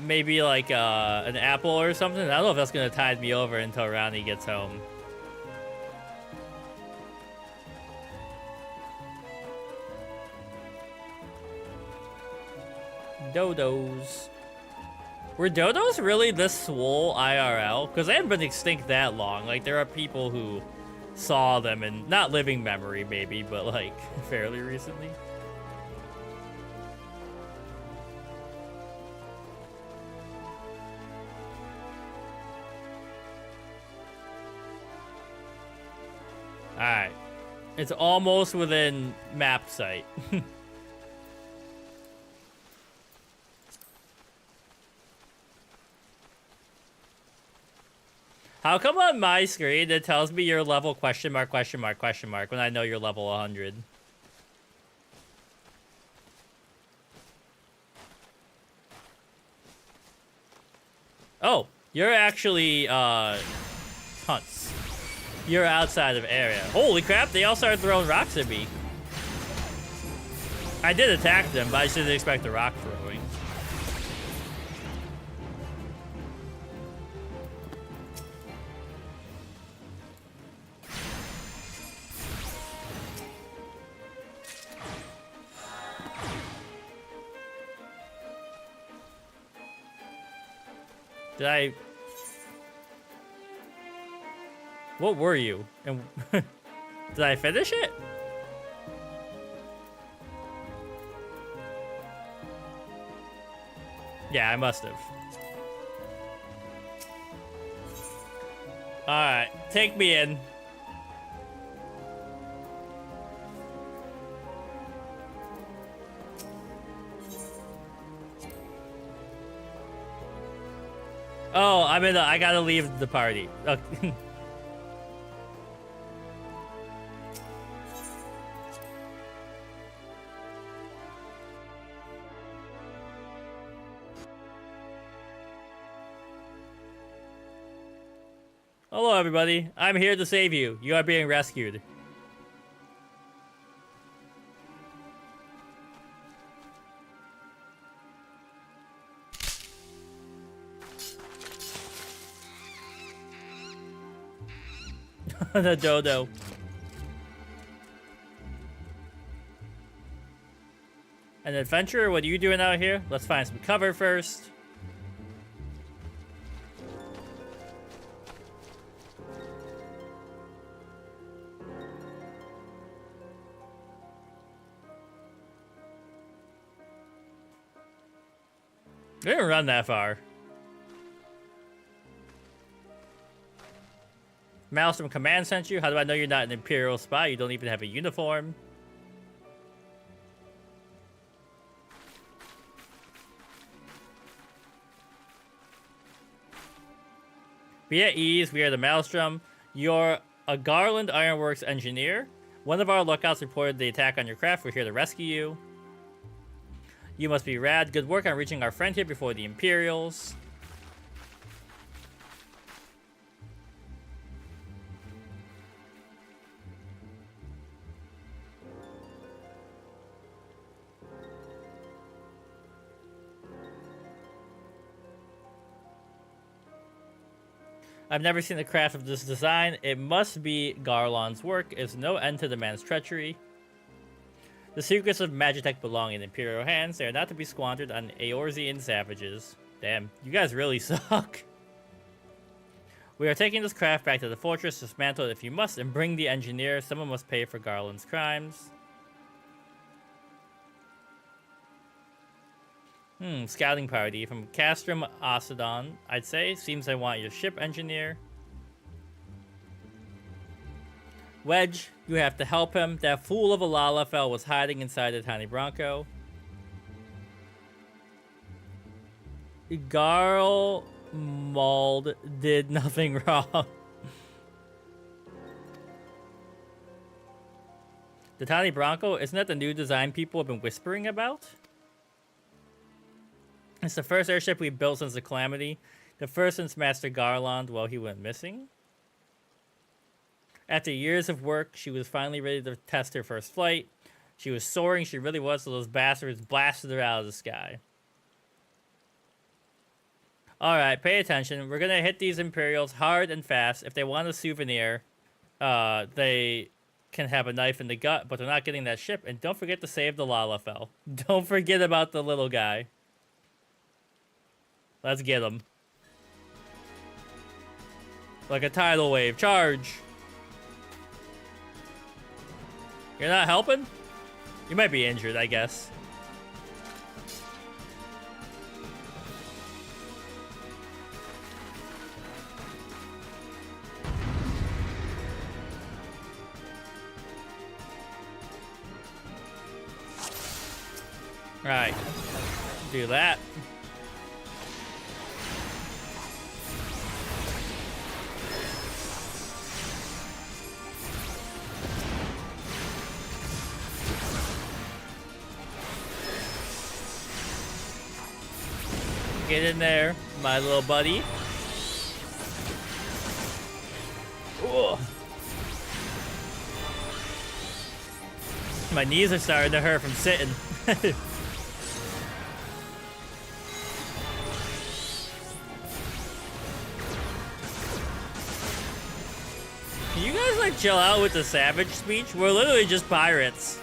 maybe like, an apple or something. I don't know if that's gonna tide me over until Ronnie gets home. Dodos. Were dodos really this swole IRL? Because they haven't been extinct that long. Like, there are people who saw them in, not living memory maybe, but like, fairly recently. Alright. It's almost within map sight. How come on my screen it tells me your level question mark when I know you're level 100? Oh, you're actually, hunts. You're outside of area. Holy crap, they all started throwing rocks at me. I did attack them, but I didn't expect the rock throwing. Did I... What were you? And did I finish it? Yeah, I must have. Alright, take me in. Oh, I gotta leave the party. Okay. Hello, everybody. I'm here to save you. You are being rescued. The dodo. An adventurer, what are you doing out here? Let's find some cover first. We didn't run that far. Maelstrom Command sent you? How do I know you're not an Imperial spy? You don't even have a uniform. Be at ease, we are the Maelstrom. You're a Garland Ironworks engineer. One of our lookouts reported the attack on your craft. We're here to rescue you. You must be rad. Good work on reaching our friend here before the Imperials. I've never seen a craft of this design. It must be Garland's work. There's no end to the man's treachery. The secrets of Magitech belong in Imperial hands. They are not to be squandered on Eorzean savages. Damn, you guys really suck. We are taking this craft back to the fortress, dismantle it if you must, and bring the engineer. Someone must pay for Garland's crimes. Scouting party from Castrum Ocedon, I'd say. Seems I want your ship engineer. Wedge, you have to help him. That fool of a Lalafell was hiding inside the tiny Bronco. Garl Mauld did nothing wrong. The tiny Bronco, isn't that the new design people have been whispering about? It's the first airship we built since the Calamity. The first since Master Garland, well, he went missing. After years of work, she was finally ready to test her first flight. She was soaring, she really was, so those bastards blasted her out of the sky. Alright, pay attention. We're gonna hit these Imperials hard and fast. If they want a souvenir, they can have a knife in the gut, but they're not getting that ship. And don't forget to save the Lalafell. Don't forget about the little guy. Let's get him. Like a tidal wave. Charge. You're not helping? You might be injured, I guess. Right. Do that. Get in there, my little buddy. Ooh. My knees are starting to hurt from sitting. Can you guys like chill out with the savage speech? We're literally just pirates.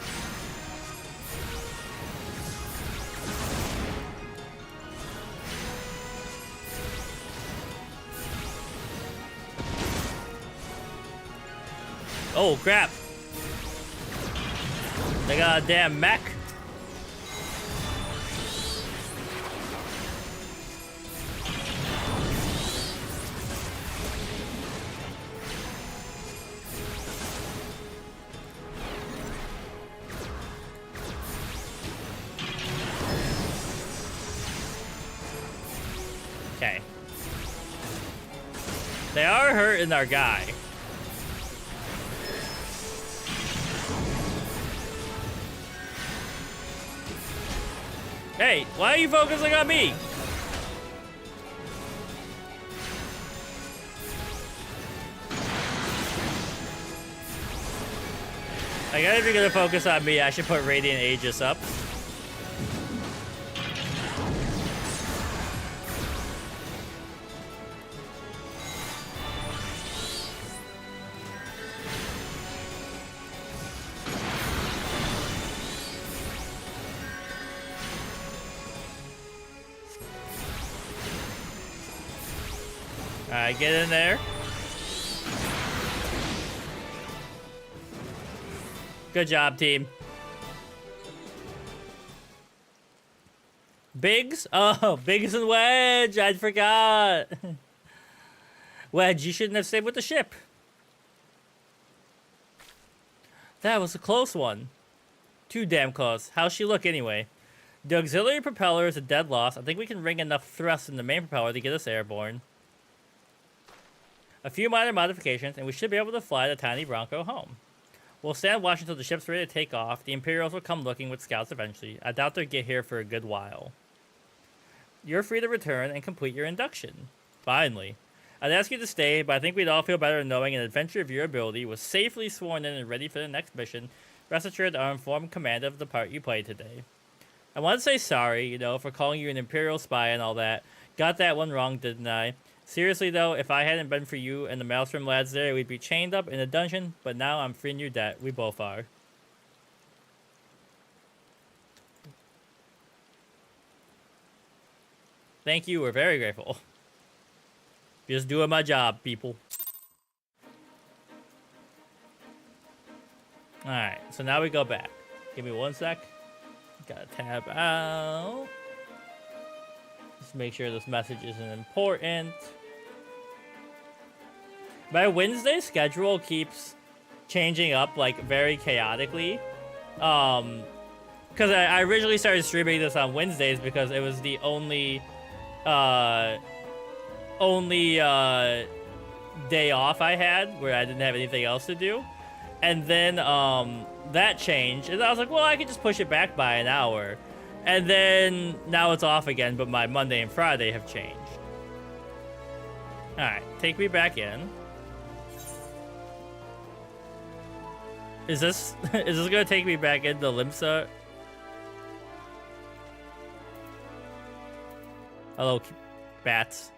Oh crap. They got a damn mech. Okay. They are hurting our guy. Hey, why are you focusing on me? I guess if you're gonna focus on me, I should put Radiant Aegis up. Alright, get in there. Good job, team. Biggs? Oh, Biggs and Wedge. I forgot. Wedge, you shouldn't have stayed with the ship. That was a close one. Too damn close. How's she look anyway? The auxiliary propeller is a dead loss. I think we can wring enough thrust in the main propeller to get us airborne. A few minor modifications, and we should be able to fly the tiny Bronco home. We'll stand watching until the ship's ready to take off. The Imperials will come looking with scouts eventually. I doubt they'll get here for a good while. You're free to return and complete your induction. Finally. I'd ask you to stay, but I think we'd all feel better knowing an adventurer of your ability was safely sworn in and ready for the next mission. Rest assured our informed command of the part you played today. I want to say sorry, you know, for calling you an Imperial spy and all that. Got that one wrong, didn't I? Seriously though, if I hadn't been for you and the Maelstrom lads there, we'd be chained up in a dungeon, but now I'm free in your debt. We both are. Thank you, we're very grateful. Just doing my job, people. Alright, so now we go back. Give me one sec. Gotta tab out. Just make sure this message isn't important. My Wednesday schedule keeps changing up like very chaotically. Because I originally started streaming this on Wednesdays because it was the only day off I had where I didn't have anything else to do. And then that changed, and I was like, well, I could just push it back by an hour. And then now it's off again, but my Monday and Friday have changed. Alright, take me back in. Is this gonna take me back into Limsa? Hello, bats.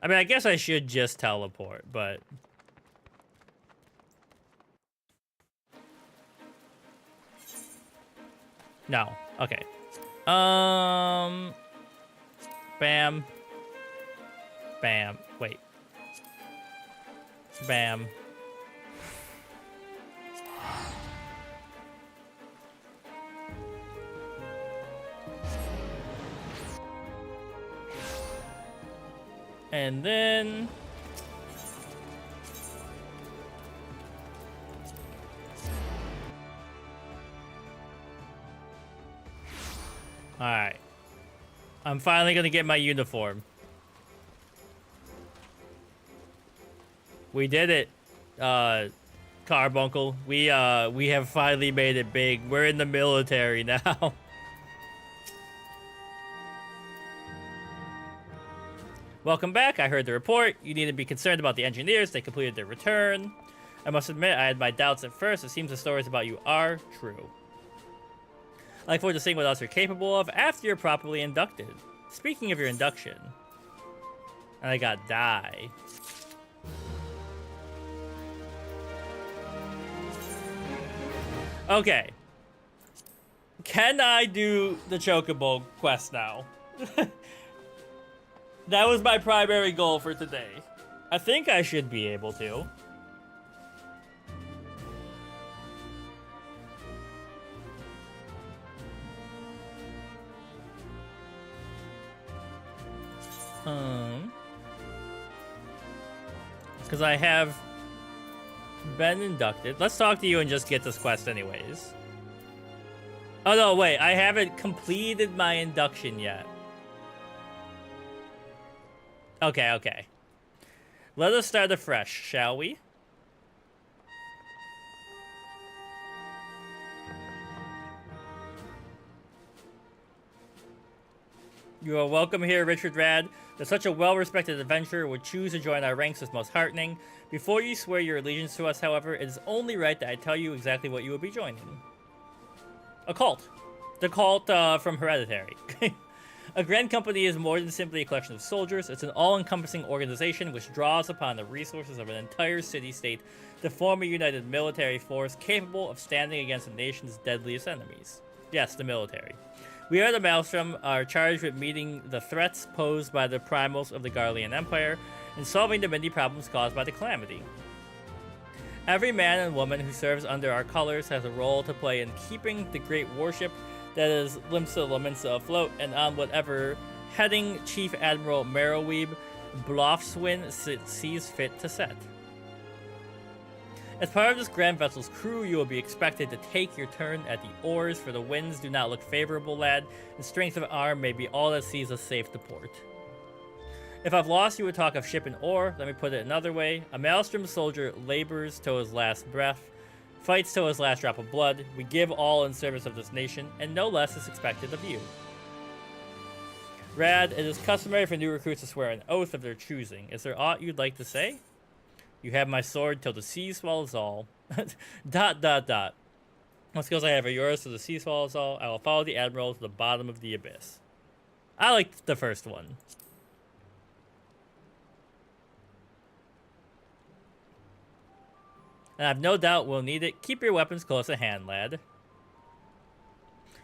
I mean, I guess I should just teleport, but... No. Okay. Bam. Bam. Wait. Bam. And then... Alright. I'm finally gonna get my uniform. We did it, Carbuncle. We have finally made it big. We're in the military now. Welcome back. I heard the report. You need to be concerned about the engineers. They completed their return. I must admit, I had my doubts at first. It seems the stories about you are true. I look forward to seeing what else you're capable of after you're properly inducted. Speaking of your induction, and I got die. Okay. Can I do the Chocobo quest now? That was my primary goal for today. I think I should be able to. Because I have been inducted. Let's talk to you and just get this quest anyways. Oh no, wait, I haven't completed my induction yet. Okay, okay. Let us start afresh, shall we? You are welcome here, Richard Rad. That such a well-respected adventurer would choose to join our ranks is most heartening. Before you swear your allegiance to us, however, it is only right that I tell you exactly what you will be joining. A cult. The cult from Hereditary. A grand company is more than simply a collection of soldiers. It's an all-encompassing organization which draws upon the resources of an entire city-state to form a united military force capable of standing against the nation's deadliest enemies. Yes, the military. We are the Maelstrom, are charged with meeting the threats posed by the primals of the Garlean Empire and solving the many problems caused by the Calamity. Every man and woman who serves under our colors has a role to play in keeping the great warship that is Limsa Laminsa afloat and on whatever heading Chief Admiral Marrowweeb Blofswin sees fit to set. As part of this grand vessel's crew, you will be expected to take your turn at the oars, for the winds do not look favorable, lad, and strength of arm may be all that sees us safe to port. If I've lost you would talk of ship and oar, let me put it another way. A Maelstrom soldier labors till his last breath, fights till his last drop of blood. We give all in service of this nation, and no less is expected of you. Rad, it is customary for new recruits to swear an oath of their choosing. Is there aught you'd like to say? You have my sword till the sea swallows all. ... What skills I have are yours till the sea swallows all. I will follow the Admiral to the bottom of the abyss. I liked the first one. And I've no doubt we'll need it. Keep your weapons close at hand, lad.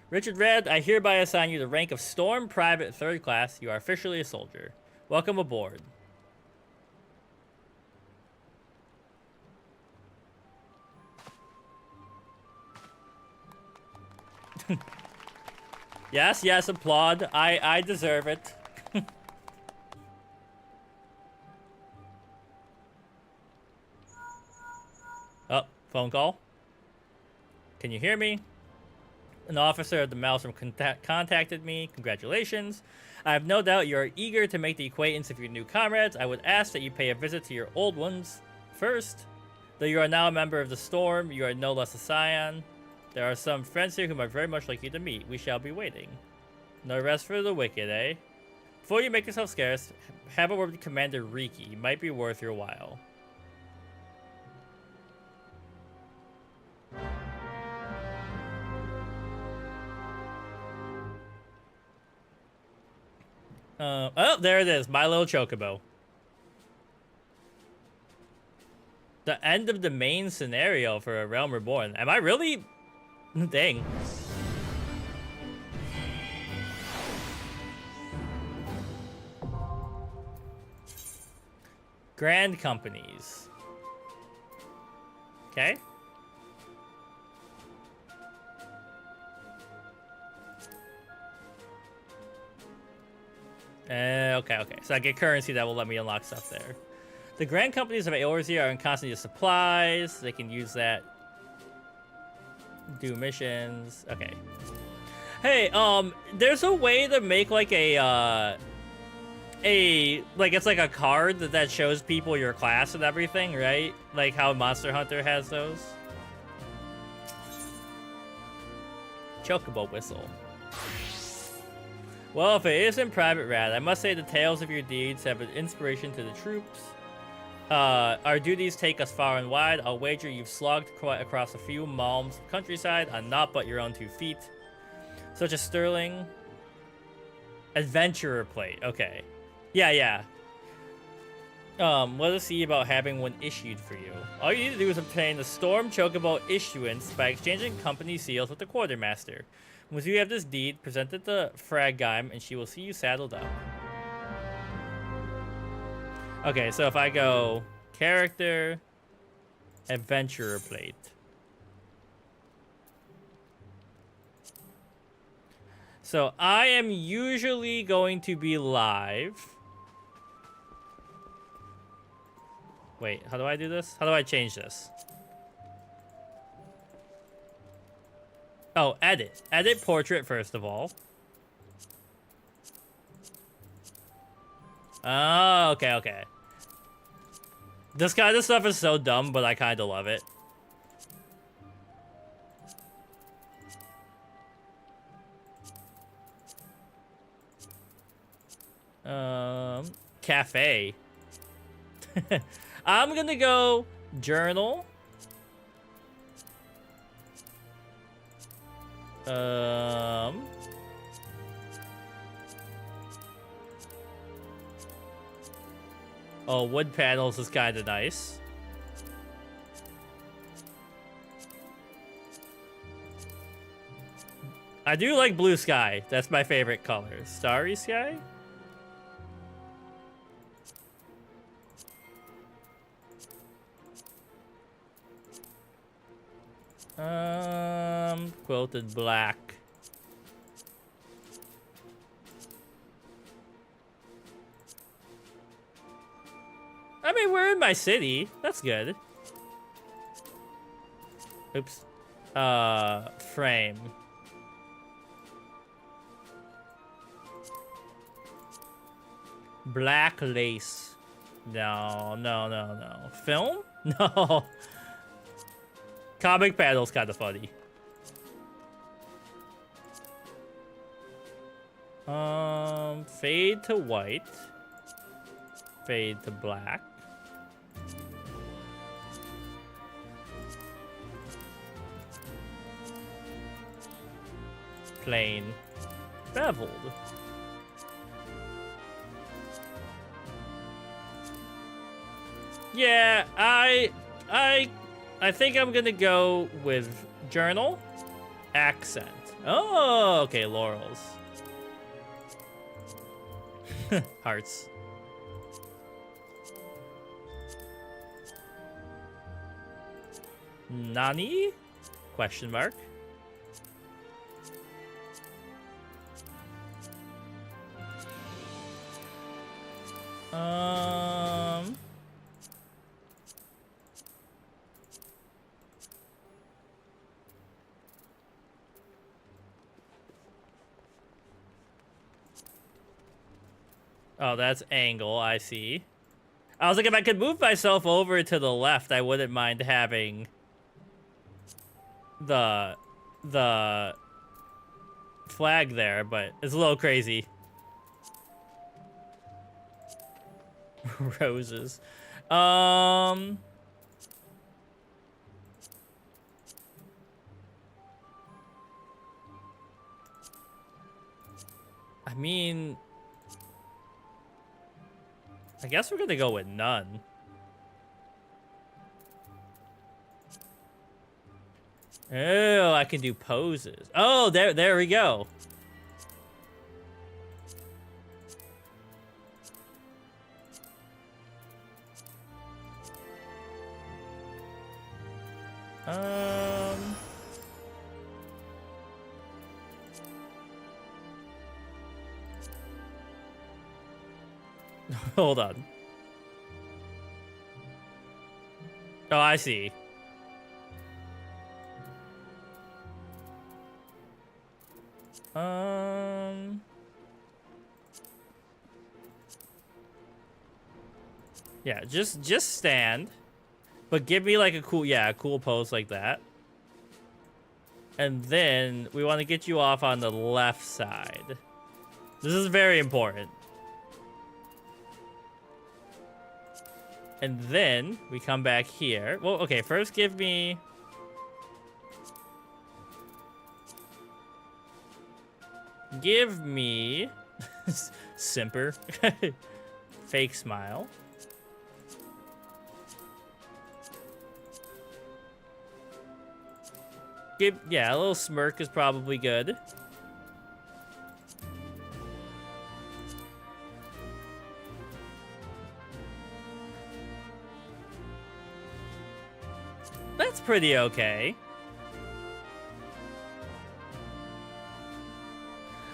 Richard Red, I hereby assign you the rank of Storm Private 3rd Class. You are officially a soldier. Welcome aboard. Yes, yes, applaud. I deserve it. Oh, phone call. Can you hear me? An officer of the Maelstrom contacted me. Congratulations. I have no doubt you are eager to make the acquaintance of your new comrades. I would ask that you pay a visit to your old ones first. Though you are now a member of the Storm, you are no less a scion. There are some friends here whom I very much like you to meet. We shall be waiting. No rest for the wicked, eh? Before you make yourself scarce, have a word with Commander Riki. It might be worth your while. Oh, there it is. My little chocobo. The end of the main scenario for A Realm Reborn. Am I really? Dang. Grand companies. Okay. Okay. So I get currency that will let me unlock stuff there. The grand companies of Eorzea are in constant use of supplies. They can use that. Do missions. Okay. Hey, there's a way to make like like it's like a card that shows people your class and everything, right? Like how Monster Hunter has those. Chocobo whistle. Well, if it isn't Private Rat, I must say the tales of your deeds have been inspiration to the troops. Our duties take us far and wide. I'll wager you've slogged across a few malms of countryside on naught but your own 2 feet. Such a sterling adventurer plate. Okay. Yeah. Let us see about having one issued for you. All you need to do is obtain the Storm Chocobo issuance by exchanging company seals with the quartermaster. Once you have this deed, present it to Fragheim, and she will see you saddled up. Okay, so if I go character, adventurer plate. So I am usually going to be live. Wait, how do I do this? How do I change this? Oh, edit. Edit portrait first of all. Oh, okay. This kind of stuff is so dumb, but I kind of love it. Cafe. I'm gonna go journal. Oh, wood panels is kind of nice. I do like blue sky. That's my favorite color. Starry sky? Quilted black. I mean, we're in my city. That's good. Oops. Frame. Black lace. No. Film? No. Comic panel's kind of funny. Fade to white. Fade to black. Plain. Beveled. Yeah, I think I'm gonna go with journal, accent. Oh, okay, laurels. Hearts. Nani? Question mark. Oh, that's angle, I see. I was like, if I could move myself over to the left, I wouldn't mind having the flag there, but it's a little crazy. Roses. I mean, I guess we're gonna go with none. Oh, I can do poses. Oh, there we go. Hold on. Oh, I see. Yeah, just stand. But give me like a cool pose like that. And then we want to get you off on the left side. This is very important. And then we come back here. Well, okay, first give me... Give me... Simper. Fake smile. Yeah, a little smirk is probably good. That's pretty okay.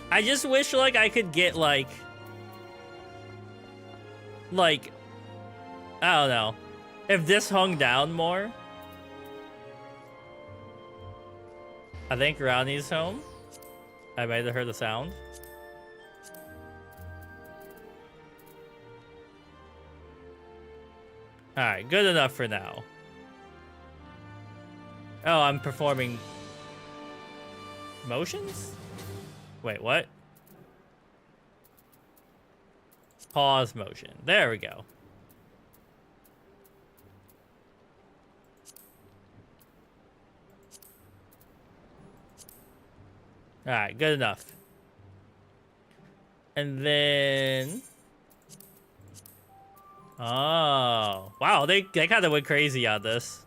I just wish, like, I could get, like, I don't know. If this hung down more. I think Ronnie's home. I might have heard the sound. Alright, good enough for now. Oh, I'm performing motions? Wait, what? Pause motion. There we go. Alright, good enough. And then... Oh. Wow, they kind of went crazy on this.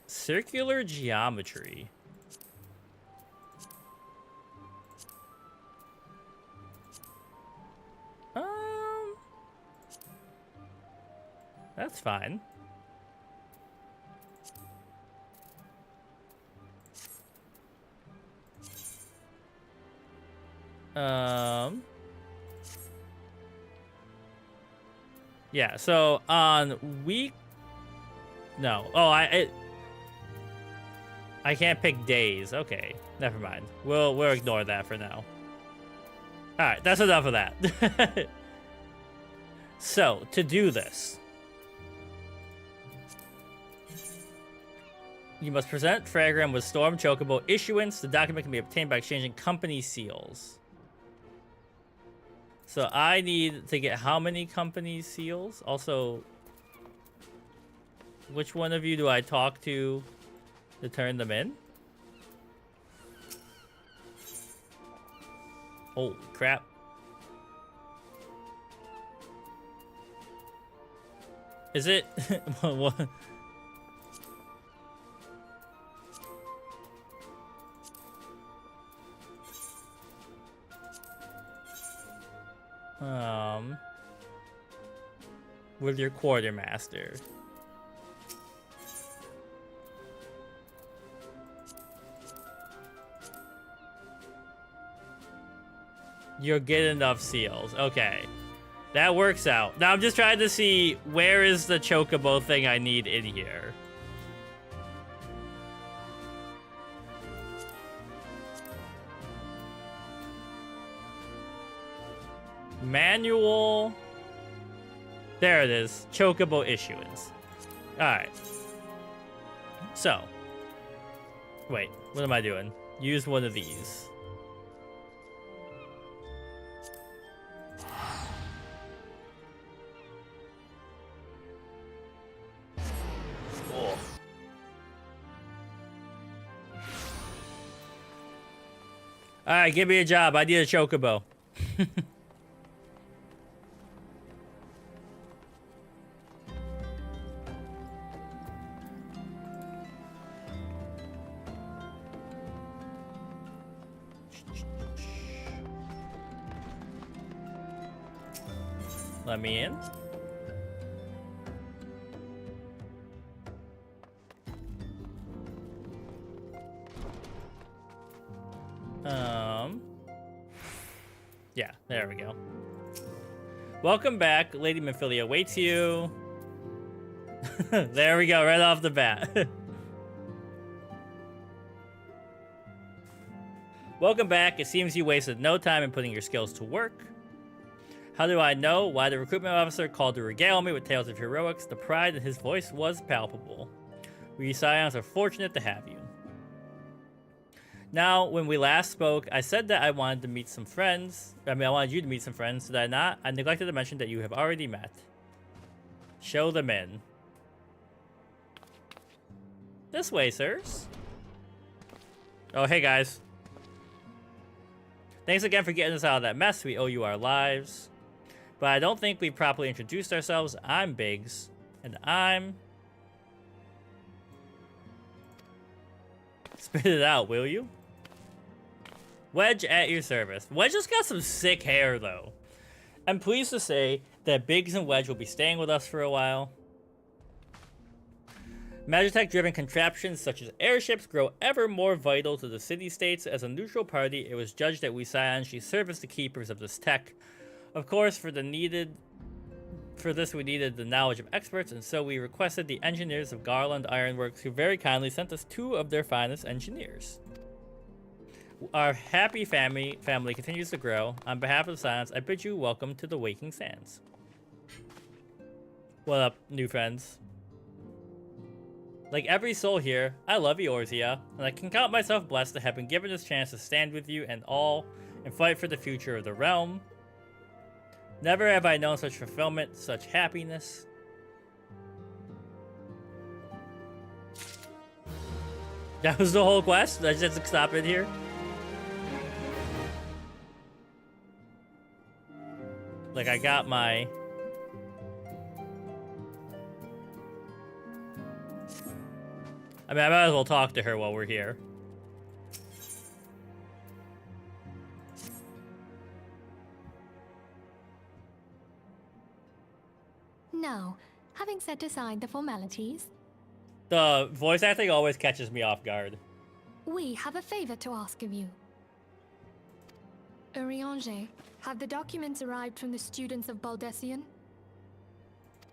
Circular geometry. That's fine. Yeah, so on week... No. Oh, I can't pick days. Okay, never mind. We'll ignore that for now. Alright, that's enough of that. So, to do this... You must present Fragram with Storm Chocobo issuance. The document can be obtained by exchanging company seals. So I need to get how many company seals? Also, which one of you do I talk to turn them in? Holy crap. Is it? What? With your quartermaster. You'll get enough seals. Okay. That works out. Now I'm just trying to see where is the chocobo thing I need in here. Manual. There it is. Chocobo issuance. Alright. So. Wait. What am I doing? Use one of these. Oh. Alright, give me a job. I need a chocobo. Let me in. Yeah, there we go. Welcome back. Lady Memphilia waits you. There we go, right off the bat. Welcome back. It seems you wasted no time in putting your skills to work. How do I know? Why the recruitment officer called to regale me with tales of heroics. The pride in his voice was palpable. We Scions are fortunate to have you. Now, when we last spoke, I said that I wanted to meet some friends. I wanted you to meet some friends. Did I not? I neglected to mention that you have already met. Show them in. This way, sirs. Oh, hey, guys. Thanks again for getting us out of that mess. We owe you our lives. But I don't think we properly introduced ourselves. I'm Biggs. And I'm... Spit it out, will you? Wedge at your service. Wedge just got some sick hair, though. I'm pleased to say that Biggs and Wedge will be staying with us for a while. Magitech-driven contraptions such as airships grow ever more vital to the city-states. As a neutral party, it was judged that we Scions should service the keepers of this tech. Of course, for this we needed the knowledge of experts, and so we requested the engineers of Garland Ironworks, who very kindly sent us 2 of their finest engineers. Our happy family continues to grow. On behalf of the Scions, I bid you welcome to the Waking Sands. What up, new friends? Like every soul here, I love Eorzea, and I can count myself blessed to have been given this chance to stand with you and fight for the future of the realm. Never have I known such fulfillment, such happiness. That was the whole quest? I just stop it here? Like, I got my... I mean, I might as well talk to her while we're here. Now, having set aside the formalities... The voice acting always catches me off guard. We have a favor to ask of you. Eorzea, have the documents arrived from the students of Baldessian?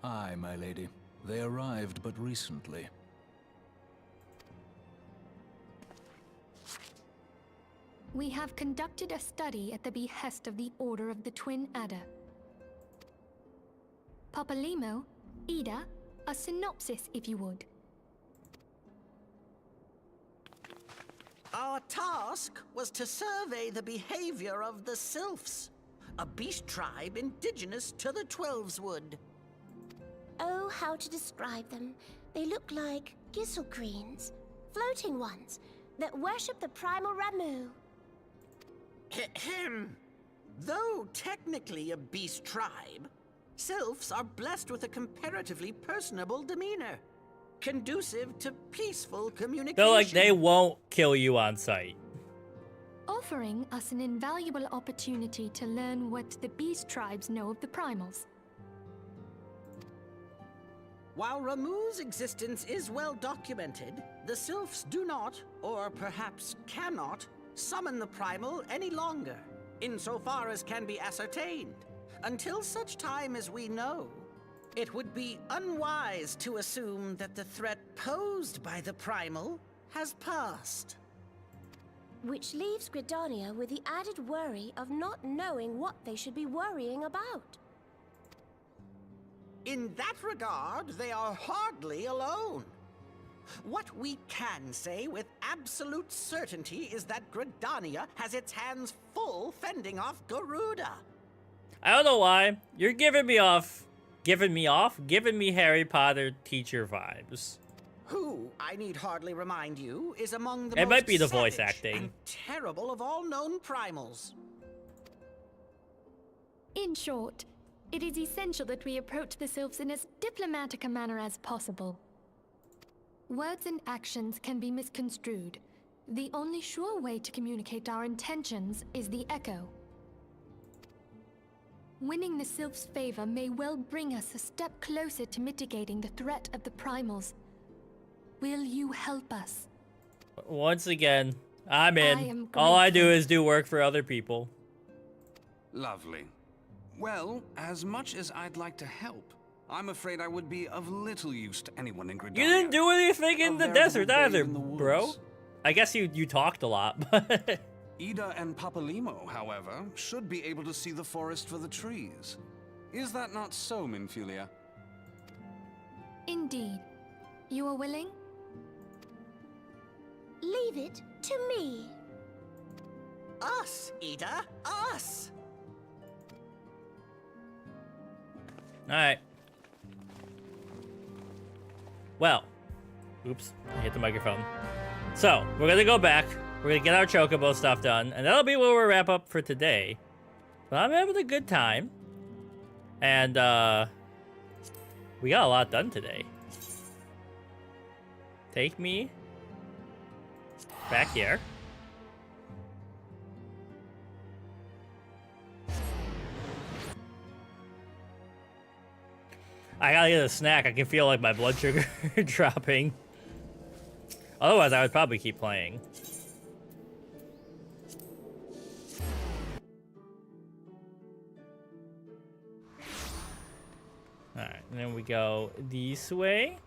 Aye, my lady. They arrived but recently. We have conducted a study at the behest of the Order of the Twin Adder. Papalimo, Ida, a synopsis if you would. Our task was to survey the behavior of the Sylphs, a beast tribe indigenous to the Twelveswood. Oh, how to describe them. They look like gisselcreens, floating ones, that worship the primal Ramu. Ahem. Though technically a beast tribe, Sylphs are blessed with a comparatively personable demeanor, conducive to peaceful communication. They're like, they won't kill you on sight. Offering us an invaluable opportunity to learn what the beast tribes know of the primals. While Ramu's existence is well documented, the Sylphs do not, or perhaps cannot, summon the primal any longer, insofar as can be ascertained, until such time as we know. It would be unwise to assume that the threat posed by the primal has passed. Which leaves Gridania with the added worry of not knowing what they should be worrying about. In that regard, they are hardly alone. What we can say with absolute certainty is that Gridania has its hands full fending off Garuda. I don't know why. You're giving me Harry Potter teacher vibes. Who, I need hardly remind you, is among the It most might be the voice savage acting. and terrible of all known primals. In short, it is essential that we approach the Sylphs in as diplomatic a manner as possible. Words and actions can be misconstrued. The only sure way to communicate our intentions is the echo. Winning the Sylph's favor may well bring us a step closer to mitigating the threat of the primals. Will you help us? Once again, I'm in. I am All I do grateful. is do work for other people. Lovely. Well, as much as I'd like to help, I'm afraid I would be of little use to anyone in Gridania. You didn't do anything in A the veritable desert babe either, in the bro. woods. I guess you talked a lot, but... Ida and Papalimo, however, should be able to see the forest for the trees. Is that not so, Minfilia? Indeed. You are willing? Leave it to me. Us, Ida, us! Alright. Well. Oops, I hit the microphone. So, we're gonna go back. We're gonna get our Chocobo stuff done, and that'll be where we'll wrap up for today. But I'm having a good time. And, we got a lot done today. Take me back here. I gotta get a snack. I can feel like my blood sugar dropping. Otherwise, I would probably keep playing. Alright, and then we go this way.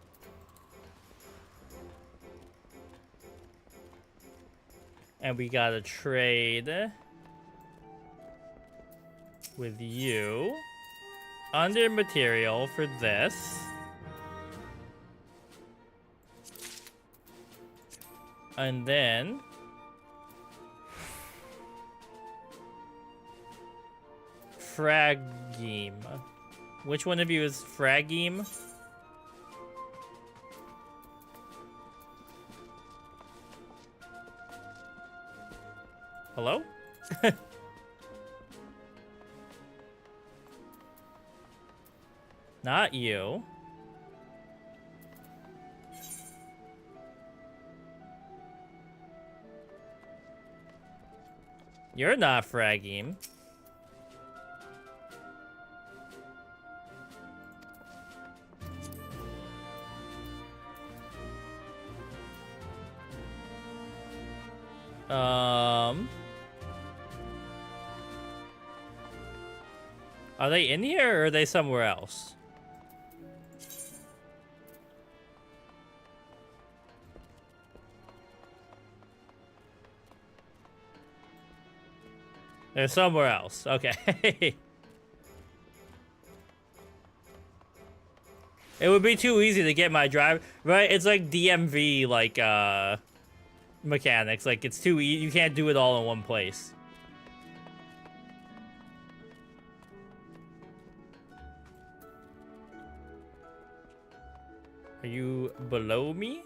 And we gotta trade with you. Under material for this. And then Fragime. Which one of you is Fragime? Hello? Not you. You're not Fragime. Are they in here or are they somewhere else? They're somewhere else. Okay. It would be too easy to get my drive, right? It's like DMV, like, mechanics. Like, it's too easy. You can't do it all in one place. Are you below me?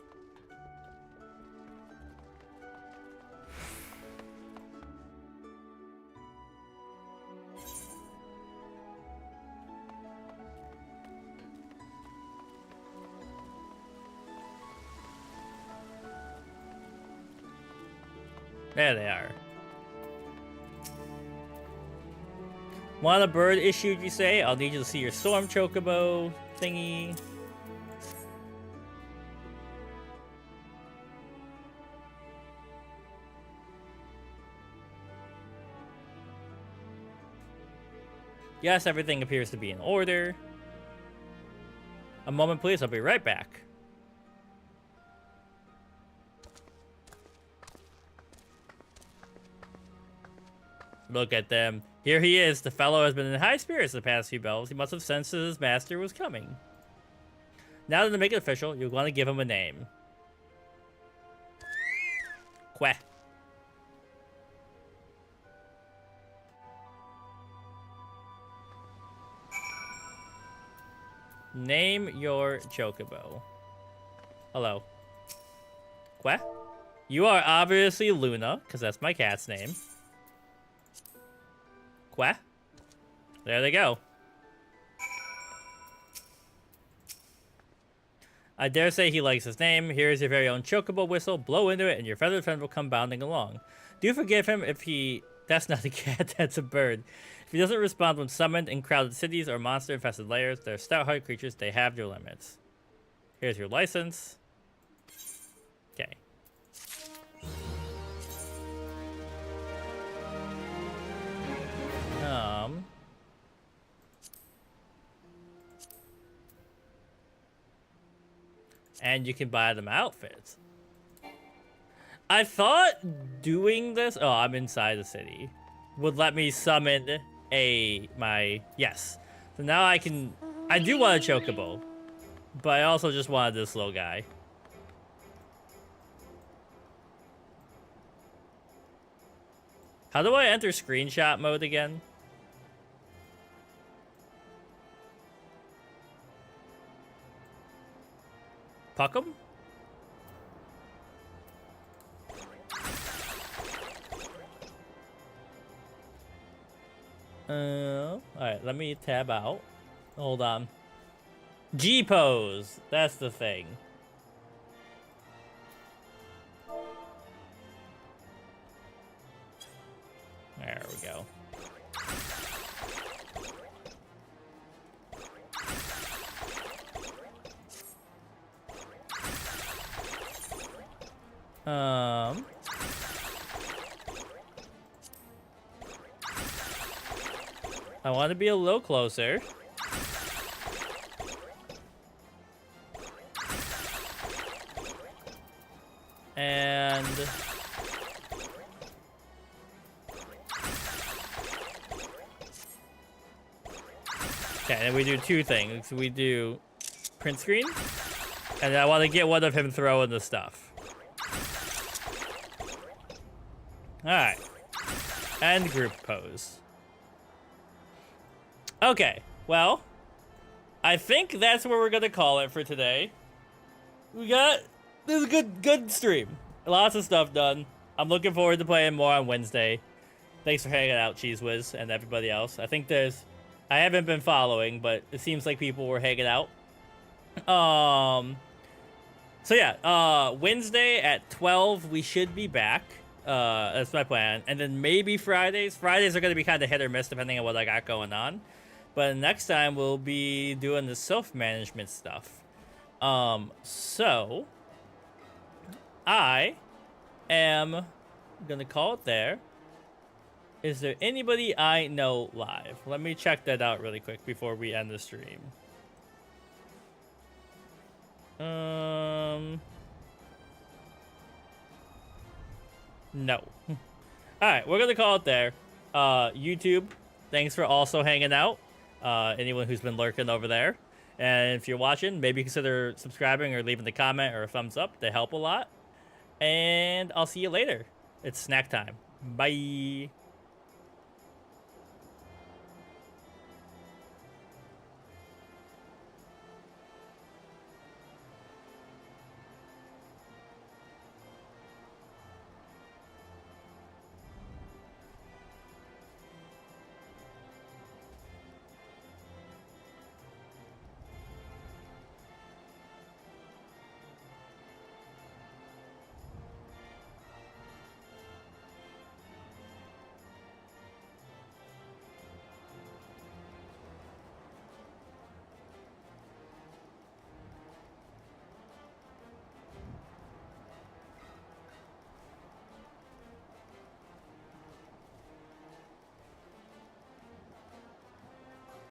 There they are. Want a bird issued, you say? I'll need you to see your storm chocobo thingy. Yes, everything appears to be in order. A moment, please. I'll be right back. Look at them. Here he is. The fellow has been in high spirits the past few bells. He must have sensed that his master was coming. Now to make it official, you'll want to give him a name. Queh. Name your chocobo. Hello. Queh? You are obviously Luna, because that's my cat's name. Queh? There they go. I dare say he likes his name. Here's your very own chocobo whistle. Blow into it and your feathered friend will come bounding along. Do you forgive him if he That's not a cat, that's a bird. If he doesn't respond when summoned in crowded cities or monster-infested layers, they're stout-hearted creatures. They have their limits. Here's your license. Okay. And you can buy them outfits. I thought doing this... Oh, I'm inside the city. Would let me summon yes. So now I can... I do want a chocobo. But I also just wanted this little guy. How do I enter screenshot mode again? Puckum? Alright, let me tab out. Hold on. G-pose! That's the thing. There we go. I want to be a little closer. And... okay, and we do two things. We do print screen, and I want to get one of him throwing the stuff. Alright. And group pose. Okay, well, I think that's where we're gonna call it for today. This is a good stream. Lots of stuff done. I'm looking forward to playing more on Wednesday. Thanks for hanging out, Cheese Whiz, and everybody else. I think I haven't been following, but it seems like people were hanging out. So yeah, Wednesday at 12, we should be back. That's my plan. And then maybe Fridays. Fridays are going to be kind of hit or miss depending on what I got going on. But next time we'll be doing the self-management stuff. So I am going to call it there. Is there anybody I know live? Let me check that out really quick before we end the stream. No. Alright, we're gonna call it there. YouTube, thanks for also hanging out. Anyone who's been lurking over there. And if you're watching, maybe consider subscribing or leaving a comment or a thumbs up. They help a lot. And I'll see you later. It's snack time. Bye.